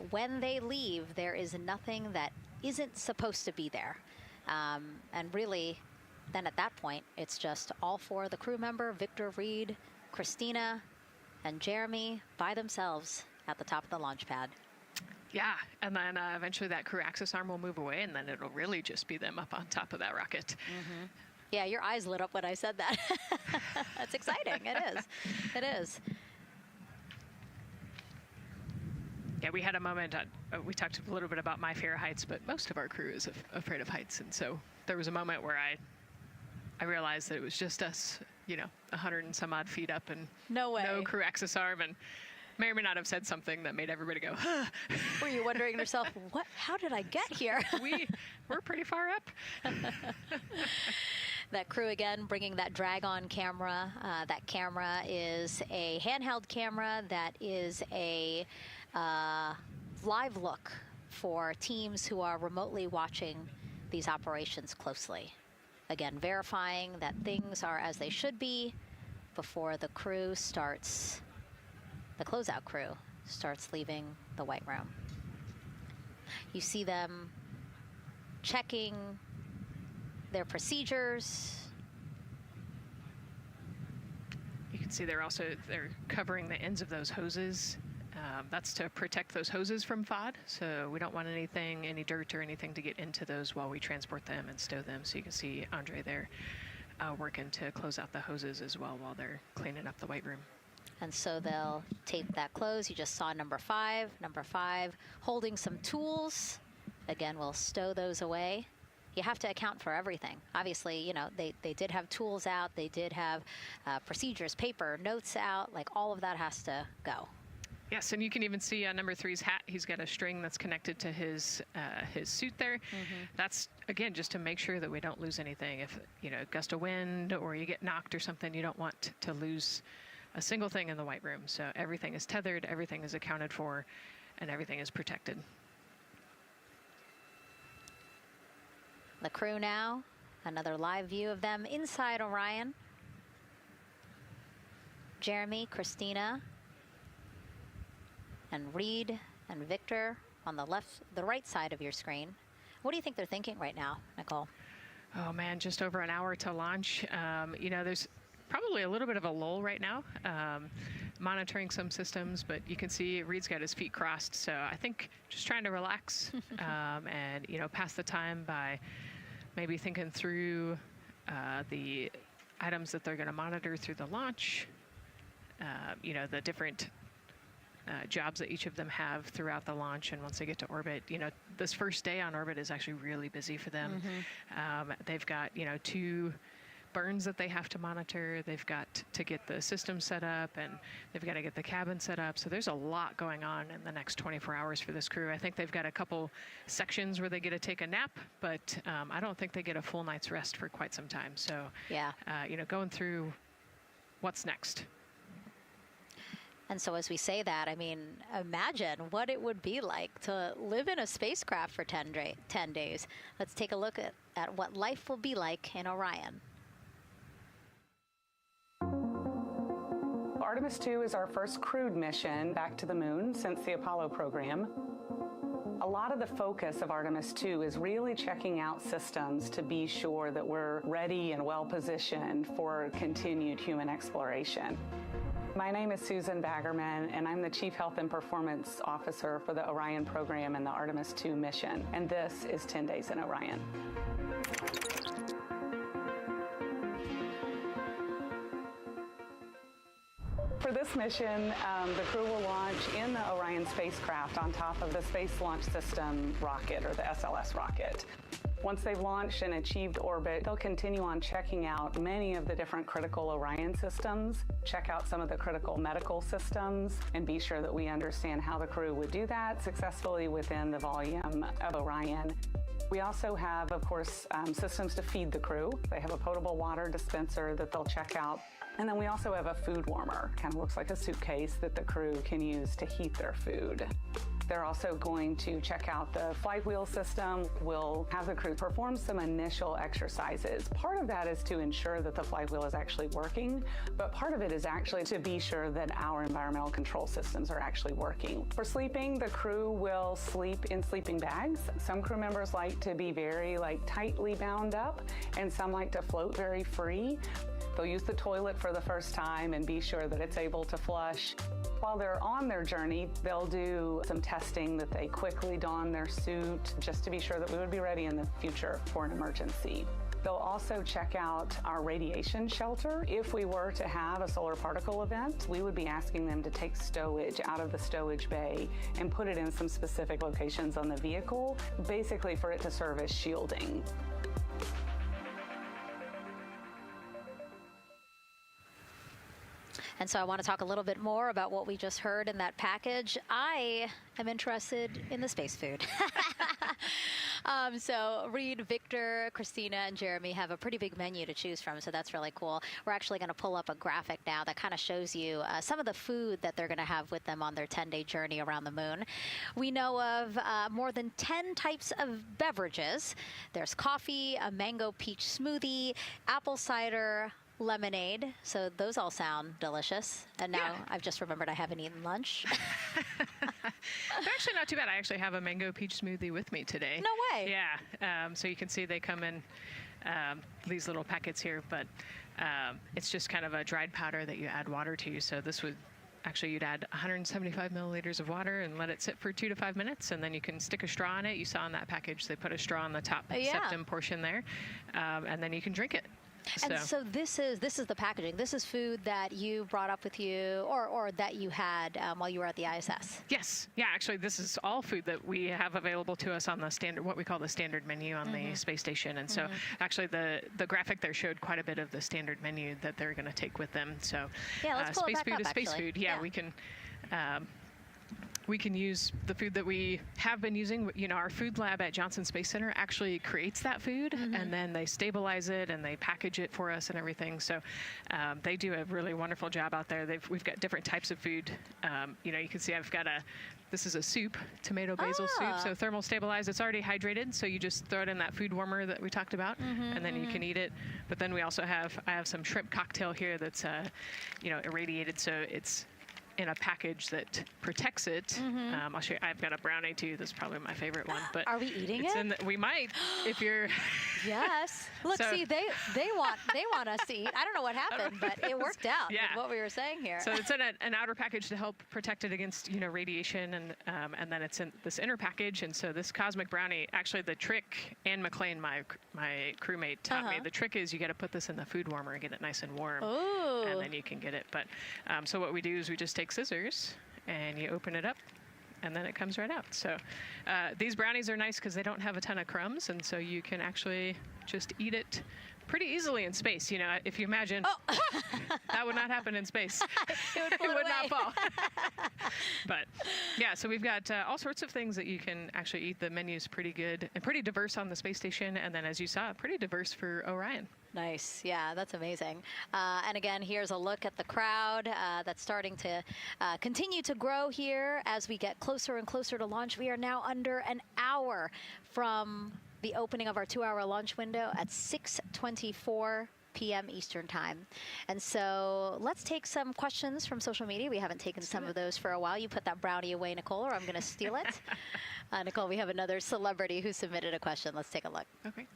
when they leave, there is nothing that isn't supposed to be there. And really, then at that point, it's just all 4 of the crew member, Victor, Reed, Christina, and Jeremy by themselves at the top of the launch pad. Yeah, and then eventually that crew access arm will move away, and then it'll really just be them up on top of that rocket. Mm-hmm. Yeah, your eyes lit up when I said that. That's exciting. It is. It is. Yeah, we had a moment, we talked a little bit about my fear of heights, but most of our crew is afraid of heights. And so there was a moment where I realized that it was just us, 100 and some odd feet up and no crew access arm, and may or may not have said something that made everybody go, huh. Were you wondering to yourself, how did I get here? We're pretty far up. That crew again bringing that drag-on camera. That camera is a handheld camera that is a live look for teams who are remotely watching these operations closely. Again, verifying that things are as they should be before the crew starts, the closeout crew starts leaving the White Room. You see them checking their procedures. You can see they're covering the ends of those hoses. That's to protect those hoses from FOD, so we don't want any dirt or anything to get into those while we transport them and stow them. So you can see Andre there working to close out the hoses as well while they're cleaning up the White Room. And so they'll tape that close. You just saw number 5 holding some tools. Again, we'll stow those away. You have to account for everything. Obviously, they did have tools out. They did have procedures, paper, notes out. Like all of that has to go. Yes, and you can even see on number 3's hat, he's got a string that's connected to his suit there. Mm-hmm. That's, again, just to make sure that we don't lose anything. If, a gust of wind or you get knocked or something, you don't want to lose a single thing in the White Room. So everything is tethered, everything is accounted for, and everything is protected. The crew now, another live view of them inside Orion. Jeremy, Christina, and Reed and Victor on the right side of your screen. What do you think they're thinking right now, Nicole? Oh man, just over an hour to launch. There's probably a little bit of a lull right now, monitoring some systems, but you can see Reed's got his feet crossed. So I think just trying to relax and, pass the time by maybe thinking through the items that they're going to monitor through the launch, the different jobs that each of them have throughout the launch. And once they get to orbit, this first day on orbit is actually really busy for them. They've got, 2 burns that they have to monitor. They've got to get the system set up, and they've got to get the cabin set up. So there's a lot going on in the next 24 hours for this crew. I think they've got a couple sections where they get to take a nap, but I don't think they get a full night's rest for quite some time. So, going through what's next. And so as we say that, I mean, imagine what it would be like to live in a spacecraft for 10 days. Let's take a look at what life will be like in Orion. Artemis II is our first crewed mission back to the moon since the Apollo program. A lot of the focus of Artemis II is really checking out systems to be sure that we're ready and well positioned for continued human exploration. My name is Susan Baggerman, and I'm the Chief Health and Performance Officer for the Orion program and the Artemis II mission. And this is 10 Days in Orion. For this mission, the crew will launch in the Orion spacecraft on top of the Space Launch System rocket, or the SLS rocket. Once they've launched and achieved orbit, they'll continue on checking out many of the different critical Orion systems, check out some of the critical medical systems, and be sure that we understand how the crew would do that successfully within the volume of Orion. We also have, of course, systems to feed the crew. They have a potable water dispenser that they'll check out. And then we also have a food warmer, kind of looks like a suitcase that the crew can use to heat their food. They're also going to check out the flywheel system. We'll have the crew perform some initial exercises. Part of that is to ensure that the flywheel is actually working, but part of it is actually to be sure that our environmental control systems are actually working. For sleeping, the crew will sleep in sleeping bags. Some crew members like to be very tightly bound up, and some like to float very free. They'll use the toilet for the first time and be sure that it's able to flush. While they're on their journey, they'll do some testing that they quickly don their suit just to be sure that we would be ready in the future for an emergency. They'll also check out our radiation shelter. If we were to have a solar particle event, we would be asking them to take stowage out of the stowage bay and put it in some specific locations on the vehicle, basically for it to serve as shielding. And so I want to talk a little bit more about what we just heard in that package. I am interested in the space food. So Reed, Victor, Christina, and Jeremy have a pretty big menu to choose from, so that's really cool. We're actually going to pull up a graphic now that kind of shows you some of the food that they're going to have with them on their 10-day journey around the moon. We know of more than 10 types of beverages. There's coffee, a mango peach smoothie, apple cider, lemonade. So those all sound delicious. And now I've just remembered I haven't eaten lunch. They're actually not too bad. I actually have a mango peach smoothie with me today. No way. Yeah. So you can see they come in these little packets here, but it's just kind of a dried powder that you add water to. So this would actually, you'd add 175 milliliters of water and let it sit for 2 to 5 minutes, and then you can stick a straw in it. You saw in that package they put a straw on the top septum portion there, and then you can drink it. And so this is the packaging. This is food that you brought up with you, or that you had while you were at the ISS. Yes. Yeah. Actually, this is all food that we have available to us on the standard, what we call the standard menu on the space station. And so, actually, the graphic there showed quite a bit of the standard menu that they're going to take with them. So, let's pull space it back food up, is space actually. food. Yeah, we can use the food that we have been using. You know, our food lab at Johnson Space Center actually creates that food, and then they stabilize it and they package it for us and everything. So they do a really wonderful job out there. We've got different types of food. You know, you can see I've got this is a soup, tomato basil soup, so thermal stabilized. It's already hydrated, so you just throw it in that food warmer that we talked about, and then you can eat it. But then we also I have some shrimp cocktail here that's, you know, irradiated, so it's in a package that protects it. I'll show you. I've got a brownie too. That's probably my favorite one. But are we eating it's it? We might, if you're. Yes. Look, So- see, they want us to eat. I don't know what happened, but it worked out Yeah. with what we were saying here. So it's in an outer package to help protect it against radiation, and then it's in this inner package. And so this cosmic brownie, actually the trick, Anne McLean, my crewmate, taught me, the trick is you got to put this in the food warmer and get it nice and warm, Ooh. and then you can get it. But so what we do is we just take scissors and you open it up, and then it comes right out. So these brownies are nice because they don't have a ton of crumbs, and so you can actually just eat it pretty easily in space. If you imagine, that would not happen in space. It would not fall. But yeah, so we've got all sorts of things that you can actually eat. The menu's pretty good and pretty diverse on the space station, and then as you saw, pretty diverse for Orion. Nice. Yeah, that's amazing. And again, here's a look at the crowd that's starting to continue to grow here as we get closer and closer to launch. We are now under an hour from the opening of our 2-hour launch window at 6:24 p.m. Eastern Time. And so let's take some questions from social media. We haven't taken some of those for a while. You put that brownie away, Nicole, or I'm going to steal it. Nicole, we have another celebrity who submitted a question. Let's take a look. Okay.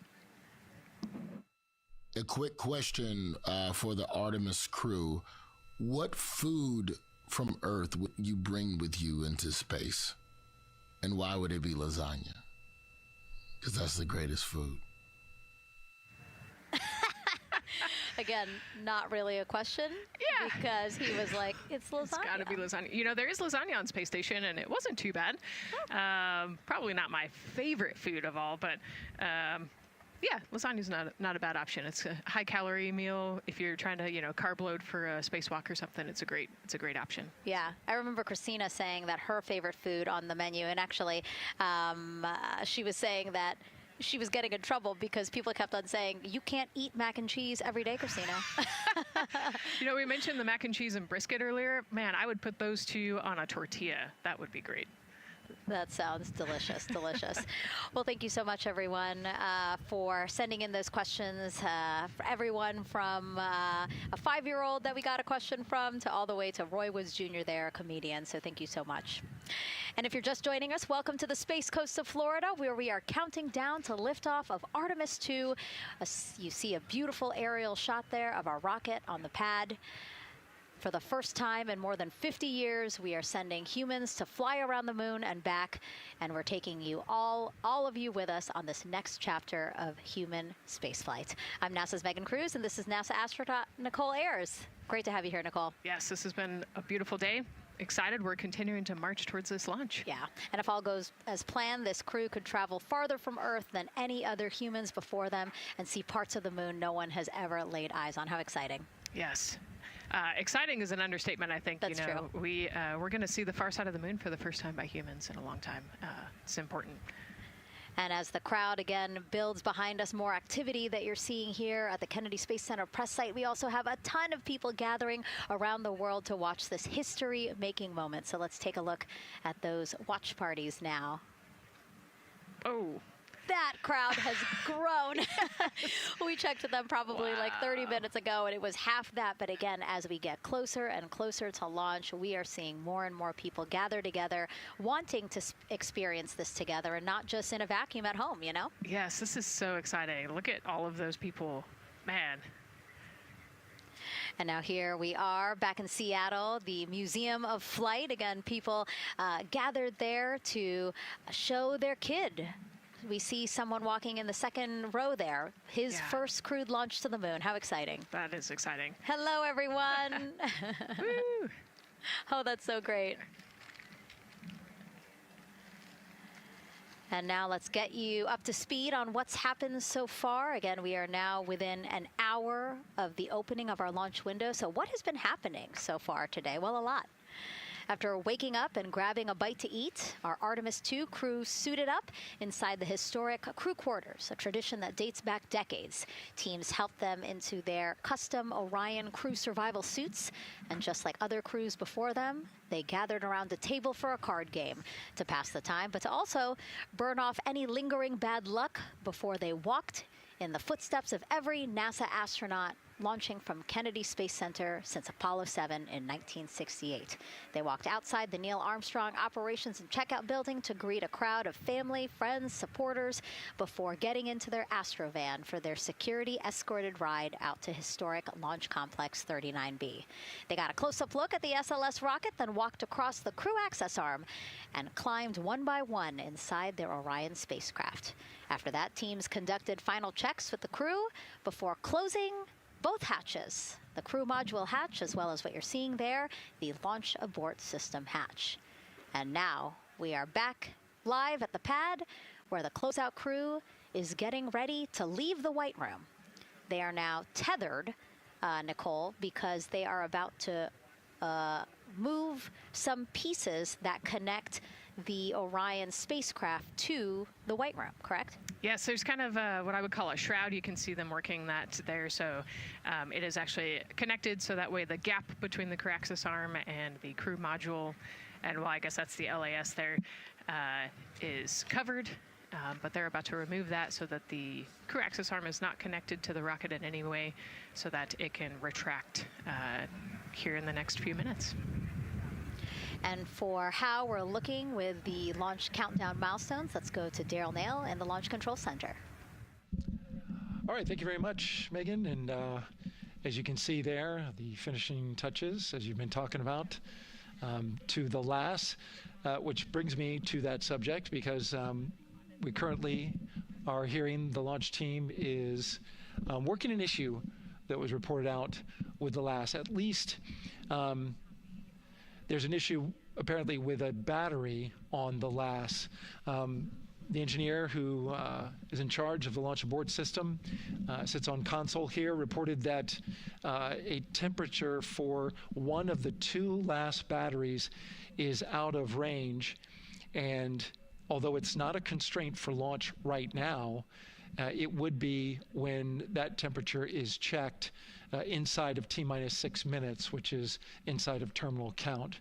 A quick question for the Artemis crew. What food from Earth would you bring with you into space? And why would it be lasagna? Because that's the greatest food. Again, not really a question. Yeah. Because he was like, it's lasagna. It's got to be lasagna. There is lasagna on Space Station, and it wasn't too bad. Probably not my favorite food of all, but yeah, lasagna's not a bad option. It's a high-calorie meal. If you're trying to, carb load for a spacewalk or something, it's a great option. Yeah, I remember Christina saying that her favorite food on the menu, and actually, she was saying that she was getting in trouble because people kept on saying, you can't eat mac and cheese every day, Christina. We mentioned the mac and cheese and brisket earlier. Man, I would put those two on a tortilla. That would be great. That sounds delicious, delicious. Well, thank you so much, everyone, for sending in those questions. For everyone from a 5-year-old that we got a question from to all the way to Roy Woods Jr. there, a comedian. So thank you so much. And if you're just joining us, welcome to the Space Coast of Florida, where we are counting down to liftoff of Artemis II. You see a beautiful aerial shot there of our rocket on the pad. For the first time in more than 50 years, we are sending humans to fly around the moon and back, and we're taking you all of you with us on this next chapter of human spaceflight. I'm NASA's Megan Cruz, and this is NASA astronaut Nicole Ayers. Great to have you here, Nicole. Yes, this has been a beautiful day. Excited. We're continuing to march towards this launch. Yeah, and if all goes as planned, this crew could travel farther from Earth than any other humans before them and see parts of the moon no one has ever laid eyes on. How exciting. Yes. Exciting is an understatement, I think. That's true. We're going to see the far side of the moon for the first time by humans in a long time. It's important. And as the crowd again builds behind us, more activity that you're seeing here at the Kennedy Space Center press site. We also have a ton of people gathering around the world to watch this history-making moment. So let's take a look at those watch parties now. Oh. That crowd has grown. We checked them probably like 30 minutes ago, and it was half that. But again, as we get closer and closer to launch, we are seeing more and more people gather together, wanting to experience this together and not just in a vacuum at home, Yes, this is so exciting. Look at all of those people. Man. And now here we are back in Seattle, the Museum of Flight. Again, people gathered there to show their kid. We see someone walking in the second row there. His first crewed launch to the moon. How exciting. That is exciting. Hello, everyone. Woo. Oh, that's so great. And now let's get you up to speed on what's happened so far. Again, we are now within an hour of the opening of our launch window. So what has been happening so far today? Well, a lot. After waking up and grabbing a bite to eat, our Artemis II crew suited up inside the historic crew quarters, a tradition that dates back decades. Teams helped them into their custom Orion crew survival suits, and just like other crews before them, they gathered around a table for a card game to pass the time, but to also burn off any lingering bad luck before they walked in the footsteps of every NASA astronaut launching from Kennedy Space Center since Apollo 7 in 1968. They walked outside the Neil Armstrong Operations and Checkout Building to greet a crowd of family, friends, supporters before getting into their Astrovan for their security-escorted ride out to historic Launch Complex 39B. They got a close-up look at the SLS rocket, then walked across the crew access arm and climbed one by one inside their Orion spacecraft. After that, teams conducted final checks with the crew before closing both hatches, the crew module hatch, as well as what you're seeing there, the launch abort system hatch. And now we are back live at the pad where the closeout crew is getting ready to leave the White Room. They are now tethered, Nicole, because they are about to move some pieces that connect the Orion spacecraft to the White Room, correct? Yes, there's kind of what I would call a shroud. You can see them working that there. So it is actually connected, so that way the gap between the crew access arm and the crew module, and well, I guess that's the LAS there, is covered. But they're about to remove that so that the crew access arm is not connected to the rocket in any way, so that it can retract here in the next few minutes. And for how we're looking with the launch countdown milestones, let's go to Daryl Nail in the Launch Control Center. All right, thank you very much, Megan. And as you can see there, the finishing touches, as you've been talking about, to the LAS, which brings me to that subject, because we currently are hearing the launch team is working an issue that was reported out with the LAS. At least there's an issue apparently with a battery on the LAS. The engineer who is in charge of the launch abort system sits on console here, reported that a temperature for one of the two LAS batteries is out of range, and although it's not a constraint for launch right now, it would be when that temperature is checked inside of T-minus 6 minutes, which is inside of terminal count.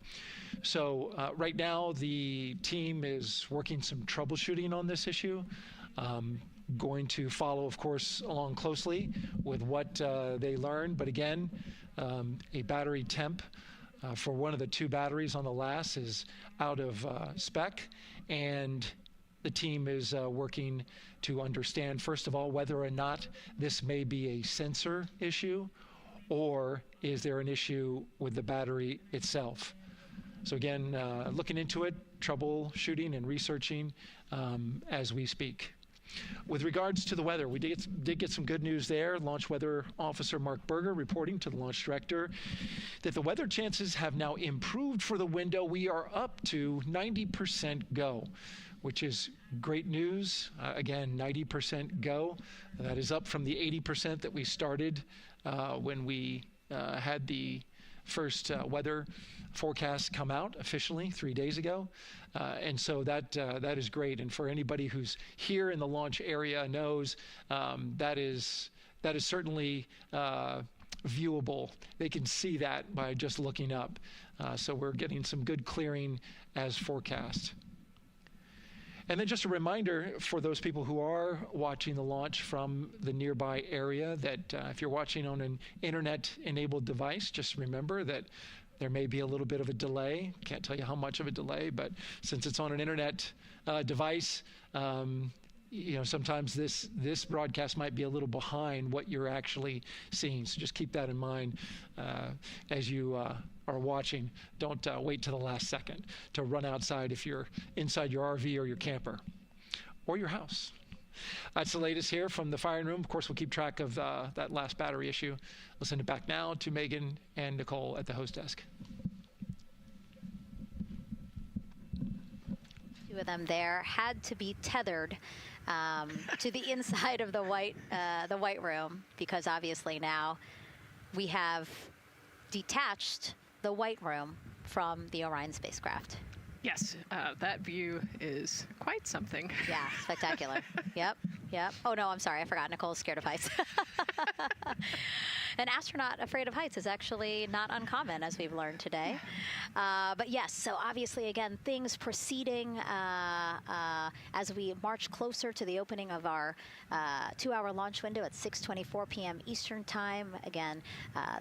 So right now, the team is working some troubleshooting on this issue. Going to follow, of course, along closely with what they learn. But again, a battery temp for one of the two batteries on the LAS is out of spec, and the team is working to understand, first of all, whether or not this may be a sensor issue, or is there an issue with the battery itself. So again, looking into it, troubleshooting and researching as we speak. With regards to the weather, we did get some good news there. Launch Weather Officer Mark Berger reporting to the launch director that the weather chances have now improved for the window. We are up to 90% go, which is great news. Again, 90% go. That is up from the 80% that we started when we had the first weather forecast come out officially 3 days ago. And so that is great. And for anybody who's here in the launch area knows that is certainly viewable. They can see that by just looking up. So we're getting some good clearing as forecast. And then just a reminder for those people who are watching the launch from the nearby area that if you're watching on an internet-enabled device, just remember that there may be a little bit of a delay. Can't tell you how much of a delay, but since it's on an internet device, sometimes this broadcast might be a little behind what you're actually seeing. So just keep that in mind as you are watching. Don't wait till the last second to run outside if you're inside your RV or your camper or your house. That's the latest here from the firing room. Of course, we'll keep track of that last battery issue. We'll send it back now to Megan and Nicole at the host desk. Two of them there had to be tethered to the inside of the White Room, because obviously now we have detached the White Room from the Orion spacecraft. Yes, that view is quite something. Yeah, spectacular. Yep. Oh, no, I'm sorry. I forgot. Nicole's scared of heights. An astronaut afraid of heights is actually not uncommon, as we've learned today. But yes, so obviously, again, things proceeding as As we march closer to the opening of our 2-hour launch window at 6:24 p.m. Eastern Time, again,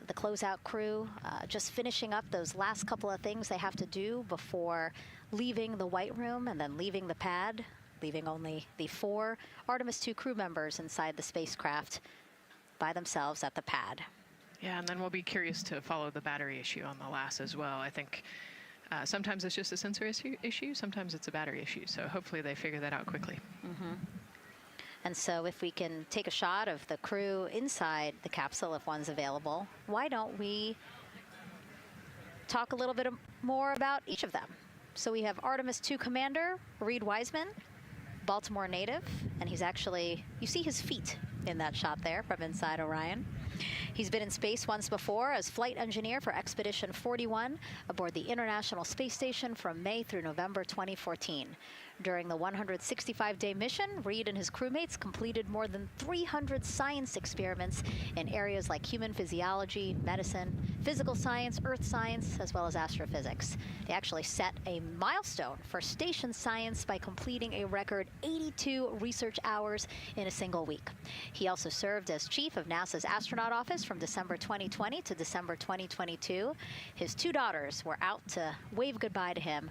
the closeout crew just finishing up those last couple of things they have to do before leaving the White Room and then leaving the pad, leaving only the 4 Artemis II crew members inside the spacecraft by themselves at the pad. Yeah, and then we'll be curious to follow the battery issue on the LAS as well. I think sometimes it's just a sensor issue, sometimes it's a battery issue. So hopefully they figure that out quickly. Mm-hmm. And so if we can take a shot of the crew inside the capsule, if one's available, why don't we talk a little bit more about each of them? So we have Artemis II Commander Reed Wiseman, Baltimore native, and he's actually, you see his feet in that shot there from inside Orion. He's been in space once before as flight engineer for Expedition 41 aboard the International Space Station from May through November 2014. During the 165-day mission, Reed and his crewmates completed more than 300 science experiments in areas like human physiology, medicine, physical science, earth science, as well as astrophysics. They actually set a milestone for station science by completing a record 82 research hours in a single week. He also served as chief of NASA's astronaut office from December 2020 to December 2022. His 2 daughters were out to wave goodbye to him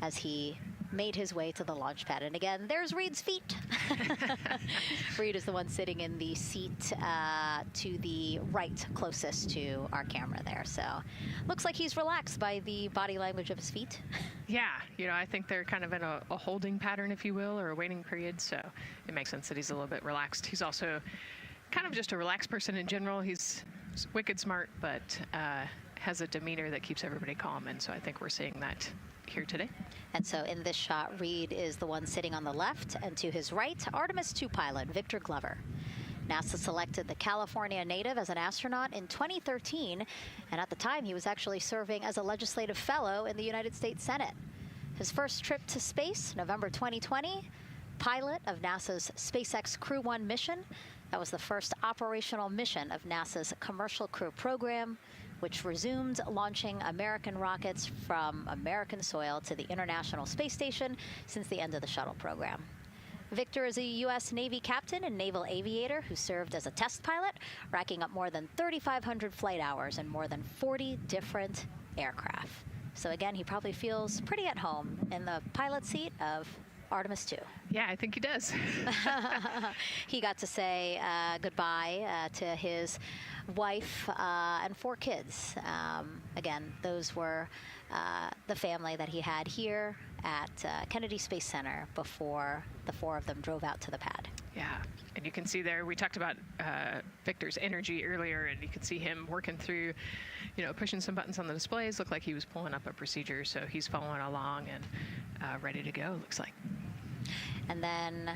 as he made his way to the launch pad. And again, there's Reed's feet. Reed is the one sitting in the seat to the right, closest to our camera there. So looks like he's relaxed by the body language of his feet. Yeah, you know, I think they're kind of in a holding pattern, if you will, or a waiting period. So it makes sense that he's a little bit relaxed. He's also kind of just a relaxed person in general. He's wicked smart, but has a demeanor that keeps everybody calm. And so I think we're seeing that here today. And so in this shot, Reed is the one sitting on the left, and to his right, Artemis II pilot Victor Glover. NASA selected the California native as an astronaut in 2013, and at the time he was actually serving as a legislative fellow in the United States Senate. His first trip to space, November 2020, pilot of NASA's SpaceX Crew 1 mission. That was the first operational mission of NASA's Commercial Crew program, which resumed launching American rockets from American soil to the International Space Station since the end of the shuttle program. Victor is a U.S. Navy captain and naval aviator who served as a test pilot, racking up more than 3,500 flight hours in more than 40 different aircraft. So again, he probably feels pretty at home in the pilot seat of Artemis II. Yeah, I think he does. He got to say goodbye to his wife and 4 kids. Again, those were the family that he had here at Kennedy Space Center before the 4 of them drove out to the pad. Yeah, and you can see there, we talked about Victor's energy earlier, and you can see him working through, you know, pushing some buttons on the displays. Looked like he was pulling up a procedure, so he's following along and ready to go, looks like. And then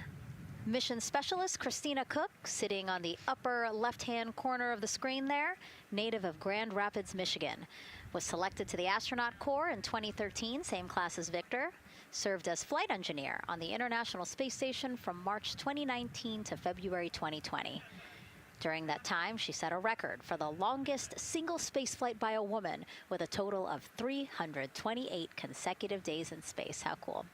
mission specialist Christina Cook, sitting on the upper left-hand corner of the screen there, native of Grand Rapids, Michigan, was selected to the Astronaut Corps in 2013, same class as Victor, served as flight engineer on the International Space Station from March 2019 to February 2020. During that time, she set a record for the longest single spaceflight by a woman with a total of 328 consecutive days in space. How cool.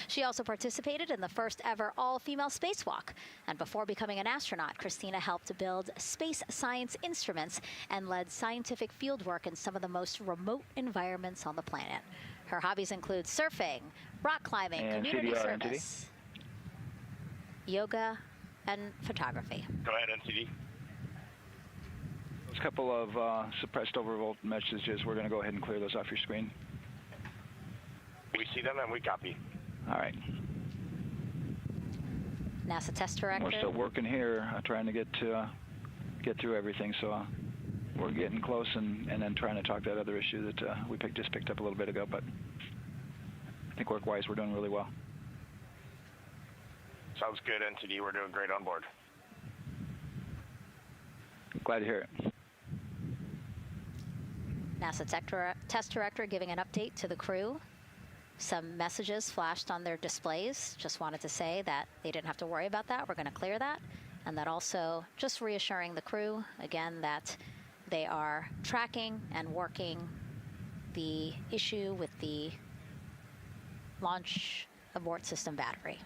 She also participated in the first ever all-female spacewalk. And before becoming an astronaut, Christina helped build space science instruments and led scientific fieldwork in some of the most remote environments on the planet. Her hobbies include surfing, rock climbing, and community CDR, service, yoga, and photography. Go ahead, NCD. Those couple of suppressed overvolt messages, we're going to go ahead and clear those off your screen. We see them and we copy. All right. NASA test director. We're still working here, trying to get through everything. So we're getting close, and then trying to talk that other issue that we just picked up a little bit ago. But I think work-wise, we're doing really well. Sounds good, NCD. We're doing great on board. Glad to hear it. NASA test director giving an update to the crew. Some messages flashed on their displays. Just wanted to say that they didn't have to worry about that. We're going to clear that. And that also just reassuring the crew, again, that they are tracking and working the issue with the launch abort system battery.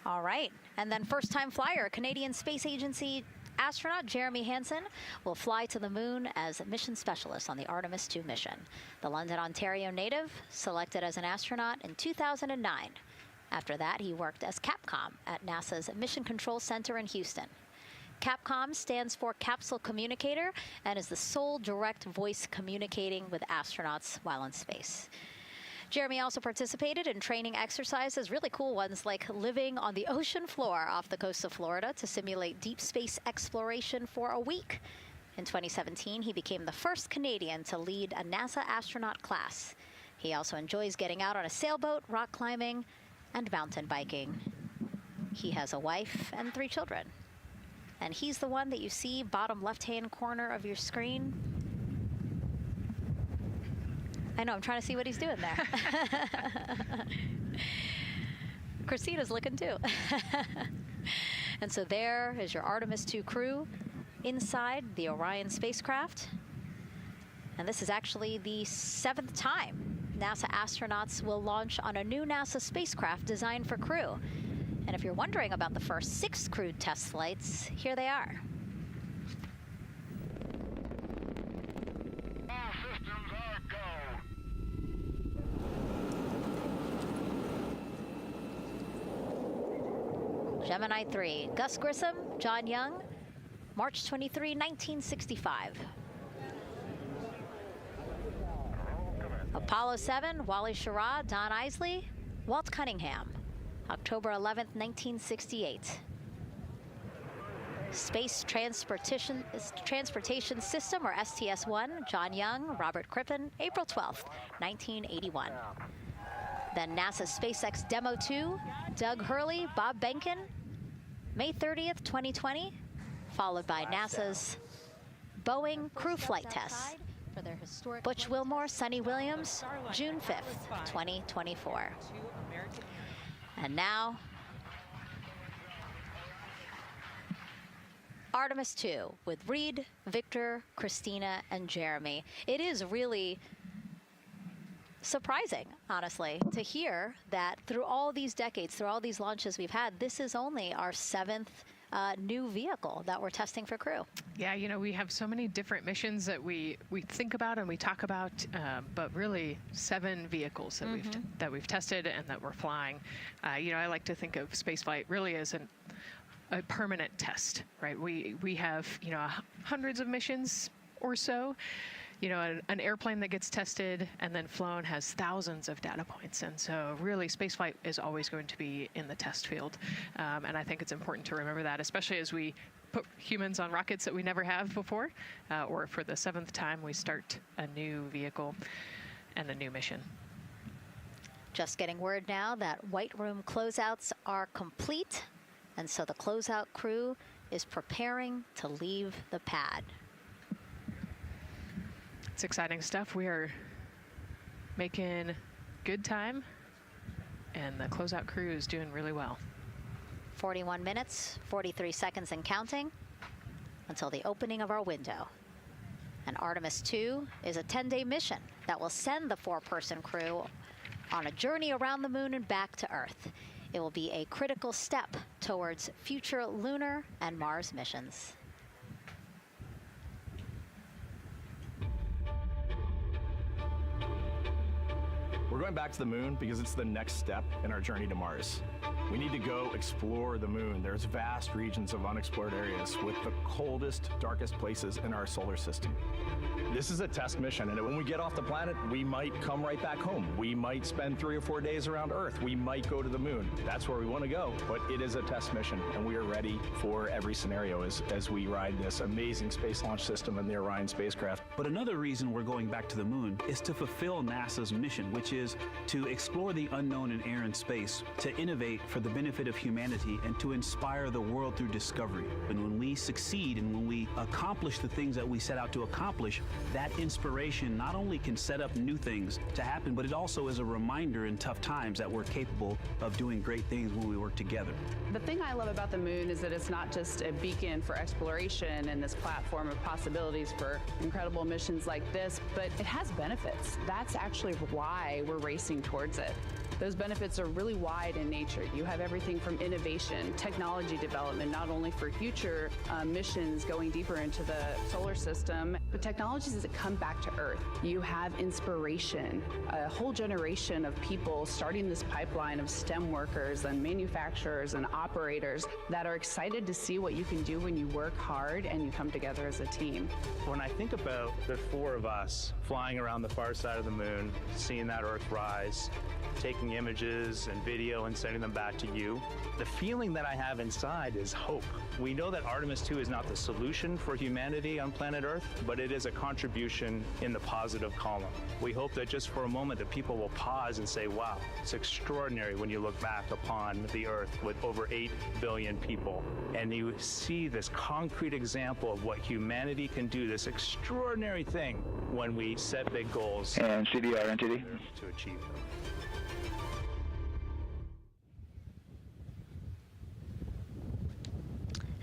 All right. And then first-time flyer, Canadian Space Agency astronaut Jeremy Hansen will fly to the moon as mission specialist on the Artemis II mission. The London, Ontario native selected as an astronaut in 2009. After that, he worked as Capcom at NASA's Mission Control Center in Houston. Capcom stands for Capsule Communicator and is the sole direct voice communicating with astronauts while in space. Jeremy also participated in training exercises, really cool ones like living on the ocean floor off the coast of Florida to simulate deep space exploration for a week. In 2017, he became the first Canadian to lead a NASA astronaut class. He also enjoys getting out on a sailboat, rock climbing, and mountain biking. He has a wife and 3 children. And he's the one that you see bottom left-hand corner of your screen. I know, I'm trying to see what he's doing there. Christina's looking too. And so there is your Artemis II crew inside the Orion spacecraft. And this is actually the 7th time NASA astronauts will launch on a new NASA spacecraft designed for crew. And if you're wondering about the first 6 crewed test flights, here they are. Gemini 3, Gus Grissom, John Young, March 23, 1965. Apollo 7, Wally Schirra, Don Isley, Walt Cunningham, October 11, 1968. Space Transportation System, or STS-1, John Young, Robert Crippen, April 12, 1981. Then NASA's SpaceX Demo 2, Doug Hurley, Bob Behnken, May 30th, 2020, followed by NASA's Boeing crew flight tests. Butch Wilmore, Sonny Williams, June 5th, 2024. And now, Artemis II with Reed, Victor, Christina, and Jeremy. It is really surprising, honestly, to hear that through all these decades, through all these launches we've had, this is only our 7th new vehicle that we're testing for crew. Yeah, you know, we have so many different missions that we think about and we talk about, but really 7 vehicles that we've tested and that we're flying. You know, I like to think of spaceflight really as a permanent test, right? We have, you know, hundreds of missions or so. You know, an airplane that gets tested and then flown has thousands of data points. And so really spaceflight is always going to be in the test field. And I think it's important to remember that, especially as we put humans on rockets that we never have before, or for the 7th time we start a new vehicle and a new mission. Just getting word now that White Room closeouts are complete. And so the closeout crew is preparing to leave the pad. It's exciting stuff. We are making good time, and the closeout crew is doing really well. 41 minutes, 43 seconds and counting until the opening of our window. And Artemis II is a 10-day mission that will send the 4-person crew on a journey around the moon and back to Earth. It will be a critical step towards future lunar and Mars missions. We're going back to the moon because it's the next step in our journey to Mars. We need to go explore the moon. There's vast regions of unexplored areas with the coldest, darkest places in our solar system. This is a test mission, and when we get off the planet, we might come right back home. We might spend 3 or 4 days around Earth. We might go to the moon. That's where we want to go, but it is a test mission, and we are ready for every scenario as we ride this amazing space launch system in the Orion spacecraft. But another reason we're going back to the moon is to fulfill NASA's mission, which is to explore the unknown in air and space, to innovate for the benefit of humanity, and to inspire the world through discovery. And when we succeed and when we accomplish the things that we set out to accomplish, that inspiration not only can set up new things to happen, but it also is a reminder in tough times that we're capable of doing great things when we work together. The thing I love about the moon is that it's not just a beacon for exploration and this platform of possibilities for incredible missions like this, but it has benefits. That's actually why we're racing towards it. Those benefits are really wide in nature. You have everything from innovation, technology development, not only for future missions going deeper into the solar system, but technologies that come back to Earth. You have inspiration, a whole generation of people starting this pipeline of STEM workers and manufacturers and operators that are excited to see what you can do when you work hard and you come together as a team. When I think about the four of us flying around the far side of the moon, seeing that Earth rise, taking images and video and sending them back to you, the feeling that I have inside is hope. We know that Artemis II is not the solution for humanity on planet Earth, but it is a contribution in the positive column. We hope that just for a moment that people will pause and say, wow, it's extraordinary when you look back upon the Earth with over 8 billion people, and you see this concrete example of what humanity can do, this extraordinary thing when we set big goals and CDR NTD to achieve them.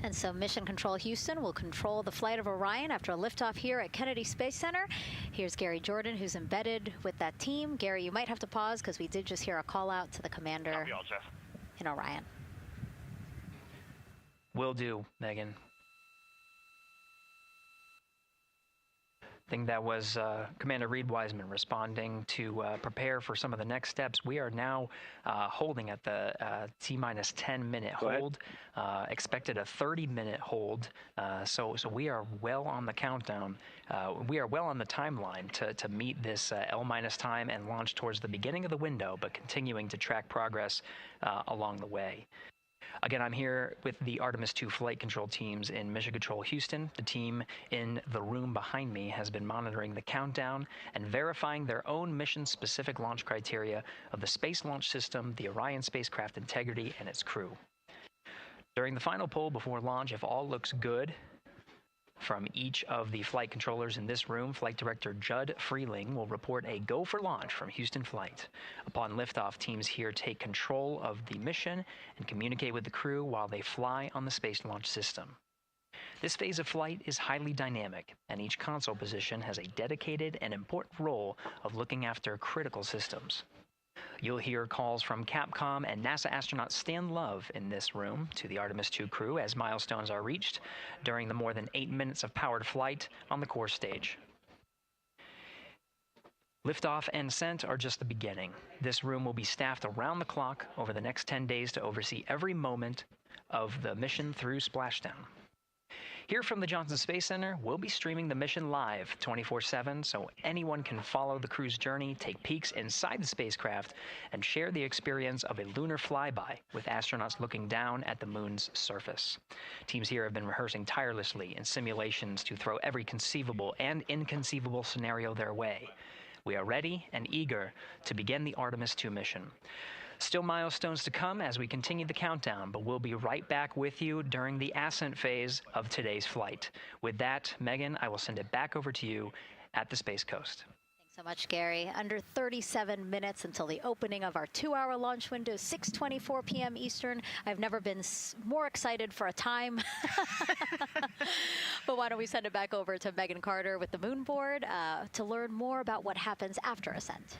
And so Mission Control Houston will control the flight of Orion after a liftoff here at Kennedy Space Center. Here's Gary Jordan, who's embedded with that team. Gary, you might have to pause because we did just hear a call out to the commander in Orion. Will do, Megan. I think that was Commander Reed Wiseman responding to prepare for some of the next steps. We are now holding at the T-minus 10-minute hold. Expected a 30-minute hold. So we are well on the countdown. We are well on the timeline to meet this L- time and launch towards the beginning of the window, but continuing to track progress along the way. Again, I'm here with the Artemis II flight control teams in Mission Control Houston. The team in the room behind me has been monitoring the countdown and verifying their own mission-specific launch criteria of the Space Launch System, the Orion spacecraft integrity, and its crew. During the final poll before launch, if all looks good from each of the flight controllers in this room, Flight Director Judd Freeling will report a go for launch from Houston Flight. Upon liftoff, teams here take control of the mission and communicate with the crew while they fly on the Space Launch System. This phase of flight is highly dynamic, and each console position has a dedicated and important role of looking after critical systems. You'll hear calls from Capcom and NASA astronaut Stan Love in this room to the Artemis II crew as milestones are reached during the more than 8 minutes of powered flight on the core stage. Liftoff and ascent are just the beginning. This room will be staffed around the clock over the next 10 days to oversee every moment of the mission through splashdown. Here from the Johnson Space Center, we'll be streaming the mission live 24/7 so anyone can follow the crew's journey, take peeks inside the spacecraft, and share the experience of a lunar flyby with astronauts looking down at the moon's surface. Teams here have been rehearsing tirelessly in simulations to throw every conceivable and inconceivable scenario their way. We are ready and eager to begin the Artemis II mission. Still milestones to come as we continue the countdown, but we'll be right back with you during the ascent phase of today's flight. With that, Megan, I will send it back over to you at the Space Coast. Thanks so much, Gary. Under 37 minutes until the opening of our 2-hour launch window, 6:24 p.m. Eastern. I've never been more excited for a time. But why don't we send it back over to Megan Carter with the Moon Board to learn more about what happens after ascent.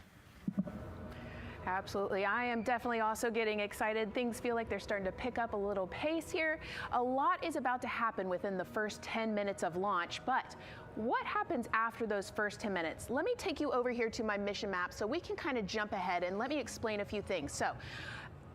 Absolutely. I am definitely also getting excited. Things feel like they're starting to pick up a little pace here. A lot is about to happen within the first 10 minutes of launch, but what happens after those first 10 minutes? Let me take you over here to my mission map so we can kind of jump ahead and let me explain a few things. So,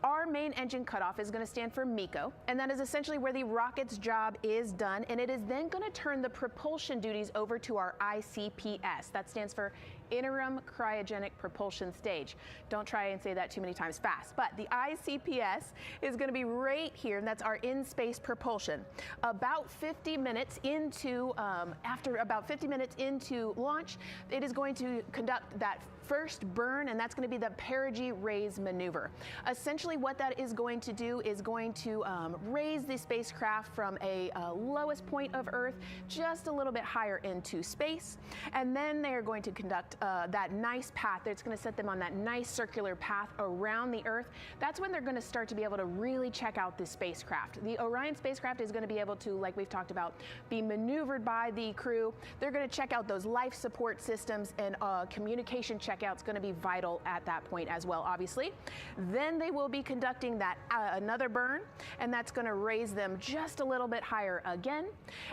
our main engine cutoff is going to stand for MECO, and that is essentially where the rocket's job is done, and it is then going to turn the propulsion duties over to our ICPS. That stands for Interim Cryogenic Propulsion Stage. Don't try and say that too many times fast, but the ICPS is going to be right here, and that's our in-space propulsion. About 50 minutes into, after about 50 minutes into launch, it is going to conduct that first burn, and that's going to be the perigee raise maneuver. Essentially what that is going to do is going to raise the spacecraft from a lowest point of Earth just a little bit higher into space, and then they are going to conduct that nice path. It's going to set them on that nice circular path around the Earth. That's when they're going to start to be able to really check out the spacecraft. The Orion spacecraft is going to be able to, like we've talked about, be maneuvered by the crew. They're going to check out those life support systems and communication check blackout's going to be vital at that point as well, obviously. Then they will be conducting that another burn, and that's going to raise them just a little bit higher again.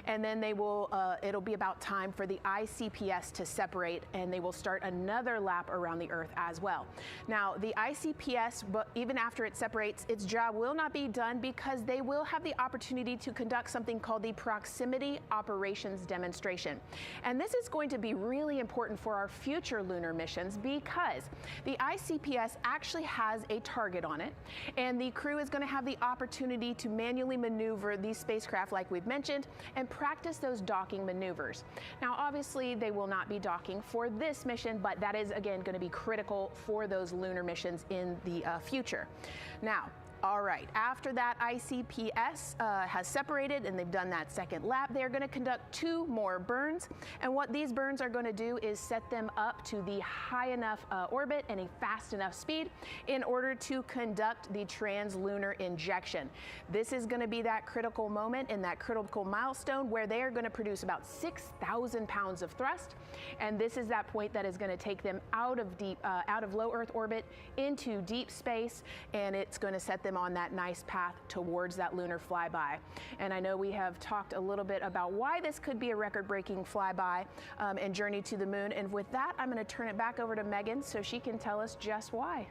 And then they will, it'll be about time for the ICPS to separate, and they will start another lap around the Earth as well. Now, the ICPS, but even after it separates, its job will not be done because they will have the opportunity to conduct something called the Proximity Operations Demonstration. And this is going to be really important for our future lunar missions because the ICPS actually has a target on it, and the crew is going to have the opportunity to manually maneuver these spacecraft like we've mentioned and practice those docking maneuvers. Now, obviously, they will not be docking for this mission, but that is, again, going to be critical for those lunar missions in the future. Now, all right, after that ICPS has separated and they've done that second lap, they're going to conduct 2 more burns. And what these burns are going to do is set them up to the high enough orbit and a fast enough speed in order to conduct the translunar injection. This is going to be that critical moment and that critical milestone where they are going to produce about 6,000 pounds of thrust. And this is that point that is going to take them out of low Earth orbit into deep space, and it's going to set them on that nice path towards that lunar flyby. And I know we have talked a little bit about why this could be a record-breaking flyby and journey to the moon. And with that, I'm going to turn it back over to Megan so she can tell us just why.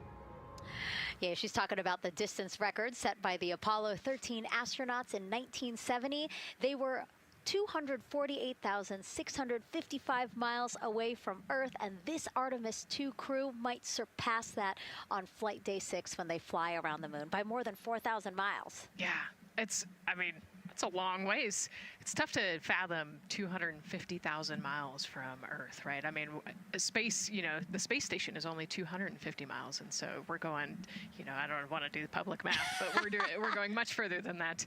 Yeah, she's talking about the distance record set by the Apollo 13 astronauts in 1970. They were 248,655 miles away from Earth, and this Artemis II crew might surpass that on flight day 6 when they fly around the moon by more than 4,000 miles. Yeah, it's a long ways. It's tough to fathom 250,000 miles from Earth, right? I mean, space, the space station is only 250 miles, and so we're going, I don't want to do the public math, but we're going much further than that.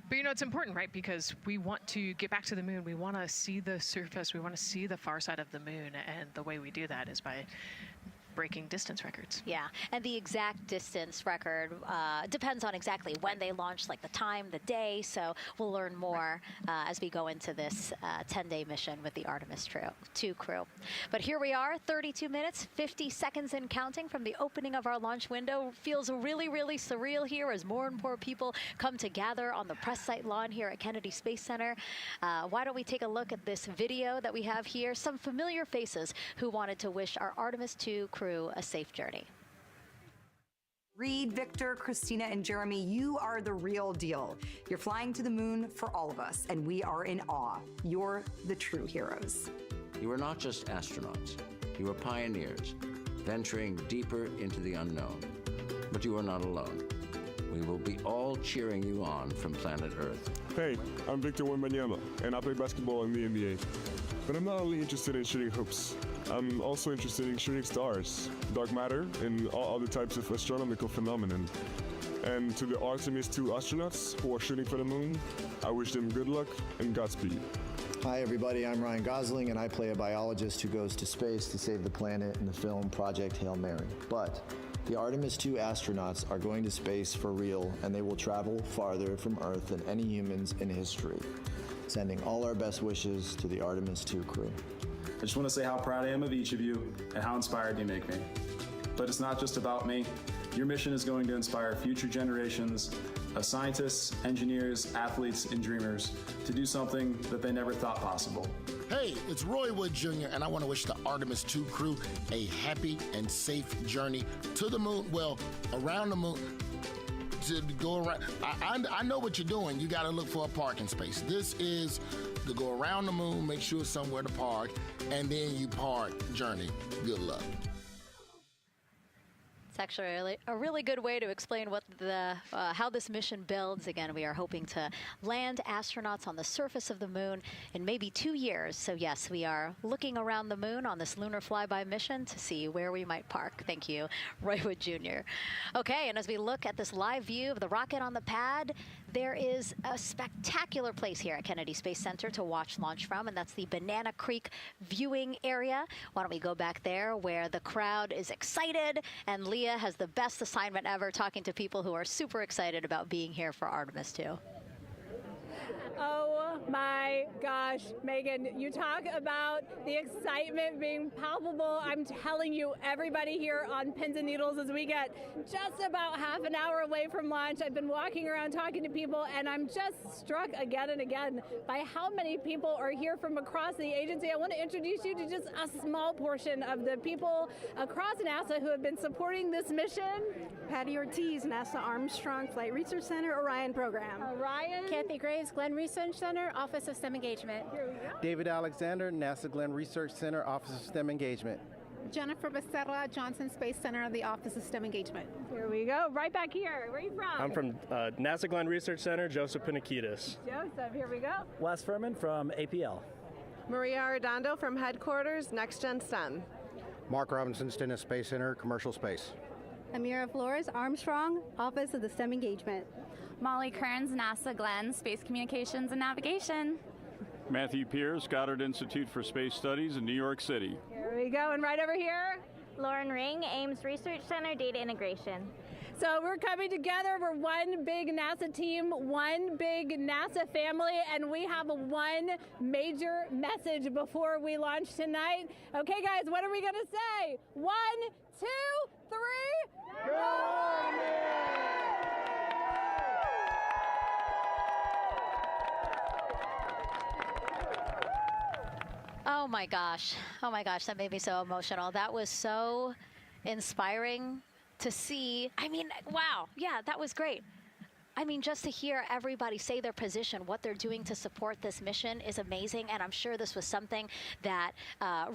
But it's important, right? Because we want to get back to the moon. We want to see the surface. We want to see the far side of the moon. And the way we do that is by breaking distance records. Yeah, and the exact distance record depends on exactly when they launched, like the time, the day. So we'll learn more as we go into this 10-day mission with the Artemis II crew. But here we are, 32 minutes, 50 seconds and counting from the opening of our launch window. Feels really, really surreal here as more and more people come to gather on the press site lawn here at Kennedy Space Center. Why don't we take a look at this video that we have here? Some familiar faces who wanted to wish our Artemis II crew a safe journey. Reed, Victor, Christina, and Jeremy, you are the real deal. You're flying to the moon for all of us, and we are in awe. You're the true heroes. You are not just astronauts. You are pioneers, venturing deeper into the unknown. But you are not alone. We will be all cheering you on from planet Earth. Hey, I'm Victor Wembanyama, and I play basketball in the NBA. But I'm not only interested in shooting hoops. I'm also interested in shooting stars, dark matter, and all other types of astronomical phenomenon. And to the Artemis II astronauts who are shooting for the moon, I wish them good luck and Godspeed. Hi everybody, I'm Ryan Gosling, and I play a biologist who goes to space to save the planet in the film Project Hail Mary. But the Artemis II astronauts are going to space for real, and they will travel farther from Earth than any humans in history. Sending all our best wishes to the Artemis II crew. I just want to say how proud I am of each of you and how inspired you make me. But it's not just about me. Your mission is going to inspire future generations of scientists, engineers, athletes, and dreamers to do something that they never thought possible. Hey, it's Roy Wood Jr., and I want to wish the Artemis II crew a happy and safe journey to the moon, well, around the moon. To go around, I know what you're doing. You got to look for a parking space. This is to go around the moon, make sure somewhere to park, and then you park journey. Good luck. It's actually a really good way to explain what how this mission builds. Again, we are hoping to land astronauts on the surface of the moon in maybe 2 years. So yes, we are looking around the moon on this lunar flyby mission to see where we might park. Thank you, Roy Wood Jr. Okay, and as we look at this live view of the rocket on the pad, there is a spectacular place here at Kennedy Space Center to watch launch from, and that's the Banana Creek viewing area. Why don't we go back there where the crowd is excited, and Leah has the best assignment ever talking to people who are super excited about being here for Artemis II. Oh my gosh, Megan, you talk about the excitement being palpable. I'm telling you, everybody here on Pins and Needles, as we get just about half an hour away from launch, I've been walking around talking to people, and I'm just struck again and again by how many people are here from across the agency. I want to introduce you to just a small portion of the people across NASA who have been supporting this mission. Patty Ortiz, NASA Armstrong Flight Research Center, Orion Program. Orion. Kathy Graves, Glenn Research Center, Office of STEM Engagement. David Alexander, NASA Glenn Research Center, Office of STEM Engagement. Jennifer Becerra, Johnson Space Center, the Office of STEM Engagement. Here we go, right back here. Where are you from? I'm from NASA Glenn Research Center, Joseph Pinakitis. Joseph, here we go. Wes Furman from APL. Maria Arredondo from Headquarters, Next Gen STEM. Mark Robinson, Stennis Space Center, Commercial Space. Amira Flores, Armstrong, Office of the STEM Engagement. Molly Kearns, NASA Glenn, Space Communications and Navigation. Matthew Pierce, Goddard Institute for Space Studies in New York City. Here we go, and right over here. Lauren Ring, Ames Research Center, Data Integration. So we're coming together. We're one big NASA team, one big NASA family, and we have one major message before we launch tonight. Okay, guys, what are we going to say? 1, 2, 3. Go Army! Oh my gosh, that made me so emotional. That was so inspiring to see. I mean, wow, yeah, that was great. I mean, just to hear everybody say their position, what they're doing to support this mission is amazing. And I'm sure this was something that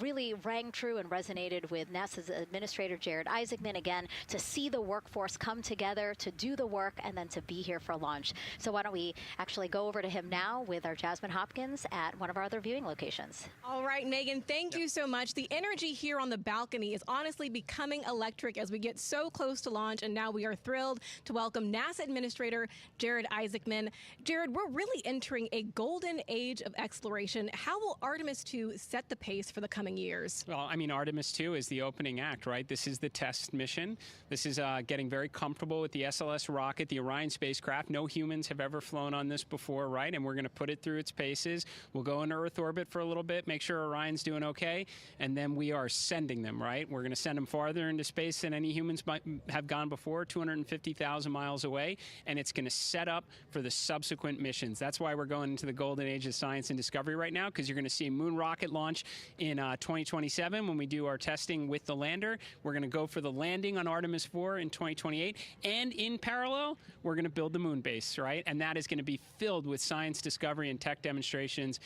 really rang true and resonated with NASA's Administrator Jared Isaacman, again, to see the workforce come together to do the work and then to be here for launch. So why don't we actually go over to him now with our Jasmine Hopkins at one of our other viewing locations. All right, Megan, thank you so much. The energy here on the balcony is honestly becoming electric as we get so close to launch. And now we are thrilled to welcome NASA Administrator Jared Isaacman. Jared, we're really entering a golden age of exploration. How will Artemis II set the pace for the coming years? Well, I mean, Artemis II is the opening act, right? This is the test mission. This is getting very comfortable with the SLS rocket, the Orion spacecraft. No humans have ever flown on this before, right? And we're going to put it through its paces. We'll go into Earth orbit for a little bit, make sure Orion's doing okay, and then we are sending them, right? We're going to send them farther into space than any humans might have gone before, 250,000 miles away, and it's going to set up for the subsequent missions. That's why we're going into the golden age of science and discovery right now, because you're going to see moon rocket launch in 2027 when we do our testing with the lander. We're going to go for the landing on Artemis IV in 2028, and in parallel, we're going to build the moon base, right? And that is going to be filled with science discovery and tech demonstrations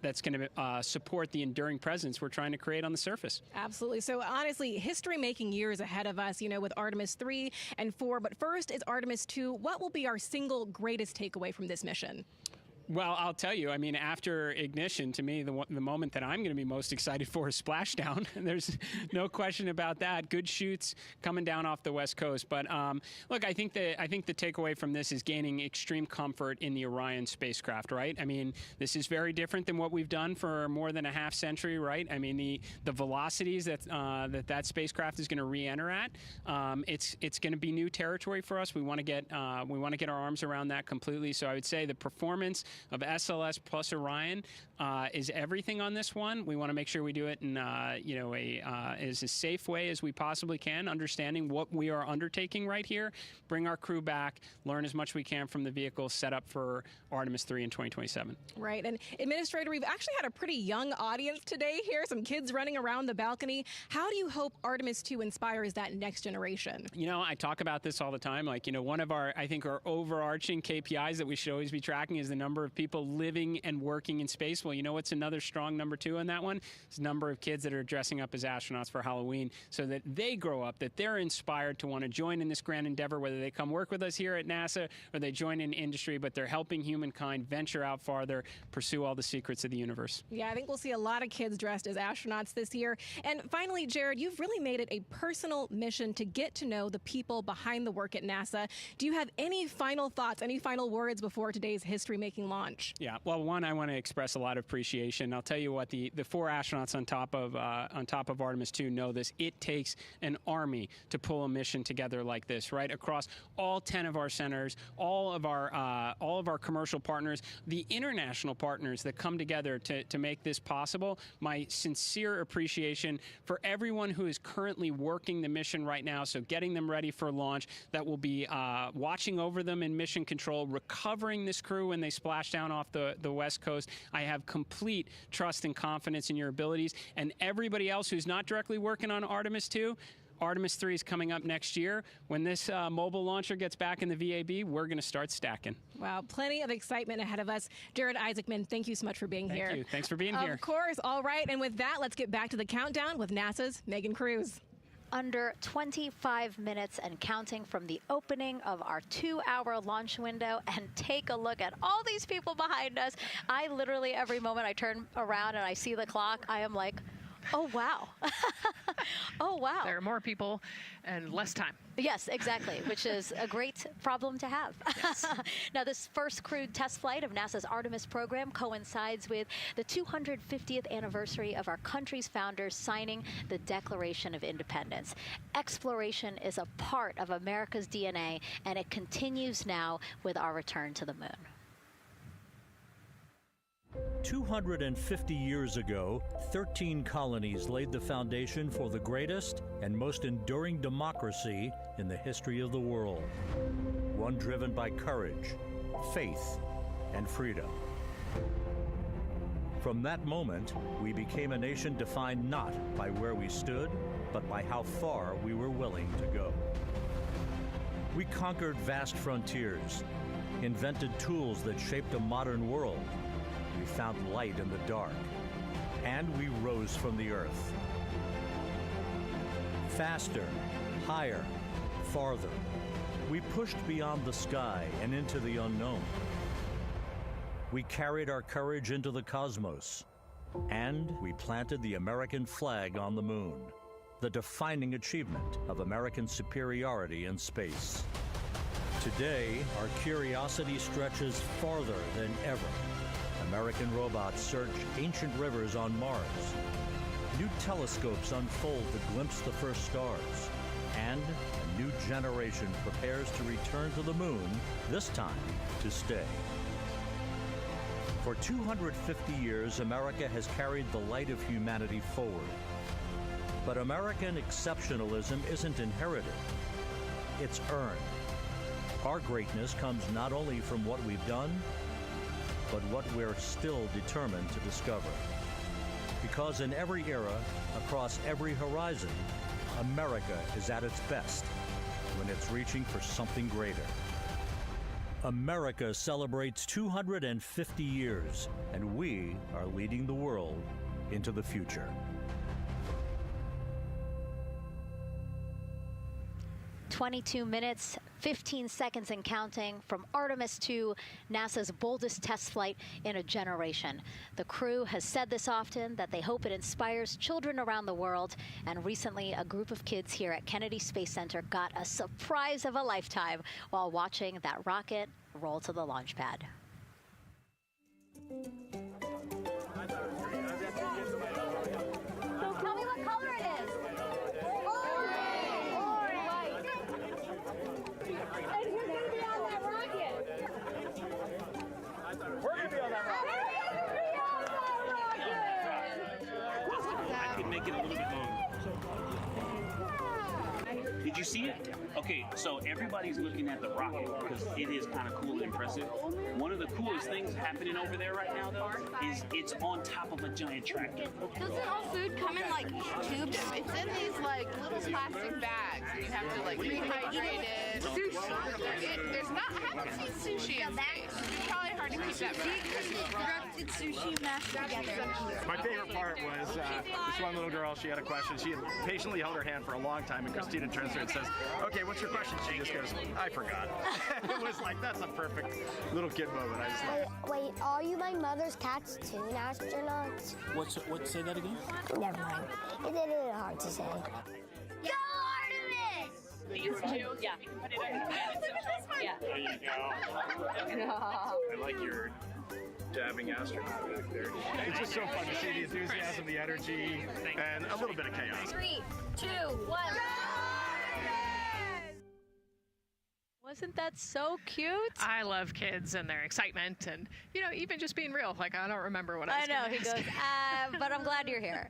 that's going to support the enduring presence we're trying to create on the surface. Absolutely. So honestly, history-making years ahead of us, you know, with Artemis 3 and 4. But first is Artemis 2. What will be our single greatest takeaway from this mission? Well, I'll tell you, I mean, after ignition, to me, the moment that I'm going to be most excited for is splashdown. There's no question about that. Good shoots coming down off the West Coast. But look, I think the takeaway from this is gaining extreme comfort in the Orion spacecraft, right? I mean, this is very different than what we've done for more than a half century, right? I mean, the velocities that spacecraft is going to re-enter at, it's going to be new territory for us. We want to get our arms around that completely. So I would say the performance of SLS plus Orion is everything on this one. We want to make sure we do it in as a safe way as we possibly can, understanding what we are undertaking right here, bring our crew back, learn as much as we can from the vehicle, set up for Artemis 3 in 2027. Right. And Administrator, we've actually had a pretty young audience today here, some kids running around the balcony. How do you hope Artemis 2 inspires that next generation? You know, I talk about this all the time. Like, you know, one of our overarching KPIs that we should always be tracking is the number of people living and working in space. Well, you know what's another strong number 2 on that one? It's the number of kids that are dressing up as astronauts for Halloween, so that they grow up, that they're inspired to want to join in this grand endeavor, whether they come work with us here at NASA or they join in industry, but they're helping humankind venture out farther, pursue all the secrets of the universe. Yeah, I think we'll see a lot of kids dressed as astronauts this year. And finally, Jared, you've really made it a personal mission to get to know the people behind the work at NASA. Do you have any final thoughts, any final words before today's history-making launch. Yeah, well, one, I want to express a lot of appreciation. I'll tell you what, the 4 astronauts on top of Artemis II know this. It takes an army to pull a mission together like this, right? Across all 10 of our centers, all of our commercial partners, the international partners that come together to make this possible. My sincere appreciation for everyone who is currently working the mission right now, so getting them ready for launch, that will be watching over them in mission control, recovering this crew when they splash down off the West Coast. I have complete trust and confidence in your abilities. And everybody else who's not directly working on Artemis II, Artemis III is coming up next year. When this mobile launcher gets back in the VAB, we're going to start stacking. Wow, plenty of excitement ahead of us. Jared Isaacman, thank you so much for being here. Thank you. Thanks for being here. Of course. All right. And with that, let's get back to the countdown with NASA's Megan Cruz. Under 25 minutes and counting from the opening of our 2-hour launch window. And take a look at all these people behind us. I literally, every moment I turn around and I see the clock, I am like, oh, wow. Oh, wow. There are more people and less time. Yes, exactly, which is a great problem to have. Yes. Now, this first crewed test flight of NASA's Artemis program coincides with the 250th anniversary of our country's founders signing the Declaration of Independence. Exploration is a part of America's DNA, and it continues now with our return to the moon. 250 years ago, 13 colonies laid the foundation for the greatest and most enduring democracy in the history of the world. One driven by courage, faith, and freedom. From that moment, we became a nation defined not by where we stood, but by how far we were willing to go. We conquered vast frontiers, invented tools that shaped a modern world. We found light in the dark, and we rose from the earth. Faster, higher, farther. We pushed beyond the sky and into the unknown. We carried our courage into the cosmos, and we planted the American flag on the moon, the defining achievement of American superiority in space. Today, our curiosity stretches farther than ever. American robots search ancient rivers on Mars. New telescopes unfold to glimpse the first stars. And a new generation prepares to return to the moon, this time to stay. For 250 years, America has carried the light of humanity forward. But American exceptionalism isn't inherited, it's earned. Our greatness comes not only from what we've done, but what we're still determined to discover. Because in every era, across every horizon, America is at its best when it's reaching for something greater. America celebrates 250 years, and we are leading the world into the future. 22 minutes, 15 seconds and counting from Artemis II, NASA's boldest test flight in a generation. The crew has said this often, that they hope it inspires children around the world. And recently, a group of kids here at Kennedy Space Center got a surprise of a lifetime while watching that rocket roll to the launch pad. Tell me what color it is. We're going to be on that rocket. I can make it a little bit longer. Did you see it? Okay, so everybody's looking at the rocket because it is kind of cool and impressive. One of the coolest things happening over there right now, though, is it's on top of a giant tractor. Doesn't all food come in like tubes? It's in these like little plastic bags. You have to like rehydrate it. Sushi. There's not. I haven't seen sushi in space. It's probably hard to keep that Directed sushi mashed together. My favorite part was this one little girl, she had a question. She had patiently held her hand for a long time, and Christina turns to her and says, okay, what's your question? She just goes, I forgot. It was like, that's a perfect little kid moment. I just love. Wait, are you my mother's cats too, astronauts? What? Say that again? Never mind. It's a little hard to say. Go Artemis! These two? Yeah. Put it on. Yeah. There you go. I like your dabbing astronaut back there. It's just so fun to see the enthusiasm, the energy, and a little bit of chaos. 3, 2, 1. Wasn't that so cute? I love kids and their excitement and, even just being real. Like, I don't remember what I was know, gonna he ask. goes, but I'm glad you're here.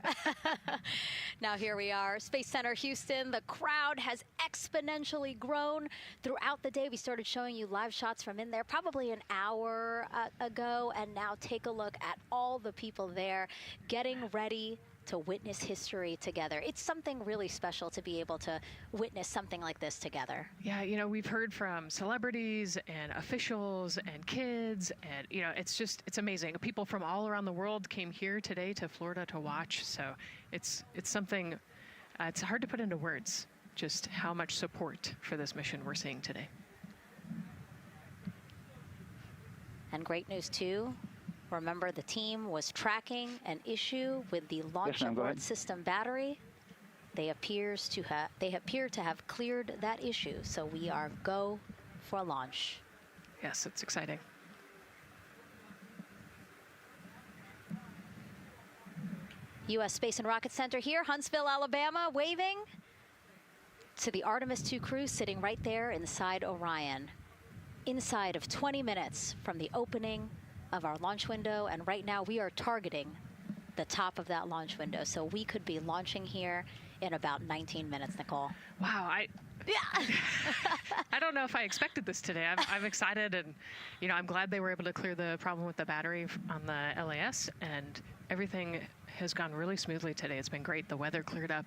Now here we are, Space Center Houston. The crowd has exponentially grown throughout the day. We started showing you live shots from in there probably an hour ago, and now take a look at all the people there getting ready to witness history together. It's something really special to be able to witness something like this together. Yeah, we've heard from celebrities and officials and kids, and it's amazing. People from all around the world came here today to Florida to watch. So it's something. It's hard to put into words just how much support for this mission we're seeing today. And great news too. Remember, the team was tracking an issue with the launch abort system battery. They appear to have cleared that issue, so we are go for launch. Yes, it's exciting. U.S. Space and Rocket Center here, Huntsville, Alabama, waving to the Artemis II crew sitting right there inside Orion. Inside of 20 minutes from the opening of our launch window, and right now we are targeting the top of that launch window, so we could be launching here in about 19 minutes, Nicole. Wow, I don't know if I expected this today. I'm excited, and I'm glad they were able to clear the problem with the battery on the LAS, and everything has gone really smoothly today. It's been great. The weather cleared up.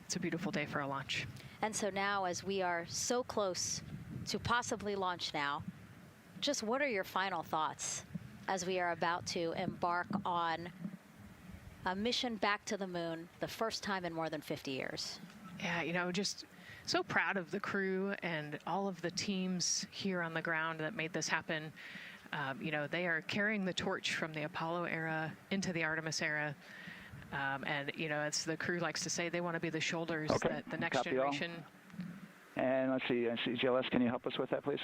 It's a beautiful day for a launch. And so now, as we are so close to possibly launch now, just what are your final thoughts as we are about to embark on a mission back to the moon, the first time in more than 50 years? Yeah, just so proud of the crew and all of the teams here on the ground that made this happen. They are carrying the torch from the Apollo era into the Artemis era. And, as the crew likes to say, they want to be the shoulders that the next generation. And let's see, GLS, can you help us with that, please?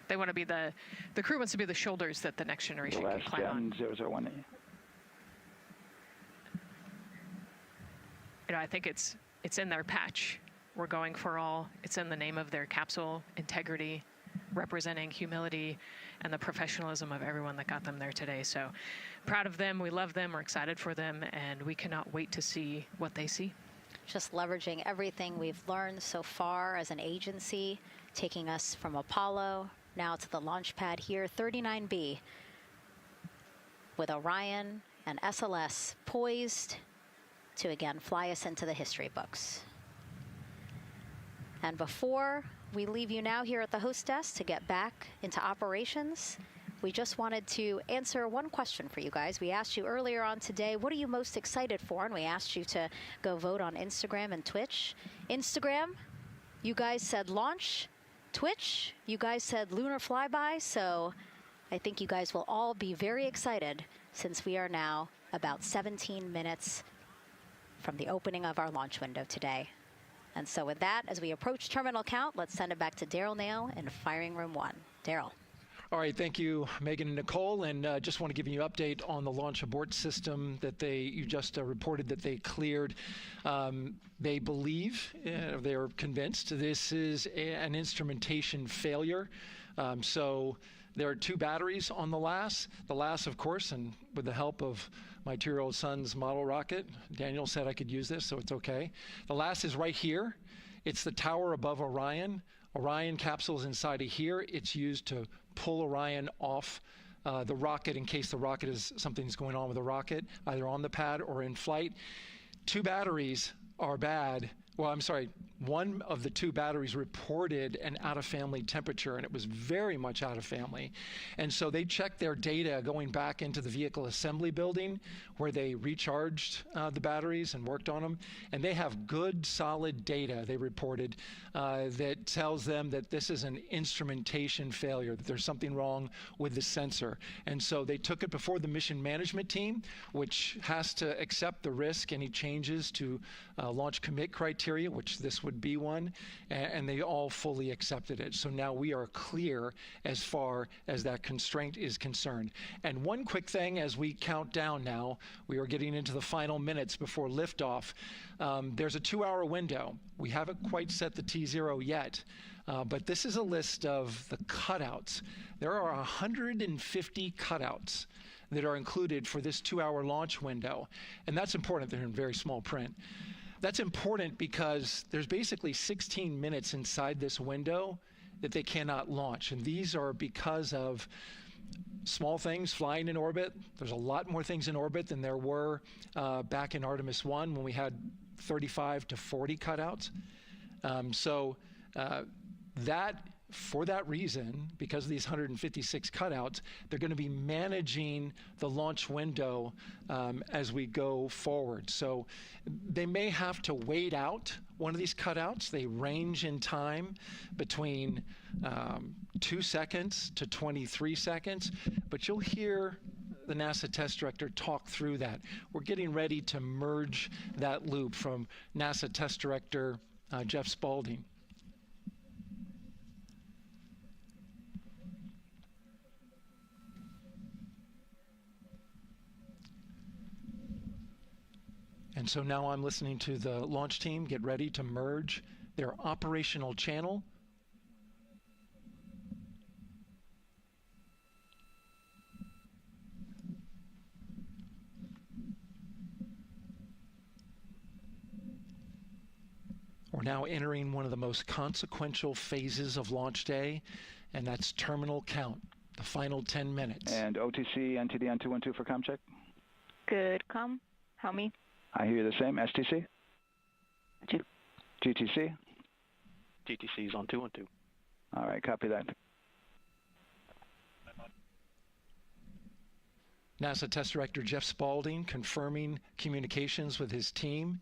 They want to be the crew wants to be the shoulders that the next generation can climb on. 001. I think it's in their patch. We're going for all. It's in the name of their capsule, integrity, representing humility and the professionalism of everyone that got them there today. So proud of them. We love them. We're excited for them, and we cannot wait to see what they see. Just leveraging everything we've learned so far as an agency, taking us from Apollo now to the launch pad here, 39B, with Orion and SLS poised to again fly us into the history books. And before we leave you now here at the host desk to get back into operations, we just wanted to answer one question for you guys. We asked you earlier on today, what are you most excited for? And we asked you to go vote on Instagram and Twitch. Instagram, you guys said launch. Twitch, you guys said lunar flyby. So I think you guys will all be very excited since we are now about 17 minutes from the opening of our launch window today. And so with that, as we approach terminal count, let's send it back to Daryl Nail in Firing Room 1. Daryl. All right, thank you, Megan and Nicole, and just want to give you an update on the launch abort system that you just reported that they cleared. They believe, they're convinced, this is an instrumentation failure. So there are 2 batteries on the LAS. The LAS, of course, and with the help of my 2-year-old son's model rocket, Daniel said I could use this, so it's okay. The LAS is right here. It's the tower above Orion. Orion capsule is inside of here. It's used to pull Orion off the rocket in case something's going on with the rocket, either on the pad or in flight. 2 batteries are bad. Well, I'm sorry, one of the 2 batteries reported an out-of-family temperature, and it was very much out of family. And so they checked their data going back into the vehicle assembly building where they recharged the batteries and worked on them. And they have good, solid data, they reported, that tells them that this is an instrumentation failure, that there's something wrong with the sensor. And so they took it before the mission management team, which has to accept the risk, any changes to launch commit criteria. criteria, which this would be one, and they all fully accepted it. So now we are clear as far as that constraint is concerned. And one quick thing as we count down now, we are getting into the final minutes before liftoff. There's a 2-hour window. We haven't quite set the T0 yet, but this is a list of the cutouts. There are 150 cutouts that are included for this 2-hour launch window. And that's important. They're in very small print. That's important because there's basically 16 minutes inside this window that they cannot launch. And these are because of small things flying in orbit. There's a lot more things in orbit than there were back in Artemis I when we had 35 to 40 cutouts. For that reason, because of these 156 cutouts, they're going to be managing the launch window as we go forward. So they may have to wait out one of these cutouts. They range in time between 2 seconds to 23 seconds, but you'll hear the NASA test director talk through that. We're getting ready to merge that loop from NASA test director Jeff Spaulding. And so now I'm listening to the launch team get ready to merge their operational channel. We're now entering one of the most consequential phases of launch day, and that's terminal count, the final 10 minutes. And OTC, NTD on 212 for comm check? Good, comm. How me? I hear you the same. STC? GTC? GTC is on 212. All right, copy that. NASA Test Director Jeff Spaulding confirming communications with his team.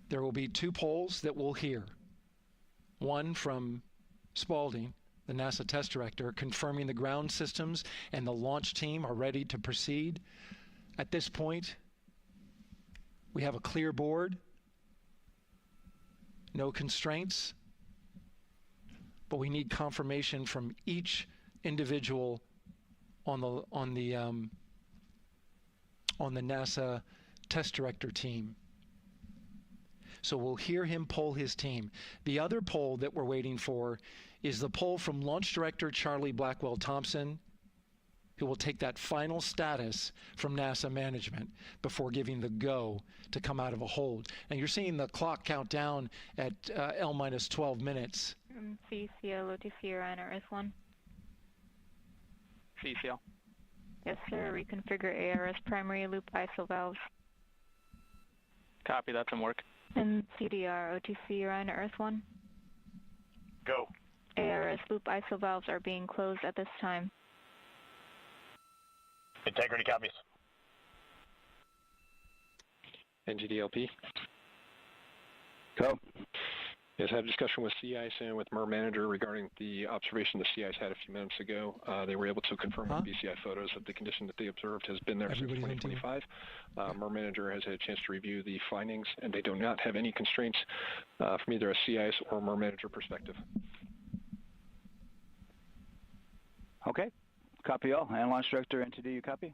There will be 2 polls that we'll hear. One from Spaulding, the NASA Test Director, confirming the ground systems and the launch team are ready to proceed. At this point, we have a clear board, no constraints, but we need confirmation from each individual on the NASA Test Director team. So we'll hear him poll his team. The other poll that we're waiting for is the poll from Launch Director Charlie Blackwell Thompson, who will take that final status from NASA management before giving the go to come out of a hold. And you're seeing the clock count down at L minus 12 minutes. CCL, OTC, Orion, RS1. CCL. Yes, sir. Reconfigure ARS primary loop ISO valves. Copy, that's in work. And CDR, OTC, Orion, RS1. Go. ARS loop ISO valves are being closed at this time. Integrity copies. NGDLP. Go. Yes, I had a discussion with sea ice and with MER manager regarding the observation the sea ice had a few minutes ago. They were able to confirm with BCI photos that the condition that they observed has been there since 2025. MER manager has had a chance to review the findings, and they do not have any constraints from either a sea ice or MER manager perspective. Okay. Copy all. And Launch Director NTD, you copy?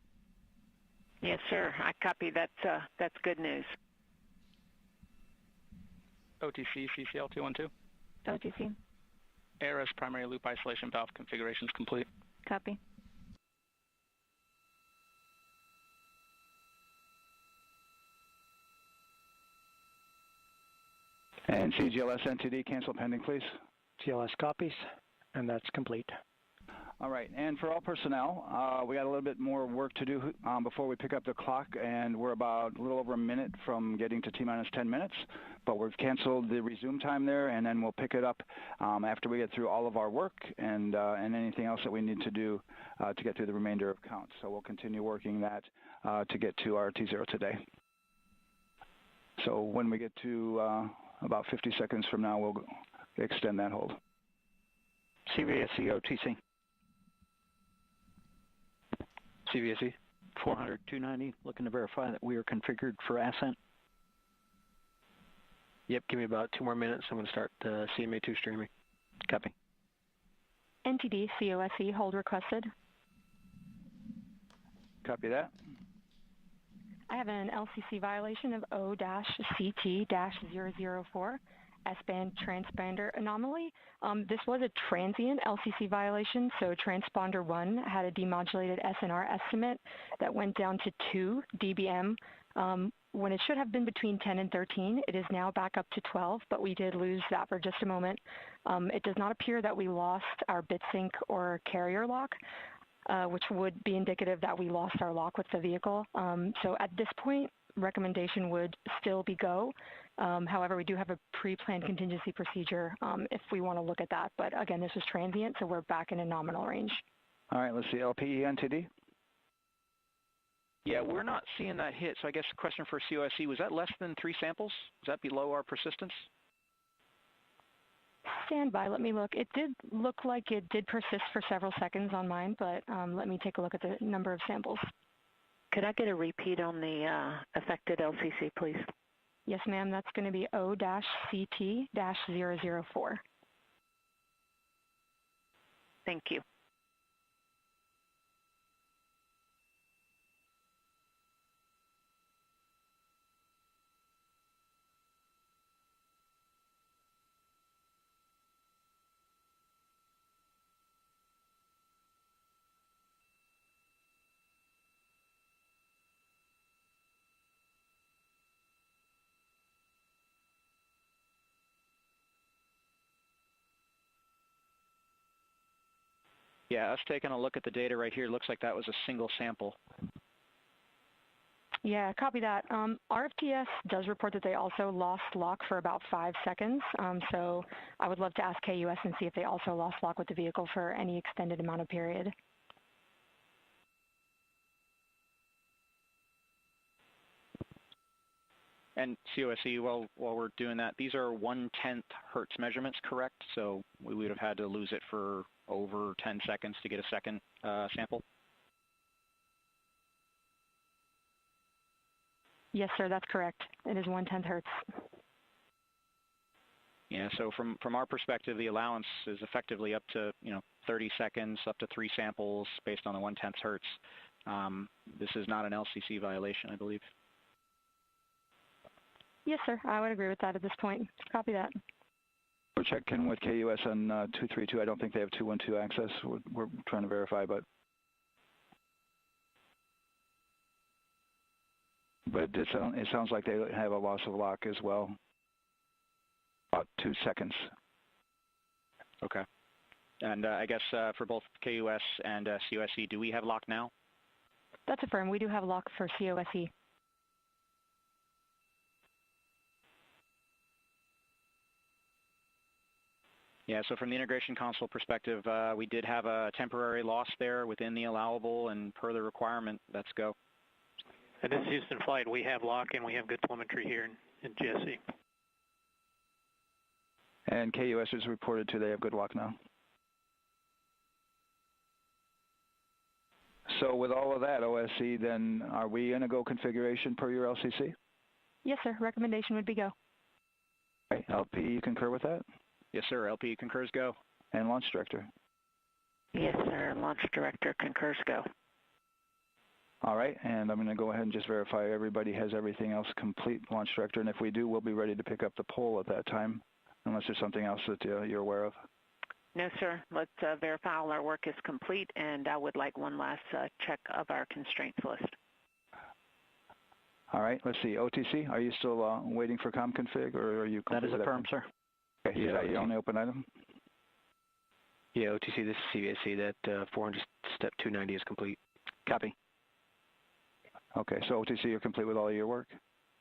Yes, sir. I copy. That's good news. OTC, CCL 212. OTC. ARS primary loop isolation valve configuration is complete. Copy. And CGLS NTD, cancel pending, please. GLS copies, and that's complete. All right, and for all personnel, we got a little bit more work to do before we pick up the clock, and we're about a little over a minute from getting to T-minus 10 minutes, but we've canceled the resume time there, and then we'll pick it up after we get through all of our work and anything else that we need to do to get through the remainder of counts. So we'll continue working that to get to our T0 today. So when we get to about 50 seconds from now, we'll extend that hold. CVSE, OTC. CVSE. 400, 290, looking to verify that we are configured for ascent. Yep, give me about 2 more minutes. I'm going to start CMA2 streaming. Copy. NTD COSE hold requested. Copy that. I have an LCC violation of O-CT-004, S-band transponder anomaly. This was a transient LCC violation, so transponder 1 had a demodulated SNR estimate that went down to 2 dBm when it should have been between 10 and 13. It is now back up to 12, but we did lose that for just a moment. It does not appear that we lost our bit sync or carrier lock, which would be indicative that we lost our lock with the vehicle. So at this point, recommendation would still be go. However, we do have a pre-planned contingency procedure if we want to look at that. But again, this was transient, so we're back in a nominal range. All right, let's see, LPE NTD. Yeah, we're not seeing that hit. So I guess the question for COSE, was that less than 3 samples? Was that below our persistence? Stand by, let me look. It did look like it did persist for several seconds on mine, but let me take a look at the number of samples. Could I get a repeat on the affected LCC, please? Yes, ma'am. That's going to be O-CT-004. Thank you. Yeah, us taking a look at the data right here, looks like that was a single sample. Yeah, copy that. RFTS does report that they also lost lock for about 5 seconds. So I would love to ask KUS and see if they also lost lock with the vehicle for any extended amount of period. And COSE, while we're doing that, these are 1/10 hertz measurements, correct? So we would have had to lose it for over 10 seconds to get a second sample? Yes, sir, that's correct. It is 1/10 hertz. Yeah, so from our perspective, the allowance is effectively up to 30 seconds, up to 3 samples based on the 1/10 hertz. This is not an LCC violation, I believe. Yes, sir, I would agree with that at this point. Copy that. We're checking with KUS on 232. I don't think they have 212 access. We're trying to verify, but it sounds like they have a loss of lock as well. About 2 seconds. Okay. And I guess for both KUS and COSE, do we have lock now? That's affirmed. We do have lock for COSE. Yeah, so from the integration console perspective, we did have a temporary loss there within the allowable, and per the requirement, let's go. And this is Houston Flight. We have lock and we have good telemetry here in GSE. And KUS is reported to they have good lock now. So with all of that, OSC, then are we in a go configuration per your LCC? Yes, sir. Recommendation would be go. Okay. LP, you concur with that? Yes, sir. LP concurs go. And Launch Director? Yes, sir. Launch Director concurs go. All right, and I'm going to go ahead and just verify everybody has everything else complete, Launch Director, and if we do, we'll be ready to pick up the poll at that time, unless there's something else that you're aware of. No, sir. Let's verify all our work is complete, and I would like one last check of our constraints list. All right, let's see. OTC, are you still waiting for ComConfig, or are you? That is affirmed, sir. Okay, yeah, you on the open item? Yeah, OTC, this is CVSC. That 400 step 290 is complete. Copy. Okay, so OTC, you're complete with all of your work?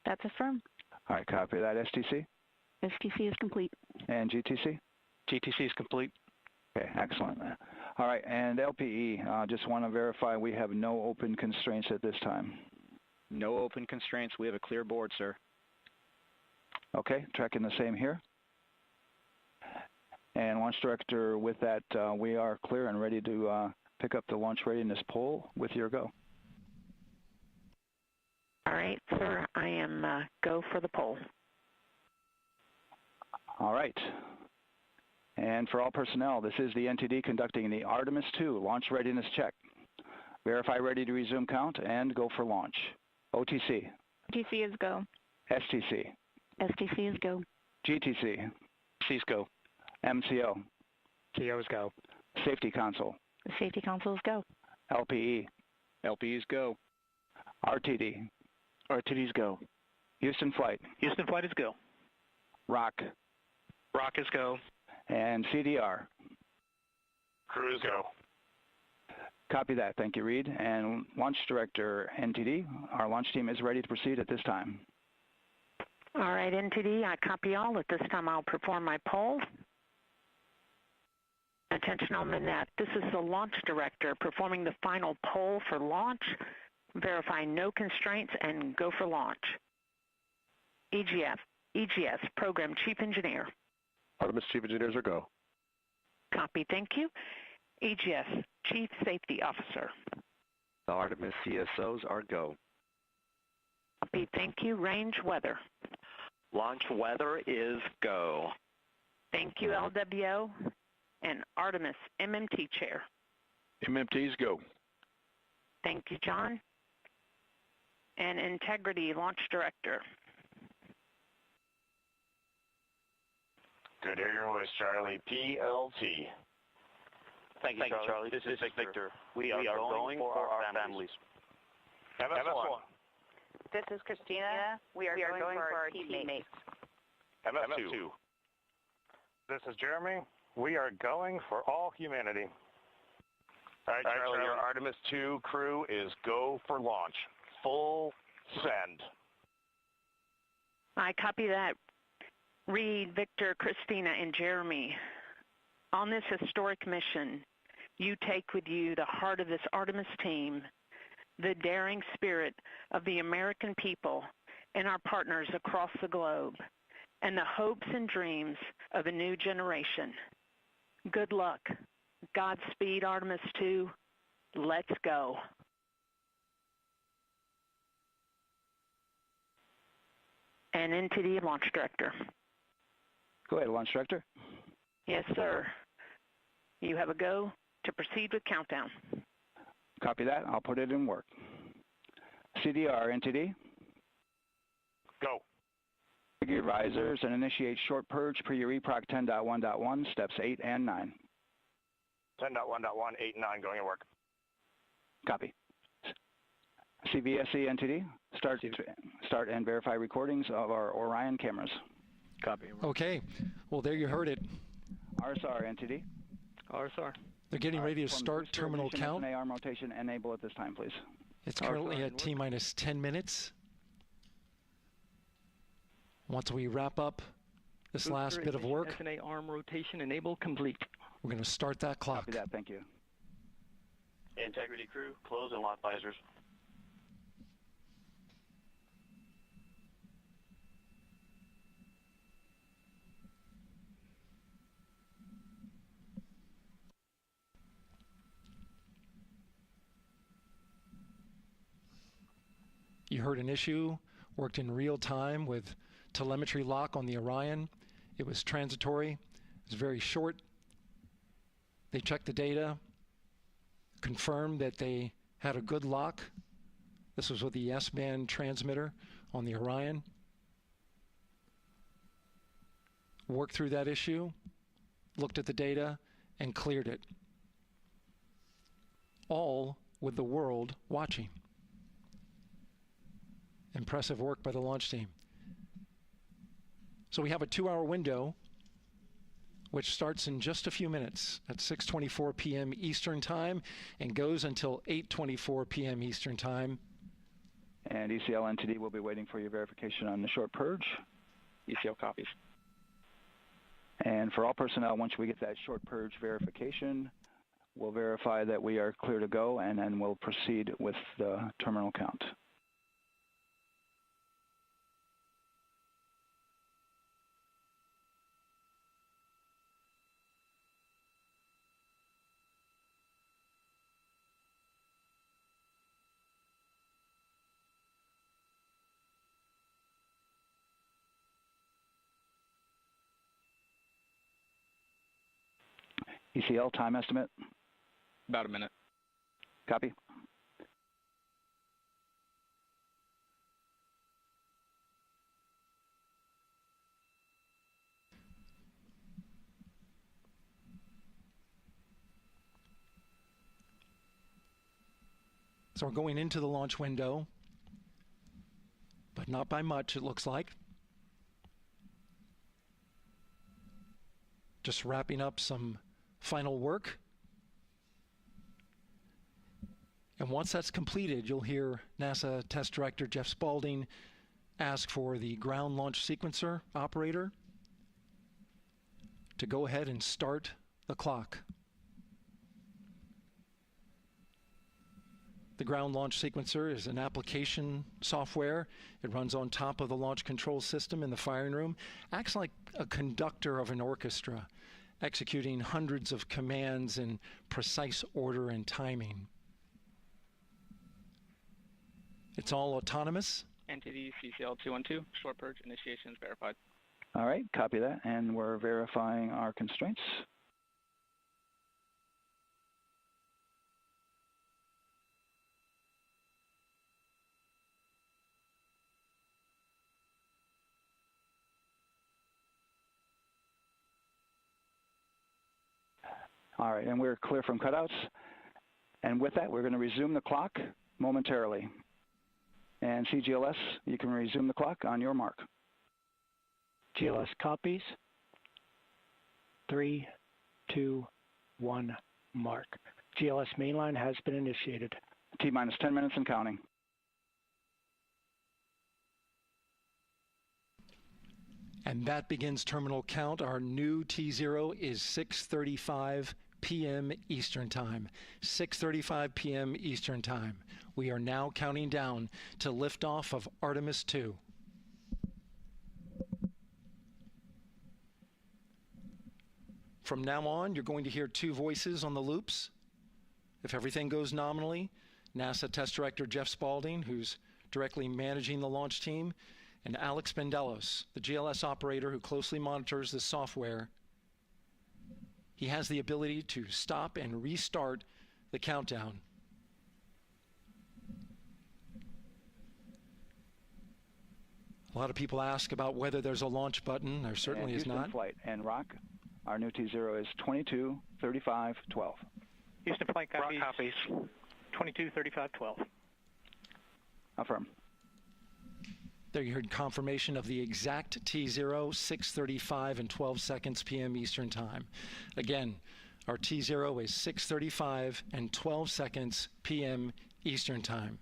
That's affirmed. All right, copy that. STC? STC is complete. And GTC? GTC is complete. Okay, excellent. All right, and LPE, just want to verify we have no open constraints at this time. No open constraints. We have a clear board, sir. Okay, tracking the same here. And Launch Director, with that, we are clear and ready to pick up the launch readiness poll with your go. All right, sir. I am go for the poll. All right. And for all personnel, this is the NTD conducting the Artemis II launch readiness check. Verify ready to resume count and go for launch. OTC. OTC is go. STC. STC is go. GTC. C's go. MCO. CO is go. Safety Console. Safety Console is go. LPE. LPE's go. RTD. RTD's go. Houston Flight. Houston Flight is go. ROC. ROC is go. And CDR. Crew is go. Copy that. Thank you, Reed. And Launch Director NTD, our launch team is ready to proceed at this time. All right, NTD, I copy all. At this time, I'll perform my poll. Attention on the net. This is the Launch Director performing the final poll for launch. Verify no constraints and go for launch. EGS, Program Chief Engineer. Artemis Chief Engineers are go. Copy, thank you. EGS, Chief Safety Officer. The Artemis CSOs are go. Copy, thank you. Range Weather. Launch weather is go. Thank you, LWO. And Artemis MMT Chair. MMTs go. Thank you, John. And Integrity Launch Director. Good to hear your voice, Charlie. PLT. Thank you, Charlie. This is Victor. We are going for our families. MS1. This is Christina. We are going for our teammates. MS2. This is Jeremy. We are going for all humanity. All right, Charlie, your Artemis II crew is go for launch. Full send. I copy that. Reed, Victor, Christina, and Jeremy. On this historic mission, you take with you the heart of this Artemis team, the daring spirit of the American people and our partners across the globe, and the hopes and dreams of a new generation. Good luck. Godspeed, Artemis II. Let's go. And NTD Launch Director. Go ahead, Launch Director. Yes, sir. You have a go to proceed with countdown. Copy that. I'll put it in work. CDR NTD. Go. Trigger your visors and initiate short purge per your EPROC 10.1.1, steps 8 and 9. 10.1.1, 8 and 9 going to work. Copy. CVSE NTD. Start and verify recordings of our Orion cameras. Copy. Okay. Well, there you heard it. RSR NTD. RSR. They're getting ready to start terminal count. SNA arm rotation enable at this time, please. It's currently at T-minus 10 minutes. Once we wrap up this last bit of work, SNA arm rotation enable complete. We're going to start that clock. Copy that. Thank you. Integrity crew, close and lock visors. You heard an issue, worked in real time with telemetry lock on the Orion. It was transitory. It was very short. They checked the data, confirmed that they had a good lock. This was with the S-band transmitter on the Orion. Worked through that issue, looked at the data, and cleared it. All with the world watching. Impressive work by the launch team. So we have a 2-hour window, which starts in just a few minutes at 6:24 p.m. Eastern Time and goes until 8:24 p.m. Eastern Time. And ECL NTD will be waiting for your verification on the short purge. ECL copies. And for all personnel, once we get that short purge verification, we'll verify that we are clear to go, and then we'll proceed with the terminal count. ECL time estimate? About a minute. Copy. So we're going into the launch window, but not by much, it looks like. Just wrapping up some final work. And once that's completed, you'll hear NASA Test Director Jeff Spaulding ask for the ground launch sequencer operator to go ahead and start the clock. The ground launch sequencer is an application software. It runs on top of the launch control system in the firing room, acts like a conductor of an orchestra, executing hundreds of commands in precise order and timing. It's all autonomous. Entity CCL 212, short purge, initiations verified. All right, copy that, and we're verifying our constraints. All right, and we're clear from cutouts. And with that, we're going to resume the clock momentarily. And CGLS, you can resume the clock on your mark. GLS copies. 3, 2, 1, mark. GLS mainline has been initiated. T-minus 10 minutes and counting. And that begins terminal count. Our new T0 is 6:35 p.m. Eastern Time. 6:35 p.m. Eastern Time. We are now counting down to liftoff of Artemis II. From now on, you're going to hear two voices on the loops. If everything goes nominally, NASA Test Director Jeff Spaulding, who's directly managing the launch team, and Alex Bendelos, the GLS operator who closely monitors the software. He has the ability to stop and restart the countdown. A lot of people ask about whether there's a launch button. There certainly is not. Flight and Rock, our new T0 is 22:35:12. Houston flight copies. Rock copies. 22:35:12. Affirm. There you heard confirmation of the exact T0, 6:35 and 12 seconds p.m. Eastern Time. Again, our T0 is 6:35 and 12 seconds p.m. Eastern Time.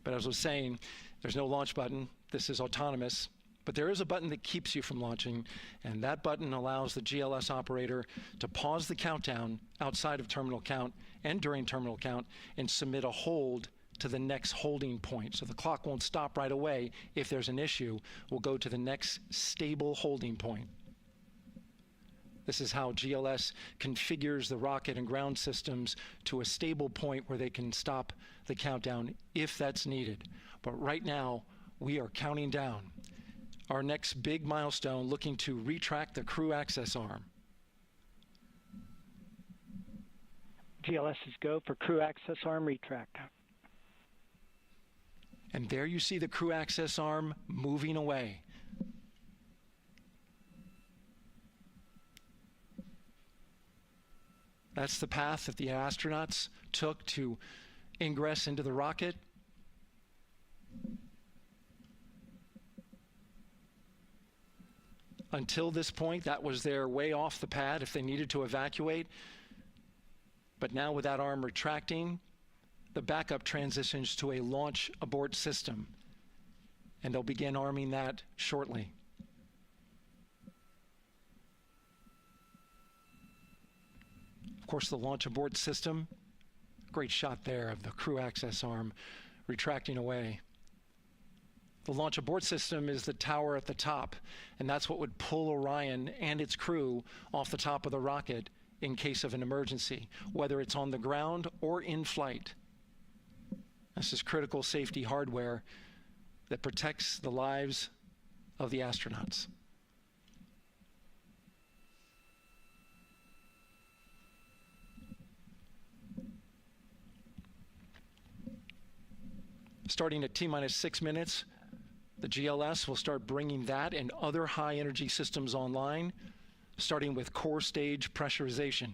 But as I was saying, there's no launch button. This is autonomous. But there is a button that keeps you from launching, and that button allows the GLS operator to pause the countdown outside of terminal count and during terminal count and submit a hold to the next holding point. So the clock won't stop right away. If there's an issue, we'll go to the next stable holding point. This is how GLS configures the rocket and ground systems to a stable point where they can stop the countdown if that's needed. But right now, we are counting down. Our next big milestone, looking to retract the crew access arm. GLS is go for crew access arm retract. And there you see the crew access arm moving away. That's the path that the astronauts took to ingress into the rocket. Until this point, that was their way off the pad if they needed to evacuate. But now with that arm retracting, the backup transitions to a launch abort system, and they'll begin arming that shortly. Of course, the launch abort system, great shot there of the crew access arm retracting away. The launch abort system is the tower at the top, and that's what would pull Orion and its crew off the top of the rocket in case of an emergency, whether it's on the ground or in flight. This is critical safety hardware that protects the lives of the astronauts. Starting at T-minus 6 minutes, the GLS will start bringing that and other high-energy systems online, starting with core stage pressurization.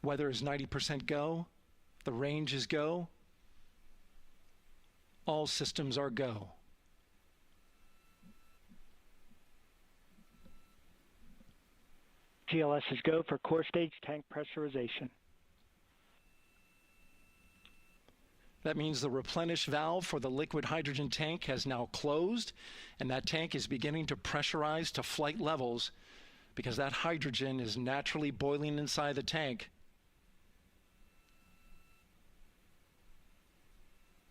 Weather is 90% go. The range is go. All systems are go. GLS is go for core stage tank pressurization. That means the replenish valve for the liquid hydrogen tank has now closed, and that tank is beginning to pressurize to flight levels because that hydrogen is naturally boiling inside the tank.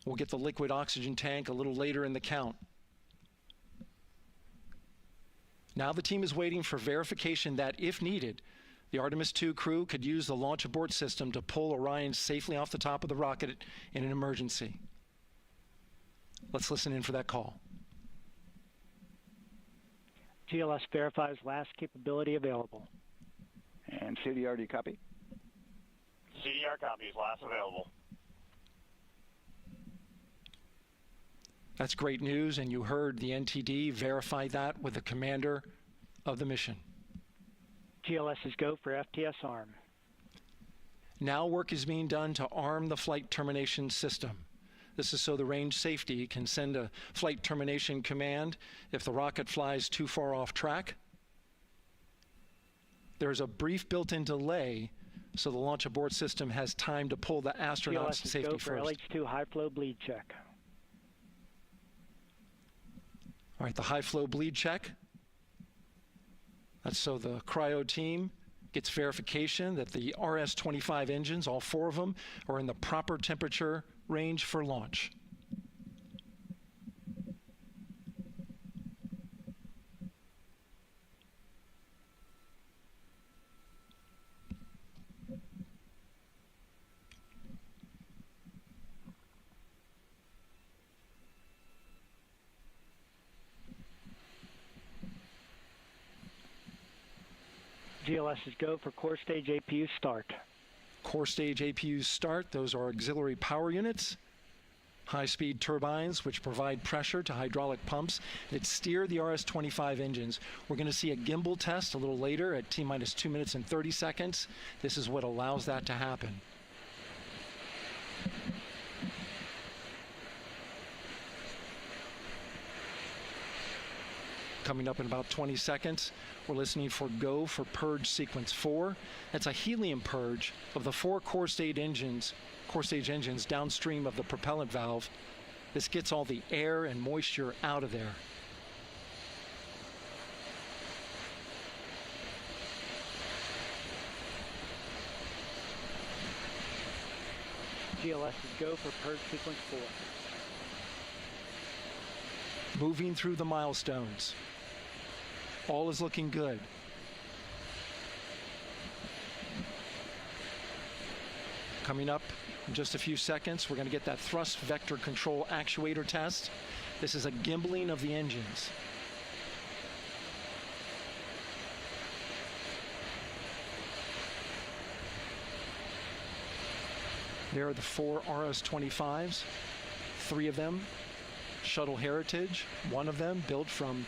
We'll get the liquid oxygen tank a little later in the count. Now the team is waiting for verification that, if needed, the Artemis II crew could use the launch abort system to pull Orion safely off the top of the rocket in an emergency. Let's listen in for that call. GLS verifies last capability available. And CDR, do you copy? CDR copies, last available. That's great news, and you heard the NTD verify that with the commander of the mission. GLS is go for FTS arm. Now work is being done to arm the flight termination system. This is so the range safety can send a flight termination command if the rocket flies too far off track. There's a brief built-in delay, so the launch abort system has time to pull the astronauts to safety first. GLS is go for LH2 high flow bleed check. All right, the high flow bleed check. That's so the cryo team gets verification that the RS-25 engines, all 4 of them, are in the proper temperature range for launch. GLS is go for core stage APU start. Core stage APUs start. Those are auxiliary power units, high-speed turbines which provide pressure to hydraulic pumps that steer the RS-25 engines. We're going to see a gimbal test a little later at T-minus 2 minutes and 30 seconds. This is what allows that to happen. Coming up in about 20 seconds, we're listening for go for purge sequence 4. That's a helium purge of the 4 core stage engines downstream of the propellant valve. This gets all the air and moisture out of there. GLS is go for purge sequence 4. Moving through the milestones. All is looking good. Coming up in just a few seconds, we're going to get that thrust vector control actuator test. This is a gimbaling of the engines. There are the 4 RS-25s, 3 of them Shuttle Heritage, 1 of them built from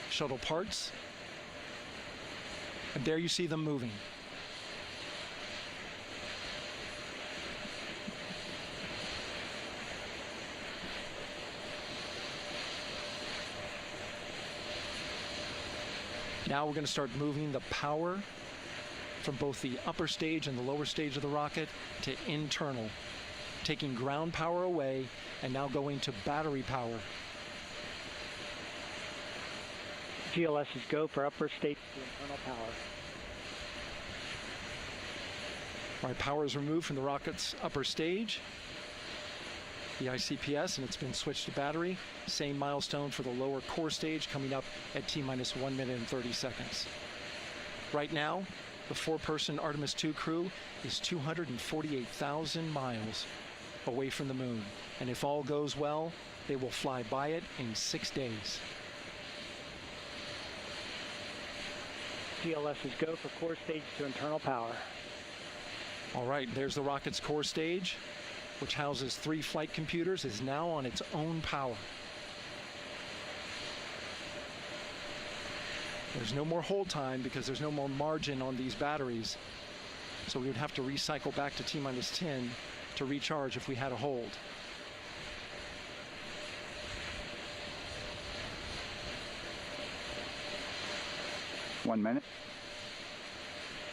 shuttle parts. And there you see them moving. Now we're going to start moving the power from both the upper stage and the lower stage of the rocket to internal, taking ground power away and now going to battery power. GLS is go for upper stage to internal power. All right, power is removed from the rocket's upper stage, the ICPS, and it's been switched to battery. Same milestone for the lower core stage coming up at T-minus 1 minute and 30 seconds. Right now, the 4-person Artemis II crew is 248,000 miles away from the moon. And if all goes well, they will fly by it in 6 days. GLS is go for core stage to internal power. All right, there's the rocket's core stage, which houses 3 flight computers, is now on its own power. There's no more hold time because there's no more margin on these batteries. So we would have to recycle back to T-minus 10 to recharge if we had a hold. One minute.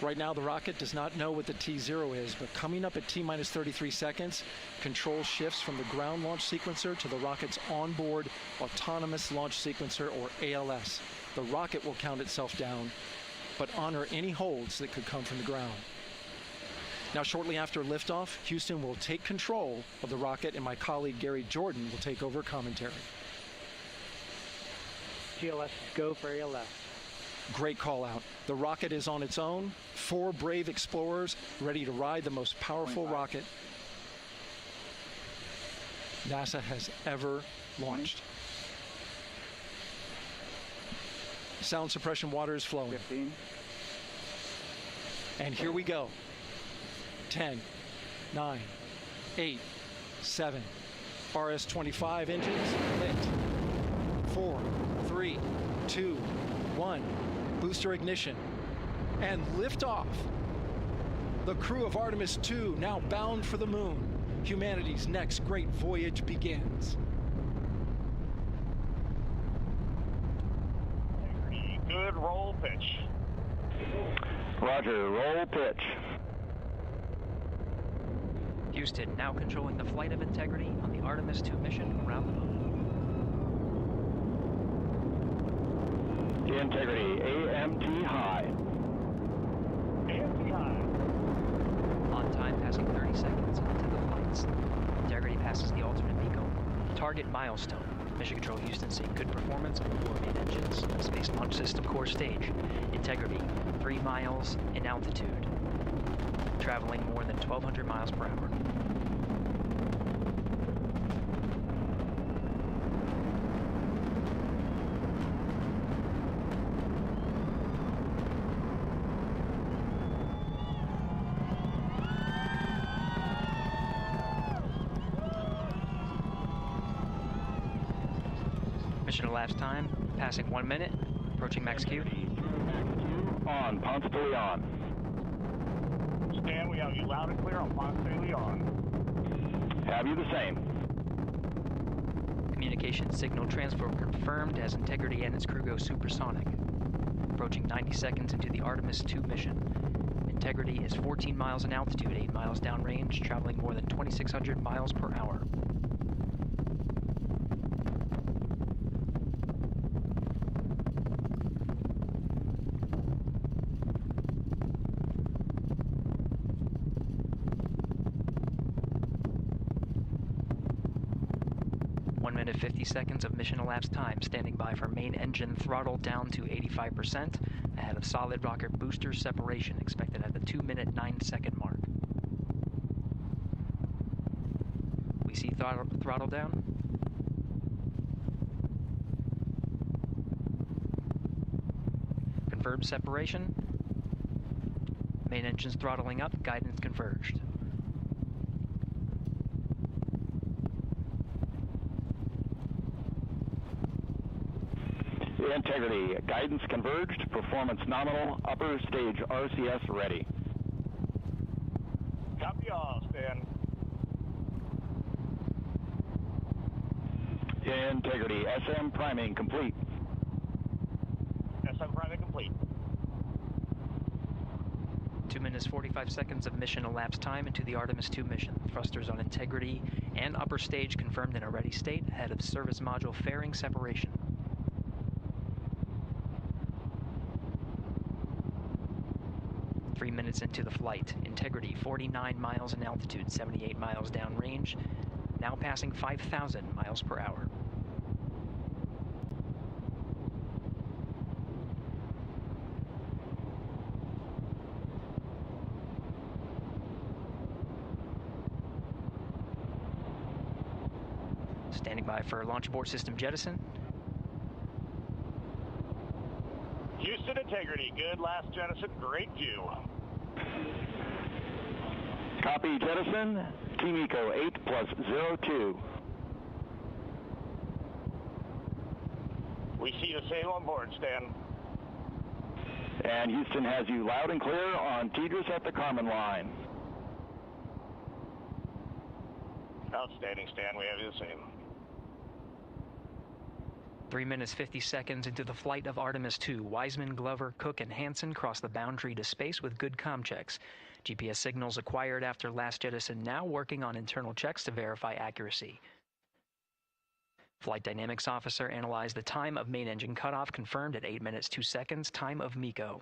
Right now, the rocket does not know what the T0 is, but coming up at T-minus 33 seconds, control shifts from the ground launch sequencer to the rocket's onboard autonomous launch sequencer, or ALS. The rocket will count itself down, but honor any holds that could come from the ground. Now, shortly after liftoff, Houston will take control of the rocket, and my colleague Gary Jordan will take over commentary. GLS is go for ALS. Great call out. The rocket is on its own. 4 brave explorers ready to ride the most powerful rocket NASA has ever launched. Sound suppression water is flowing. 15. And here we go. 10, 9, 8, 7. RS-25 engines lit. 4, 3, 2, 1. Booster ignition. And liftoff. The crew of Artemis II now bound for the moon. Humanity's next great voyage begins. Good roll pitch. Roger, roll pitch. Houston now controlling the flight of Integrity on the Artemis II mission around the moon. Integrity, AMT high. AMT high. On time, passing 30 seconds into the flights. Integrity passes the alternate beacon. Target milestone. Mission Control Houston seeing good performance on 4 main engines. Space Launch System core stage. Integrity, 3 miles in altitude. Traveling more than 1,200 miles per hour. Mission elapsed time, passing 1 minute, approaching max Q. On, Ponce de Leon. Stan, we have you loud and clear on Ponce de Leon. Have you the same? Communication signal transfer confirmed as Integrity and its crew go supersonic. Approaching 90 seconds into the Artemis II mission. Integrity is 14 miles in altitude, 8 miles downrange, traveling more than 2,600 miles per hour. Minute 50 seconds of mission elapsed time, standing by for main engine throttle down to 85%, ahead of solid rocket booster separation, expected at the 2-minute 9-second mark. We see throttle down. Confirmed separation. Main engines throttling up, guidance converged. Integrity, guidance converged, performance nominal, upper stage RCS ready. Copy all, Stan. Integrity, SM priming complete. SM priming complete. 2 minutes 45 seconds of mission elapsed time into the Artemis II mission. Thrusters on Integrity and upper stage confirmed in a ready state, ahead of service module fairing separation. 3 minutes into the flight. Integrity, 49 miles in altitude, 78 miles downrange, now passing 5,000 miles per hour. Standing by for launch abort system jettison. Houston integrity, good last jettison, great view. Copy jettison, Team Eco 8+02. We see the same on board, Stan. And Houston has you loud and clear on Tidris at the Kármán line. Outstanding, Stan, we have you the same. 3 minutes 50 seconds into the flight of Artemis II, Wiseman, Glover, Cook, and Hansen cross the boundary to space with good comm checks. GPS signals acquired after last jettison now working on internal checks to verify accuracy. Flight Dynamics Officer analyzed the time of main engine cutoff, confirmed at 8 minutes 2 seconds, time of MECO.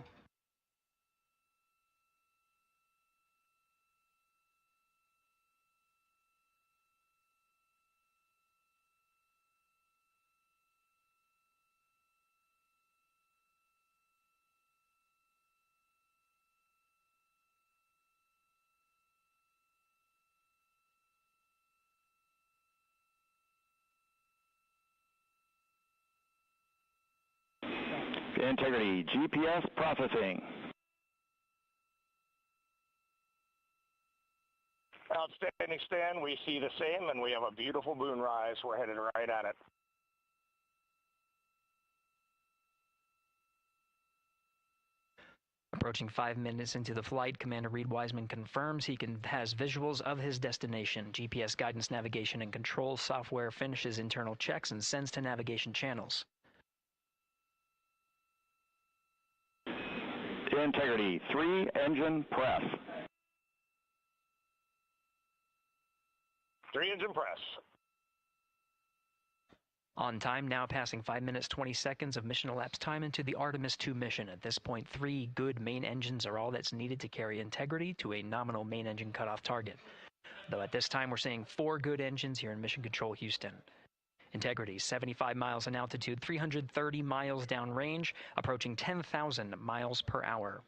Integrity, GPS processing. Outstanding, Stan, we see the same, and we have a beautiful moonrise. We're headed right at it. Approaching 5 minutes into the flight, Commander Reed Wiseman confirms he has visuals of his destination. GPS guidance, navigation, and control software finishes internal checks and sends to navigation channels. Integrity, 3 engine press. 3 engine press. On time, now passing 5 minutes 20 seconds of mission elapsed time into the Artemis II mission. At this point, 3 good main engines are all that's needed to carry Integrity to a nominal main engine cutoff target. Though at this time, we're seeing 4 good engines here in Mission Control Houston. Integrity, 75 miles in altitude, 330 miles downrange, approaching 10,000 miles per hour.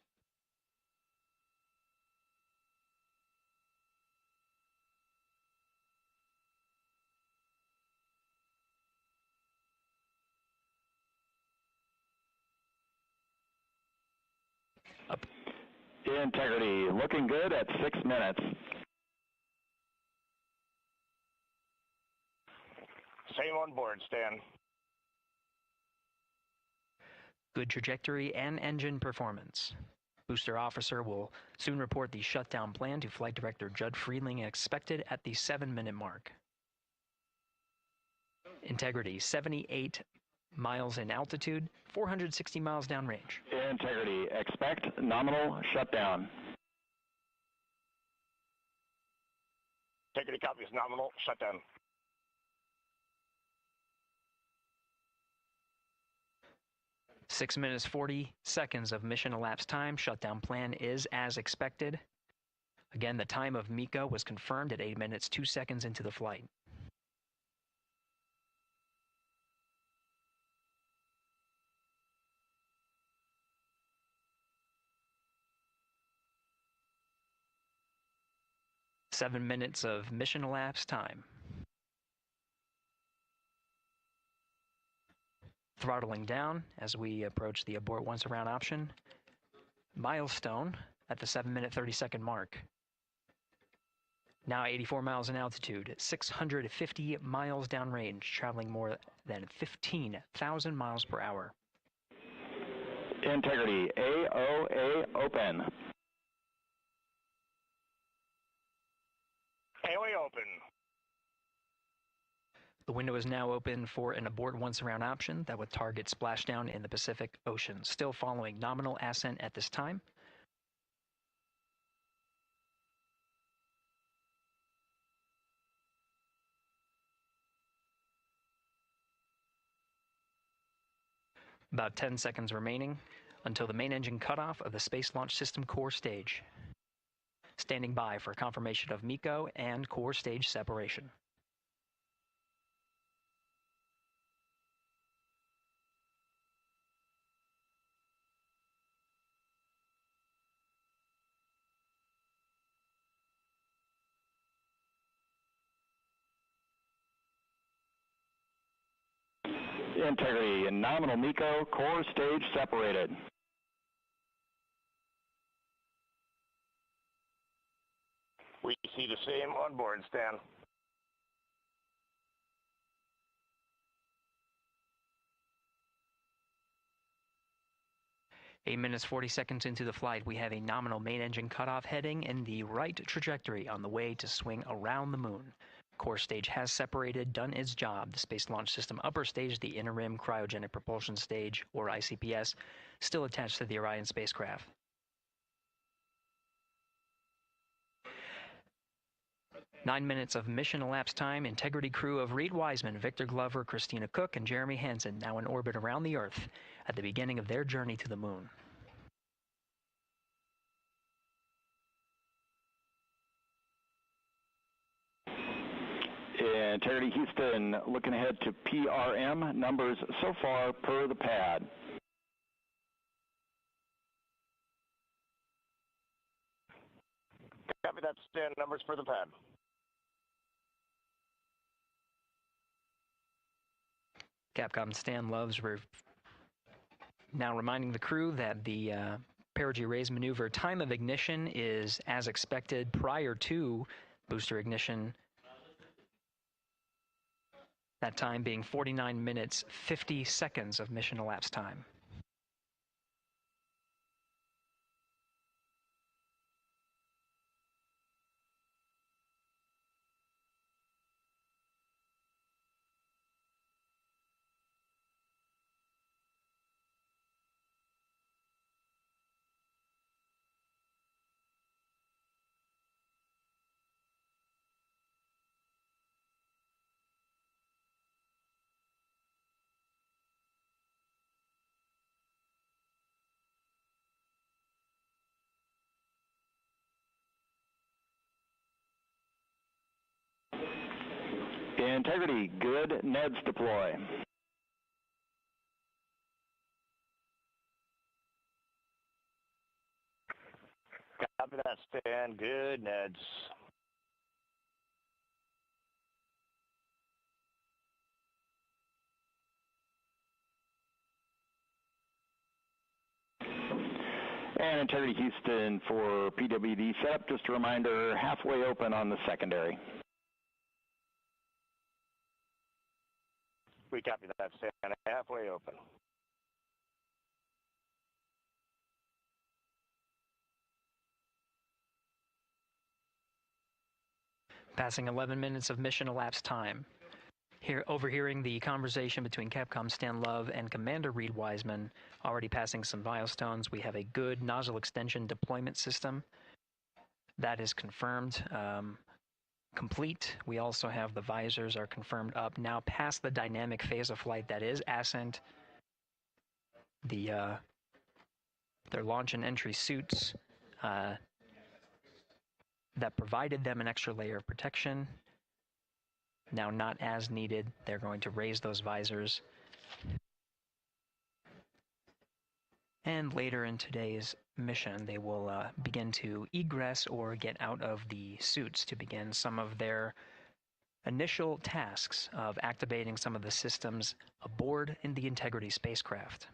Integrity, looking good at 6 minutes. Same on board, Stan. Good trajectory and engine performance. Booster officer will soon report the shutdown plan to Flight Director Judd Friedling, expected at the 7-minute mark. Integrity, 78 miles in altitude, 460 miles downrange. Integrity, expect nominal shutdown. Integrity copies nominal shutdown. Six minutes 40 seconds of mission elapsed time. Shutdown plan is as expected. Again, the time of MECO was confirmed at 8 minutes 2 seconds into the flight. Seven minutes of mission elapsed time. Throttling down as we approach the abort once around option. Milestone at the 7-minute 30-second mark. Now 84 miles in altitude, 650 miles downrange, traveling more than 15,000 miles per hour. Integrity, AOA open. AOA open. The window is now open for an abort once around option that would target splashdown in the Pacific Ocean. Still following nominal ascent at this time. About 10 seconds remaining until the main engine cutoff of the Space Launch System core stage. Standing by for confirmation of MECO and core stage separation. Integrity and nominal MECO, core stage separated. We see the same on board, Stan. Eight minutes, 40 seconds into the flight, we have a nominal main engine cutoff heading in the right trajectory on the way to swing around the moon. Core stage has separated, done its job. The Space Launch System upper stage, the Inner Rim Cryogenic Propulsion Stage, or ICPS, still attached to the Orion spacecraft. Nine minutes of mission elapsed time. Integrity crew of Reed Wiseman, Victor Glover, Christina Cook, and Jeremy Hansen now in orbit around the Earth at the beginning of their journey to the moon. Integrity Houston looking ahead to PRM numbers so far per the pad. Copy that, Stan. Numbers for the pad. Capcom Stan Loves now reminding the crew that the perigee raise maneuver time of ignition is as expected prior to booster ignition. That time being 49 minutes, 50 seconds of mission elapsed time. Integrity, good. NEDs deploy. Copy that, Stan. Good. NEDs. And Integrity Houston for PWD setup. Just a reminder, halfway open on the secondary. We copy that, Stan. Halfway open. Passing 11 minutes of mission elapsed time. Here, overhearing the conversation between Capcom Stan Love and Commander Reed Wiseman, already passing some milestones. We have a good nozzle extension deployment system. That is confirmed. Complete. We also have the visors are confirmed up, now past the dynamic phase of flight, that is ascent. Their launch and entry suits that provided them an extra layer of protection, now not as needed. They're going to raise those visors. And later in today's mission, they will begin to egress or get out of the suits to begin some of their initial tasks of activating some of the systems aboard in the Integrity spacecraft.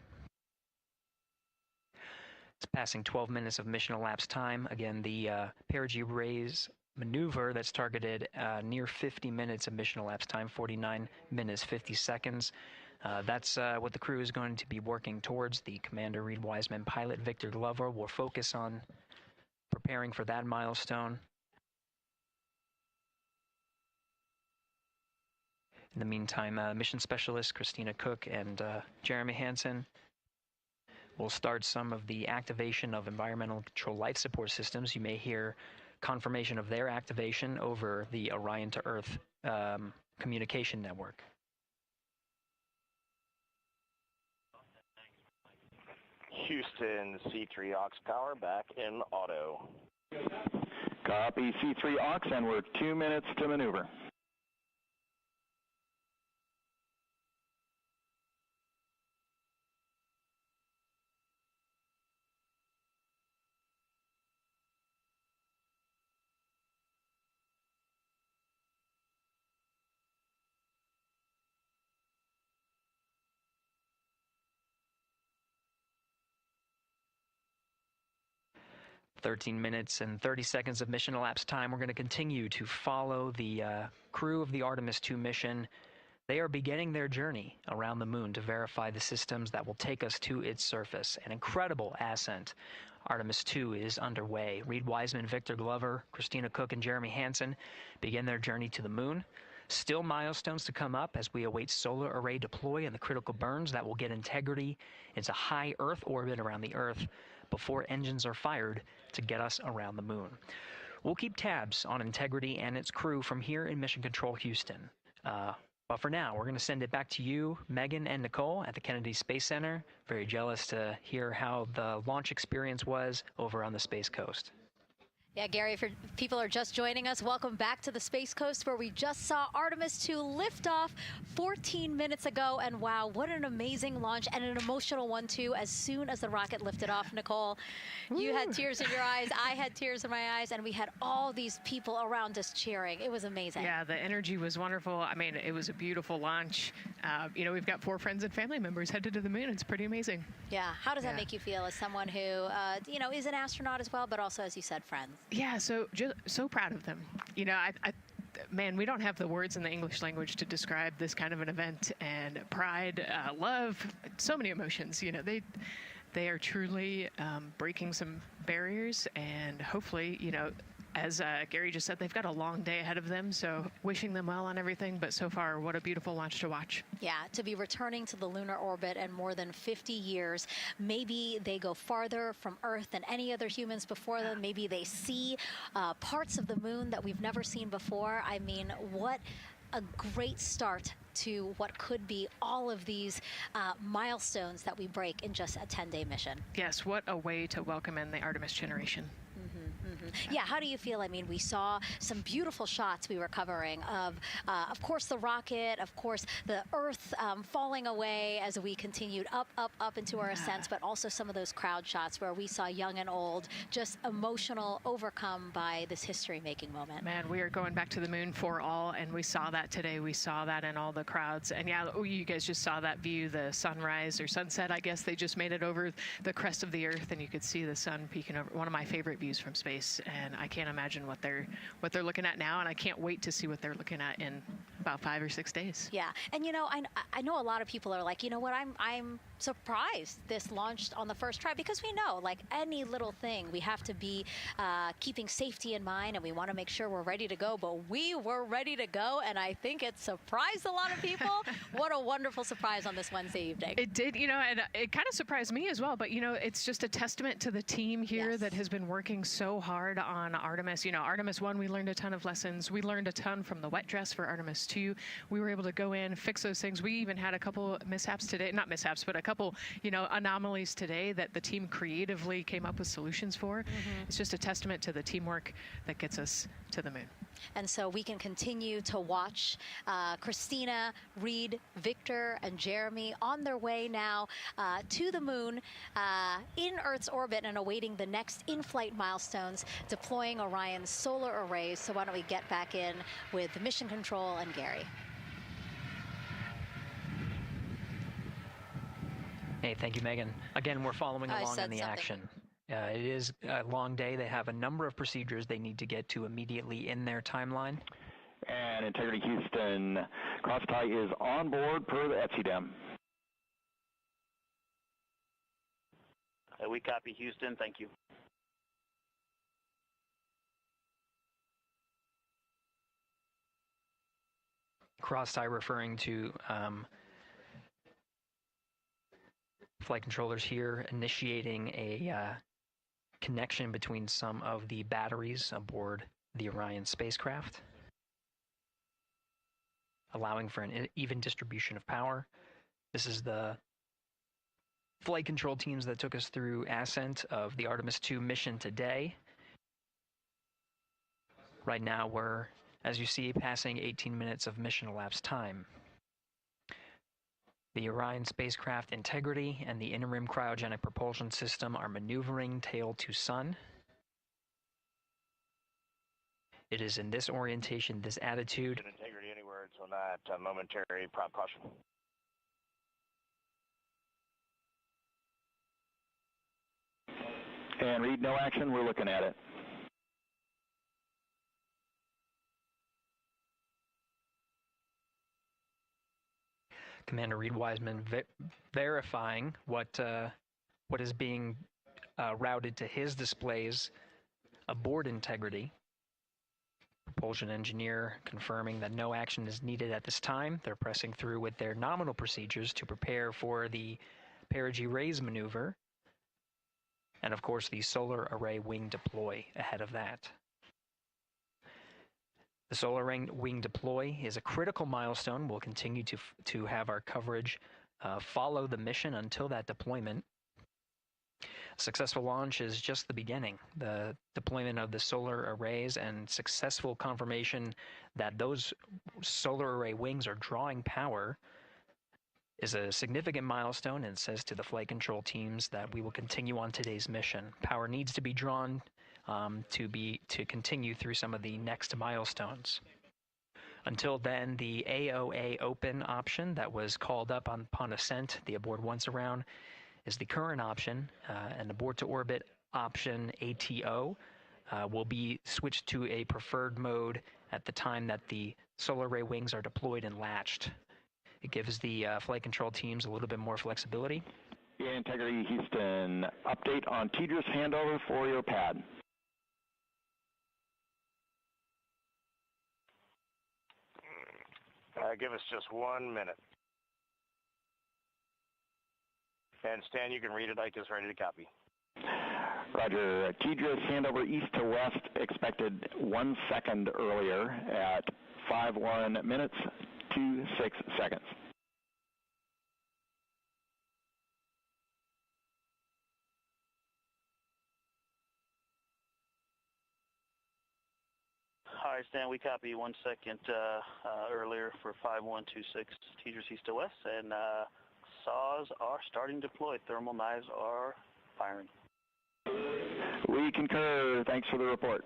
It's passing 12 minutes of mission elapsed time. Again, the perigee raise maneuver that's targeted near 50 minutes of mission elapsed time, 49 minutes, 50 seconds. That's what the crew is going to be working towards. The Commander Reed Wiseman, pilot Victor Glover will focus on preparing for that milestone. In the meantime, mission specialist Christina Cook and Jeremy Hansen will start some of the activation of environmental control life support systems. You may hear confirmation of their activation over the Orion to Earth communication network. Houston, C3 aux power back in auto. Copy C3 aux, and we're 2 minutes to maneuver. 13 minutes and 30 seconds of mission elapsed time. We're going to continue to follow the crew of the Artemis II mission. They are beginning their journey around the moon to verify the systems that will take us to its surface. An incredible ascent. Artemis II is underway. Reed Wiseman, Victor Glover, Christina Cook, and Jeremy Hansen begin their journey to the moon. Still milestones to come up as we await solar array deploy and the critical burns that will get Integrity into high Earth orbit around the Earth before engines are fired to get us around the moon. We'll keep tabs on Integrity and its crew from here in Mission Control Houston. But for now, we're going to send it back to you, Megan and Nicole at the Kennedy Space Center. Very jealous to hear how the launch experience was over on the Space Coast. Yeah, Gary, if people are just joining us, welcome back to the Space Coast, where we just saw Artemis II lift off 14 minutes ago. And wow, what an amazing launch, and an emotional one, too. As soon as the rocket lifted off, Nicole, you had tears in your eyes, I had tears in my eyes, and we had all these people around us cheering. It was amazing. Yeah, the energy was wonderful. I mean, it was a beautiful launch. You know, we've got 4 friends and family members headed to the moon. It's pretty amazing. Yeah. How does that make you feel as someone who, you know, is an astronaut as well, but also, as you said, friends? Yeah, so proud of them. You know, man, we don't have the words in the English language to describe this kind of an event, and pride, love, so many emotions. You know, they are truly breaking some barriers, and hopefully, you know, as Gary just said, they've got a long day ahead of them, so wishing them well on everything. But so far, what a beautiful launch to watch. Yeah, to be returning to the lunar orbit in more than 50 years. Maybe they go farther from Earth than any other humans before them. Maybe they see parts of the moon that we've never seen before. I mean, what a great start to what could be all of these milestones that we break in just a 10-day mission. Yes, what a way to welcome in the Artemis generation. Yeah, how do you feel? I mean, we saw some beautiful shots we were covering of course, the rocket, of course, the Earth falling away as we continued up into our ascents, but also some of those crowd shots where we saw young and old, just emotional, overcome by this history-making moment. Man, we are going back to the moon for all, and we saw that today. We saw that in all the crowds. And yeah, you guys just saw that view, the sunrise or sunset, I guess. They just made it over the crest of the Earth, and you could see the sun peeking over. One of my favorite views from space. And I can't imagine what they're looking at now, and I can't wait to see what they're looking at in about 5 or 6 days. Yeah, and you know, I know a lot of people are like, you know what, I'm surprised this launched on the first try, because we know, like any little thing, we have to be keeping safety in mind, and we want to make sure we're ready to go. But we were ready to go, and I think it surprised a lot of people. What a wonderful surprise on this Wednesday evening. It did, you know, and it kind of surprised me as well. But you know, it's just a testament to the team here that has been working so hard on Artemis. You know, Artemis 1, we learned a ton of lessons. We learned a ton from the wet dress for Artemis 2. We were able to go in, fix those things. We even had a couple mishaps today, not mishaps, but a couple, you know, anomalies today that the team creatively came up with solutions for. It's just a testament to the teamwork that gets us to the moon. And so we can continue to watch Christina, Reed, Victor, and Jeremy on their way now to the moon in Earth's orbit and awaiting the next in-flight milestones, deploying Orion's solar arrays. So why don't we get back in with Mission Control and Gary. Hey, thank you, Megan. Again, we're following along in the action. It is a long day. They have a number of procedures they need to get to immediately in their timeline. And Integrity Houston, cross-tie is on board per the ETSI-DEM. We copy, Houston. Thank you. Cross-tie referring to flight controllers here initiating a connection between some of the batteries aboard the Orion spacecraft, allowing for an even distribution of power. This is the flight control teams that took us through ascent of the Artemis II mission today. Right now we're, as you see, passing 18 minutes of mission elapsed time. The Orion spacecraft Integrity and the interim cryogenic propulsion system are maneuvering tail to sun. It is in this orientation, this attitude. Integrity anywhere until that momentary prop caution. And Reed, no action. We're looking at it. Commander Reed Wiseman verifying what is being routed to his displays aboard Integrity. Propulsion engineer confirming that no action is needed at this time. They're pressing through with their nominal procedures to prepare for the perigee raise maneuver. And of course, the solar array wing deploy ahead of that. The solar wing deploy is a critical milestone. We'll continue to have our coverage follow the mission until that deployment. A successful launch is just the beginning. The deployment of the solar arrays and successful confirmation that those solar array wings are drawing power is a significant milestone and says to the flight control teams that we will continue on today's mission. Power needs to be drawn to continue through some of the next milestones. Until then, the AOA open option that was called up upon ascent, the aboard once around, is the current option, and abort to orbit option ATO will be switched to a preferred mode at the time that the solar array wings are deployed and latched. It gives the flight control teams a little bit more flexibility. Yeah, Integrity Houston, update on TDRS handover for your pad. Give us just 1 minute. And Stan, you can read it. Ike is ready to copy. Roger. TDRS handover east to west expected 1 second earlier at 5:1 minutes 26 seconds. Hi, Stan. We copy 1 second earlier for 5126 TDRS east to west, and saws are starting to deploy. Thermal knives are firing. We concur. Thanks for the report.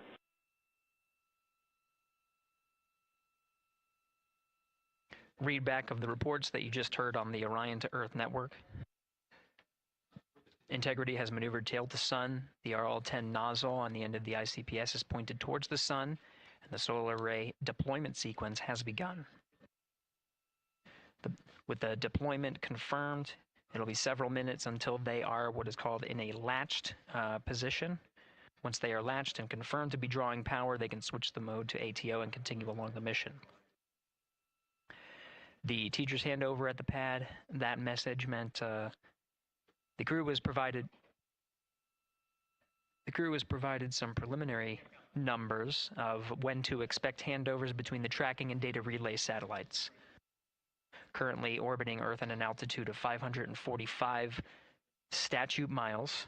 Read back of the reports that you just heard on the Orion to Earth network. Integrity has maneuvered tail to sun. The RL-10 nozzle on the end of the ICPS is pointed towards the sun, and the solar array deployment sequence has begun. With the deployment confirmed, it'll be several minutes until they are what is called in a latched position. Once they are latched and confirmed to be drawing power, they can switch the mode to ATO and continue along the mission. The teacher's handover at the pad, that message meant the crew was provided some preliminary numbers of when to expect handovers between the tracking and data relay satellites. Currently orbiting Earth at an altitude of 545 statute miles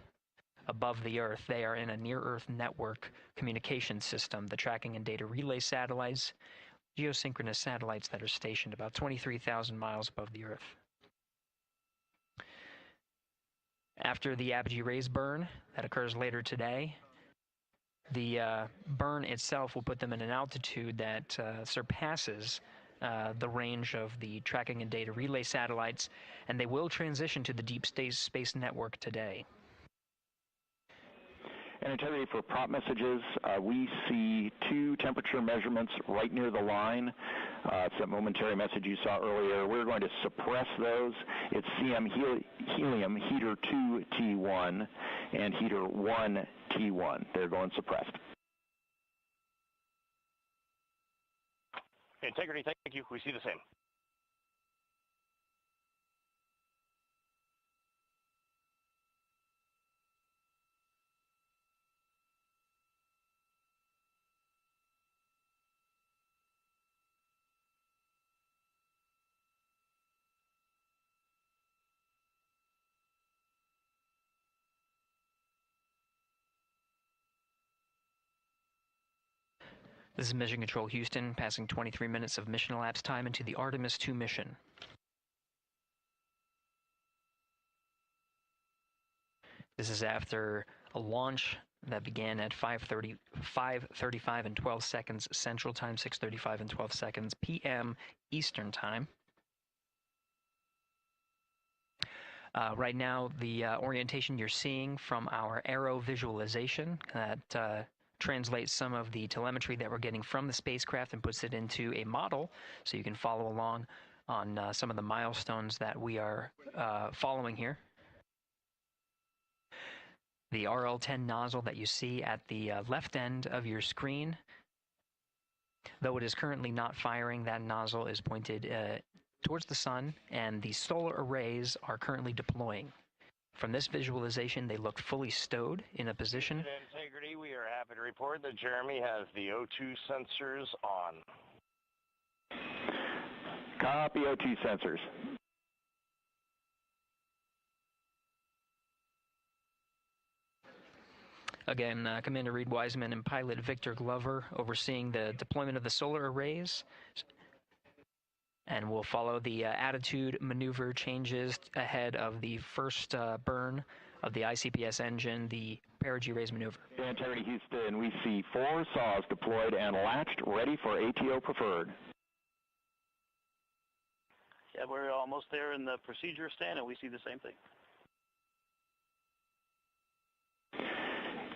above the Earth, they are in a near-Earth network communication system. The tracking and data relay satellites, geosynchronous satellites that are stationed about 23,000 miles above the Earth. After the apogee raise burn that occurs later today, the burn itself will put them in an altitude that surpasses the range of the tracking and data relay satellites, and they will transition to the deep space network today. And Integrity, for prop messages, we see 2 temperature measurements right near the line. It's that momentary message you saw earlier. We're going to suppress those. It's CM helium heater 2 T1 and heater 1 T1. They're going suppressed. Integrity, thank you. We see the same. This is Mission Control Houston, passing 23 minutes of mission elapsed time into the Artemis II mission. This is after a launch that began at 5:35 and 12 seconds Central Time, 6:35 and 12 seconds p.m. Eastern Time. Right now, the orientation you're seeing from our arrow visualization that translates some of the telemetry that we're getting from the spacecraft and puts it into a model so you can follow along on some of the milestones that we are following here. The RL-10 nozzle that you see at the left end of your screen, though it is currently not firing, that nozzle is pointed towards the sun, and the solar arrays are currently deploying. From this visualization, they look fully stowed in a position. Integrity, we are happy to report that Jeremy has the O2 sensors on. Copy O2 sensors. Again, Commander Reed Wiseman and pilot Victor Glover overseeing the deployment of the solar arrays. And we'll follow the attitude maneuver changes ahead of the first burn of the ICPS engine, the perigee raise maneuver. Integrity Houston, we see 4 saws deployed and latched, ready for ATO preferred. Yeah, we're almost there in the procedure stand, and we see the same thing.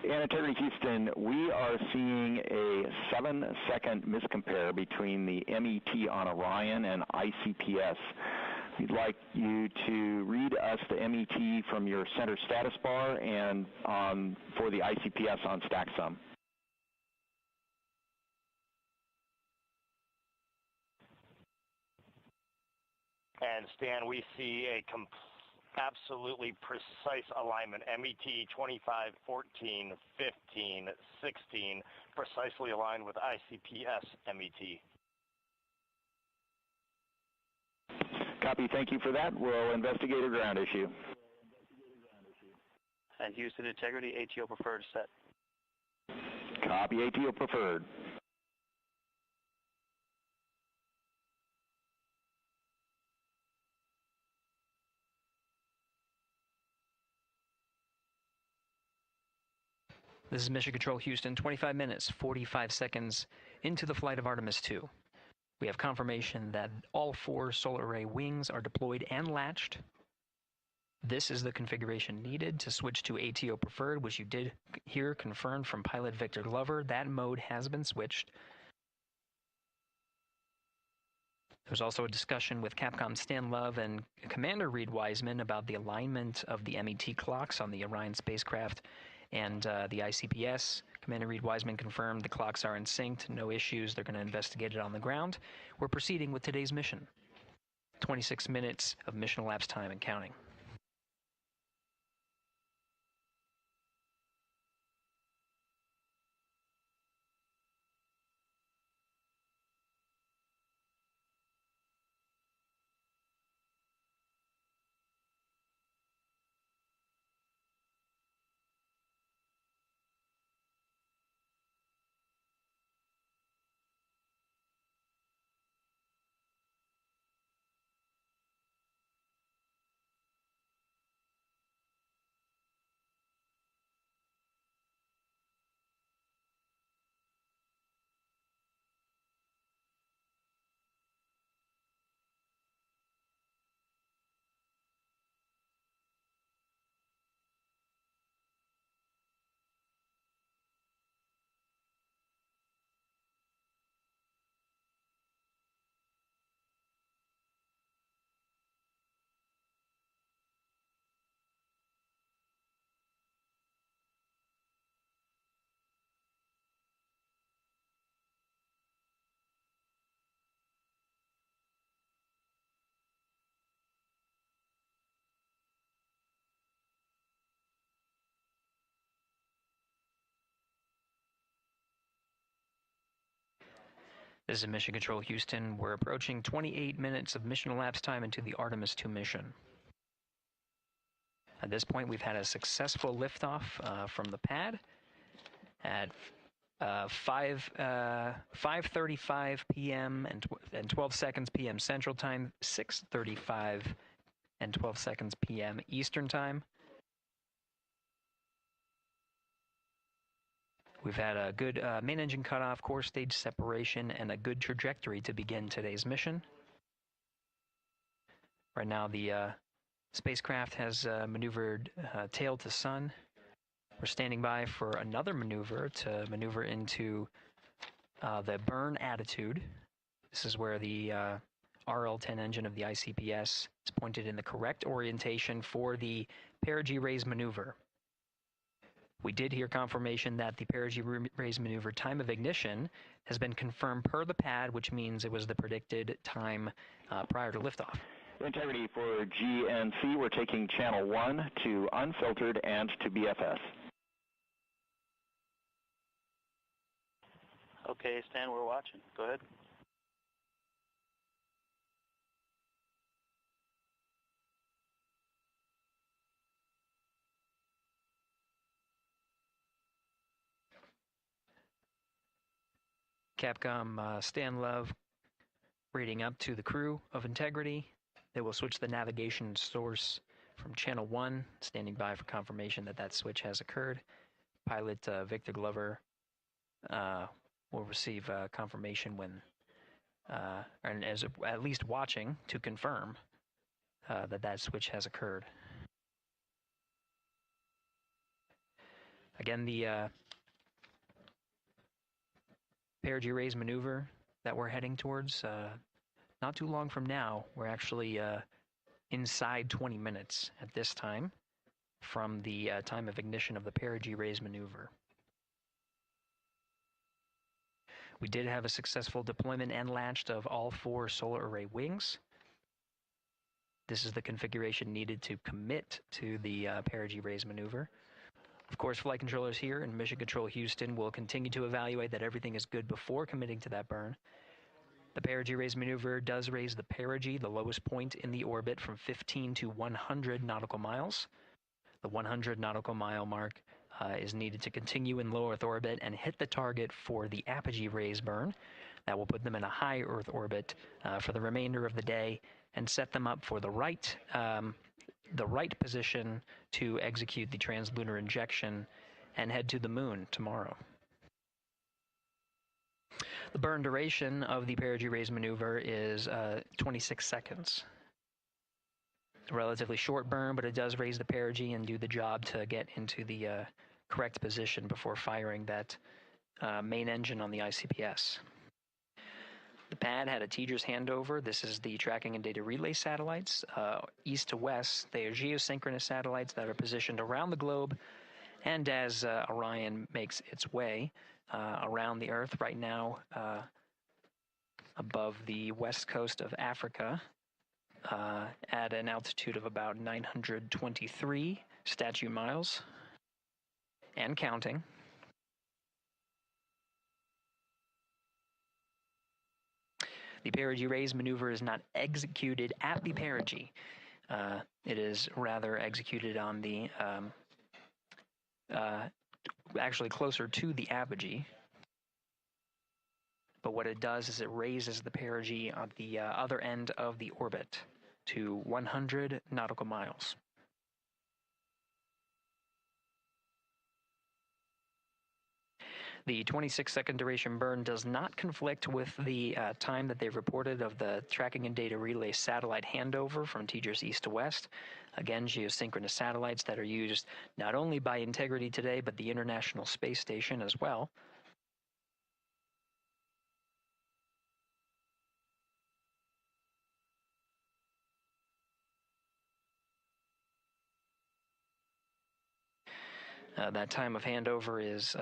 In Integrity Houston, we are seeing a 7-second miscompare between the MET on Orion and ICPS. We'd like you to read us the MET from your center status bar and for the ICPS on StackSum. And Stan, we see a absolutely precise alignment. MET 25, 14, 15, 16, precisely aligned with ICPS MET. Copy, thank you for that. We'll investigate a ground issue. And Houston Integrity, ATO preferred set. Copy, ATO preferred. This is Mission Control Houston, 25 minutes, 45 seconds into the flight of Artemis II. We have confirmation that all 4 solar array wings are deployed and latched. This is the configuration needed to switch to ATO preferred, which you did hear confirmed from pilot Victor Glover. That mode has been switched. There was also a discussion with Capcom Stan Love and Commander Reed Wiseman about the alignment of the MET clocks on the Orion spacecraft and the ICPS. Commander Reed Wiseman confirmed the clocks are in sync, no issues, they're going to investigate it on the ground. We're proceeding with today's mission. 26 minutes of mission elapsed time and counting. This is Mission Control Houston. We're approaching 28 minutes of mission elapsed time into the Artemis II mission. At this point, we've had a successful liftoff from the pad at 5:35 p.m. and 12 seconds p.m. Central Time, 6:35 and 12 seconds p.m. Eastern Time. We've had a good main engine cutoff, core stage separation, and a good trajectory to begin today's mission. Right now, the Spacecraft has maneuvered tail to sun. We're standing by for another maneuver to maneuver into the burn attitude. This is where the RL-10 engine of the ICPS is pointed in the correct orientation for the perigee raise maneuver. We did hear confirmation that the perigee raise maneuver time of ignition has been confirmed per the pad, which means it was the predicted time prior to liftoff. Integrity for GNC, we're taking channel 1 to unfiltered and to BFS. Okay, Stan, we're watching. Go ahead. Capcom Stan Love reading up to the crew of Integrity. They will switch the navigation source from channel 1, standing by for confirmation that that switch has occurred. Pilot Victor Glover will receive confirmation when, and is at least watching to confirm that that switch has occurred. Again, the perigee raise maneuver that we're heading towards, not too long from now, we're actually inside 20 minutes at this time from the time of ignition of the perigee raise maneuver. We did have a successful deployment and latched of all 4 solar array wings. This is the configuration needed to commit to the perigee raise maneuver. Of course, flight controllers here in Mission Control Houston will continue to evaluate that everything is good before committing to that burn. The perigee raise maneuver does raise the perigee, the lowest point in the orbit, from 15 to 100 nautical miles. The 100 nautical mile mark is needed to continue in low Earth orbit and hit the target for the apogee raise burn. That will put them in a high Earth orbit for the remainder of the day and set them up for the right position to execute the translunar injection and head to the moon tomorrow. The burn duration of the perigee raise maneuver is 26 seconds. It's a relatively short burn, but it does raise the perigee and do the job to get into the correct position before firing that main engine on the ICPS. The pad had a TGERS handover. This is the tracking and data relay satellites. East to west, they are geosynchronous satellites that are positioned around the globe. And as Orion makes its way around the Earth right now, above the west coast of Africa, at an altitude of about 923 statute miles, and counting. The perigee raise maneuver is not executed at the perigee. It is rather executed on the, actually closer to the apogee. But what it does is it raises the perigee on the other end of the orbit to 100 nautical miles. The 26-second duration burn does not conflict with the time that they've reported of the tracking and data relay satellite handover from TGERS east to west. Again, geosynchronous satellites that are used not only by Integrity today, but the International Space Station as well. That time of handover is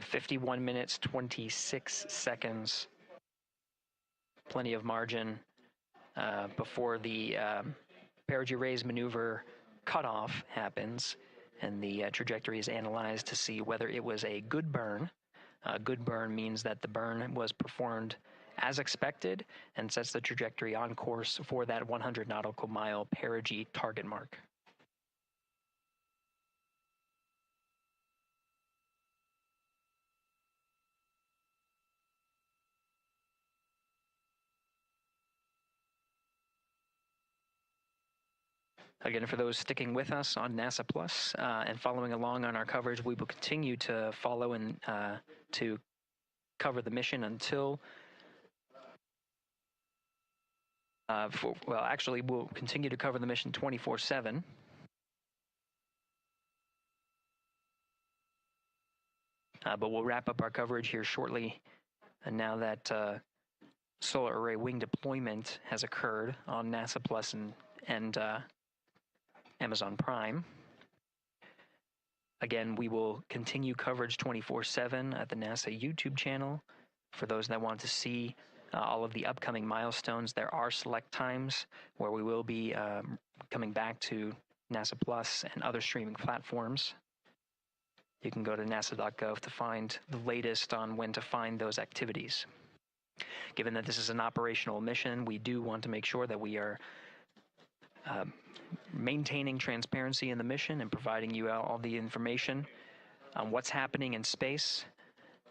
51 minutes, 26 seconds. Plenty of margin before the perigee raise maneuver cutoff happens, and the trajectory is analyzed to see whether it was a good burn. A good burn means that the burn was performed as expected and sets the trajectory on course for that 100 nautical mile perigee target mark. Again, for those sticking with us on NASA Plus and following along on our coverage, we will continue to follow and to cover the mission until Well, actually, we'll continue to cover the mission 24/7. But we'll wrap up our coverage here shortly. And now that solar array wing deployment has occurred on NASA Plus and Amazon Prime. Again, we will continue coverage 24/7 at the NASA YouTube channel. For those that want to see all of the upcoming milestones, there are select times where we will be coming back to NASA Plus and other streaming platforms. You can go to nasa.gov to find the latest on when to find those activities. Given that this is an operational mission, we do want to make sure that we are maintaining transparency in the mission and providing you all the information on what's happening in space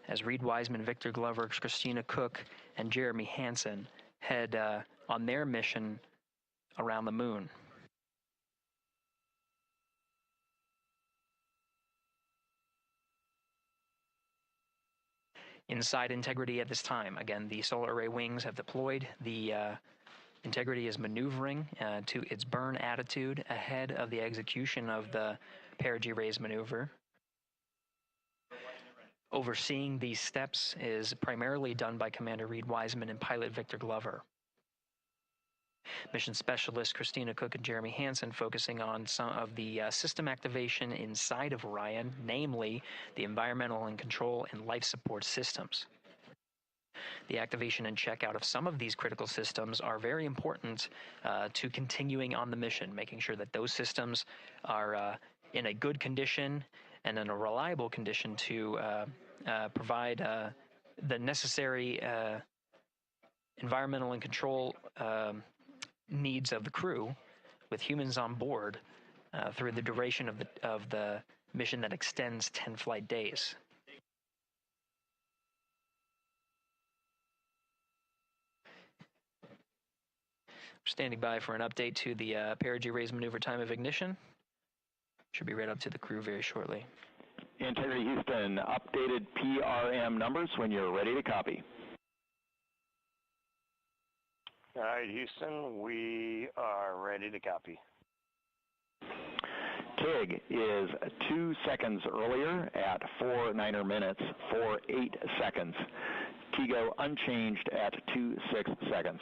as Reed Wiseman, Victor Glover, Christina Cook, and Jeremy Hansen head on their mission around the moon. Inside Integrity at this time, again, the solar array wings have deployed. The Integrity is maneuvering to its burn attitude ahead of the execution of the perigee raise maneuver. Overseeing these steps is primarily done by Commander Reed Wiseman and pilot Victor Glover. Mission specialist Christina Cook and Jeremy Hansen focusing on some of the system activation inside of Orion, namely the environmental and control and life support systems. The activation and checkout of some of these critical systems are very important to continuing on the mission, making sure that those systems are in a good condition and in a reliable condition to provide the necessary environmental and control needs of the crew, with humans on board through the duration of the mission that extends 10 flight days. Standing by for an update to the perigee raise maneuver time of ignition. Should be right up to the crew very shortly. Integrity Houston, updated PRM numbers when you're ready to copy. All right, Houston, we are ready to copy. TIG is 2 seconds earlier at 4 minutes, 48 seconds. TIGO unchanged at 26 seconds.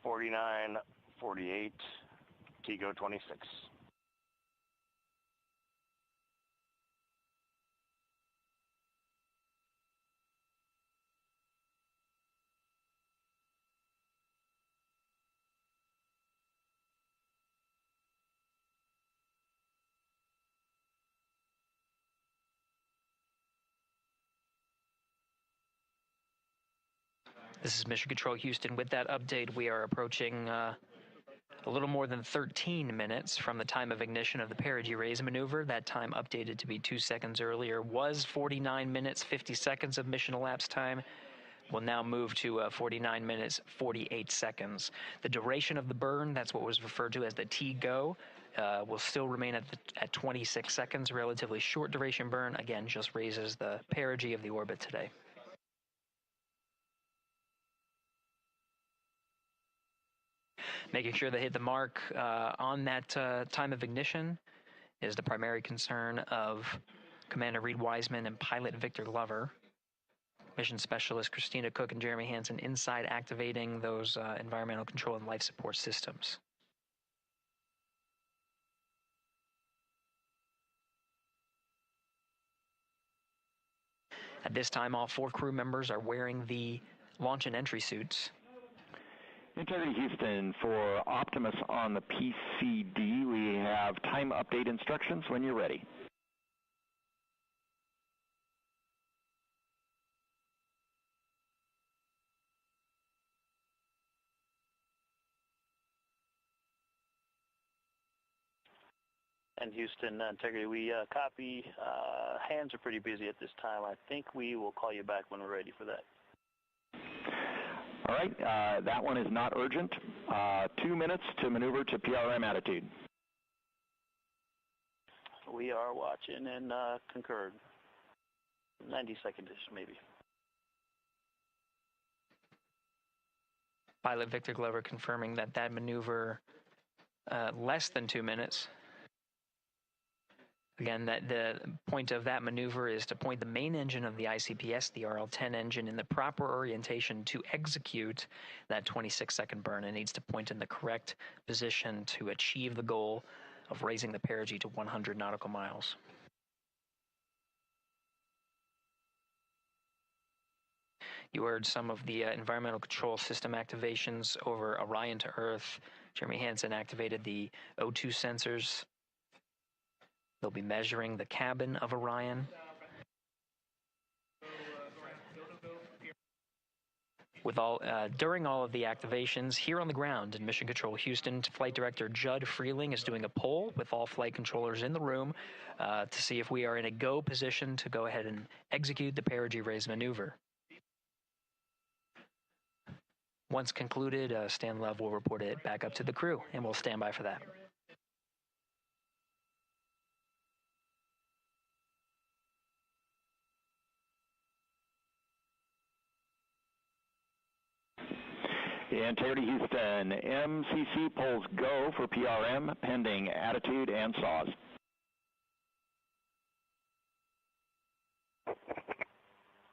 49, 48, TIGO 26. This is Mission Control Houston. With that update, we are approaching a little more than 13 minutes from the time of ignition of the perigee raise maneuver. That time updated to be 2 seconds earlier was 49 minutes, 50 seconds of mission elapsed time. We'll now move to 49 minutes, 48 seconds. The duration of the burn, that's what was referred to as the TGO, will still remain at 26 seconds. Relatively short duration burn, again, just raises the perigee of the orbit today. Making sure they hit the mark on that time of ignition is the primary concern of Commander Reed Wiseman and pilot Victor Glover. Mission specialist Christina Cook and Jeremy Hansen inside activating those environmental control and life support systems. At this time, all 4 crew members are wearing the launch and entry suits. Integrity Houston, for Optimus on the PCD, we have time update instructions when you're ready. And Houston, Integrity, we copy. Hands are pretty busy at this time. I think we will call you back when we're ready for that. All right, that one is not urgent. 2 minutes to maneuver to PRM attitude. We are watching and concurred. 90 seconds maybe. Pilot Victor Glover confirming that that maneuver less than 2 minutes. Again, that the point of that maneuver is to point the main engine of the ICPS, the RL-10 engine, in the proper orientation to execute that 26-second burn. It needs to point in the correct position to achieve the goal of raising the perigee to 100 nautical miles. You heard some of the environmental control system activations over Orion to Earth. Jeremy Hansen activated the O2 sensors. They'll be measuring the cabin of Orion. During all of the activations, here on the ground in Mission Control Houston, Flight Director Judd Freeling is doing a poll with all flight controllers in the room to see if we are in a go position to go ahead and execute the perigee raise maneuver. Once concluded, Stan Love will report it back up to the crew, and we'll stand by for that. Integrity Houston, MCC polls go for PRM pending attitude and saws.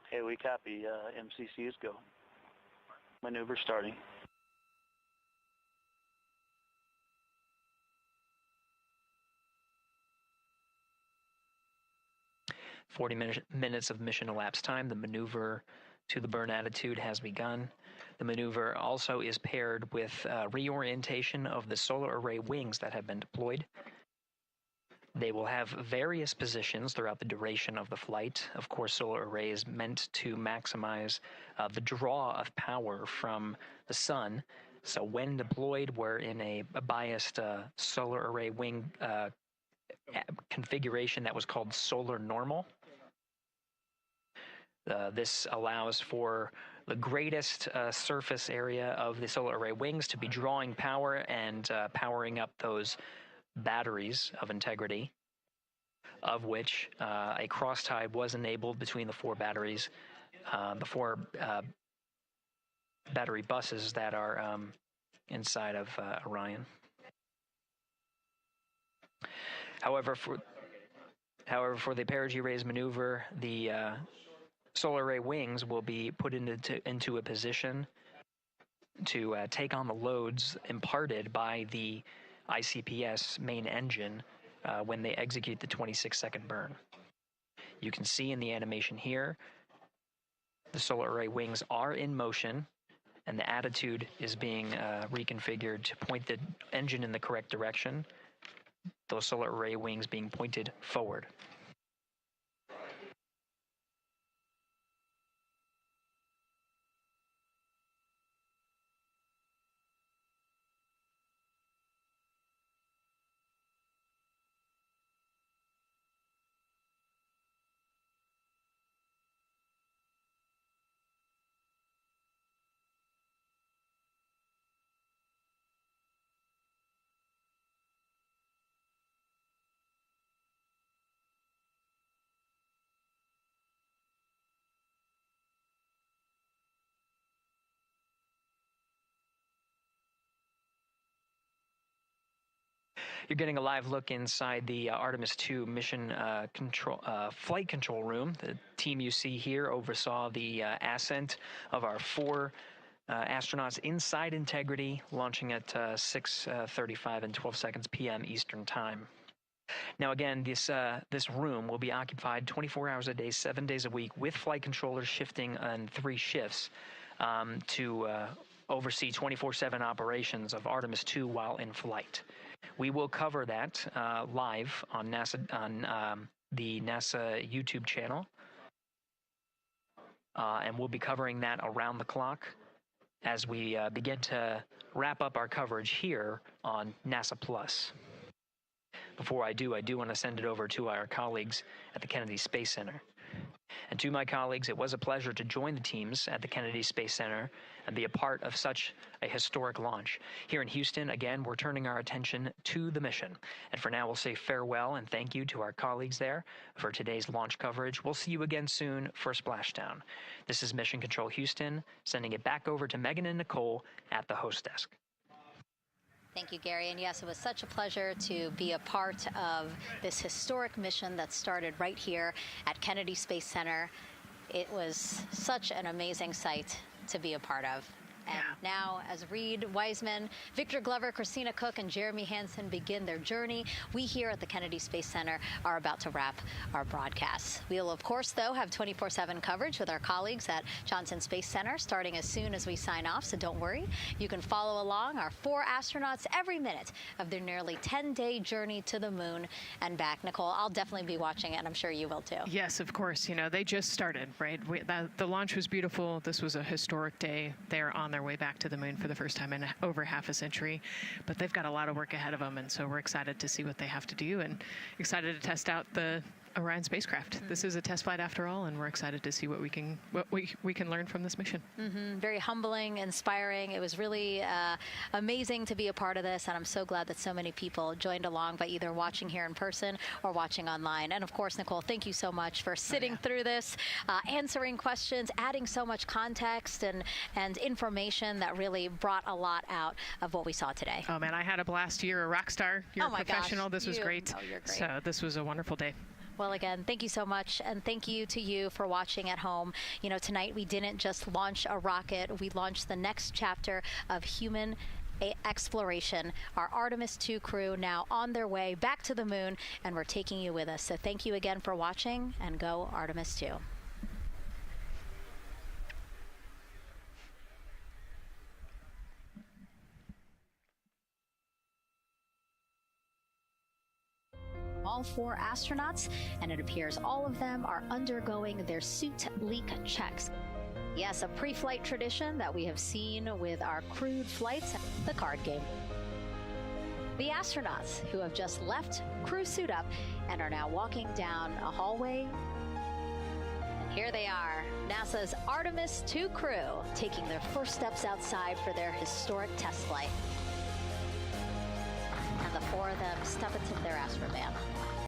Okay, we copy. MCC is go. Maneuver starting. Minutes of mission elapsed time. The maneuver to the burn attitude has begun. The maneuver also is paired with reorientation of the solar array wings that have been deployed. They will have various positions throughout the duration of the flight. Of course, solar array is meant to maximize the draw of power from the sun. So when deployed, we're in a biased solar array wing configuration that was called solar normal. This allows for the greatest surface area of the solar array wings to be drawing power and powering up those batteries of integrity, of which a cross-tie was enabled between the four batteries, the four battery buses that are inside of Orion. However, for the perigee raise maneuver, the solar array wings will be put into a position to take on the loads imparted by the ICPS main engine when they execute the 26-second burn. You can see in the animation here, the solar array wings are in motion, and the attitude is being reconfigured to point the engine in the correct direction, those solar array wings being pointed forward. You're getting a live look inside the Artemis II mission flight control room. The team you see here oversaw the ascent of our four astronauts inside Integrity, launching at 6:35 and 12 seconds p.m. Eastern Time. Now again, this room will be occupied 24 hours a day, 7 days a week, with flight controllers shifting on 3 shifts to oversee 24/7 operations of Artemis II while in flight. We will cover that live on the NASA YouTube channel, and we'll be covering that around the clock as we begin to wrap up our coverage here on NASA Plus. Before I do want to send it over to our colleagues at the Kennedy Space Center. And to my colleagues, it was a pleasure to join the teams at the Kennedy Space Center and be a part of such a historic launch. Here in Houston, again, we're turning our attention to the mission. And for now, we'll say farewell and thank you to our colleagues there for today's launch coverage. We'll see you again soon for Splashdown. This is Mission Control Houston, sending it back over to Megan and Nicole at the host desk. Thank you, Gary. And yes, it was such a pleasure to be a part of this historic mission that started right here at Kennedy Space Center. It was such an amazing sight to be a part of. And now, as Reed Wiseman, Victor Glover, Christina Cook, and Jeremy Hansen begin their journey, we here at the Kennedy Space Center are about to wrap our broadcasts. We'll, of course, though, have 24/7 coverage with our colleagues at Johnson Space Center starting as soon as we sign off, so don't worry. You can follow along our 4 astronauts every minute of their nearly 10-day journey to the moon and back. Nicole, I'll definitely be watching it, and I'm sure you will, too. Yes, of course. You know, they just started, right? The launch was beautiful. This was a historic day. They're on their way back to the moon for the first time in over half a century, but they've got a lot of work ahead of them, and so we're excited to see what they have to do and excited to test out the Orion spacecraft. This is a test flight after all, and we're excited to see what we can learn from this mission. Very humbling, inspiring. It was really amazing to be a part of this, and I'm so glad that so many people joined along by either watching here in person or watching online. And of course, Nicole, thank you so much for sitting through this, answering questions, adding so much context and information that really brought a lot out of what we saw today. Oh man, I had a blast. You're a rock star. You're a professional. Gosh, this was great. Oh, you're great. So this was a wonderful day. Well, again, thank you so much, and thank you to you for watching at home. You know, tonight we didn't just launch a rocket, we launched the next chapter of human exploration. Our Artemis II crew now on their way back to the moon, and we're taking you with us. So thank you again for watching, and go Artemis II. All 4 astronauts, and it appears all of them are undergoing their suit leak checks. Yes, a pre-flight tradition that we have seen with our crewed flights, the card game. The astronauts who have just left crew suit up and are now walking down a hallway. And here they are, NASA's Artemis II crew, taking their first steps outside for their historic test flight. And the 4 of them step into their astrovan.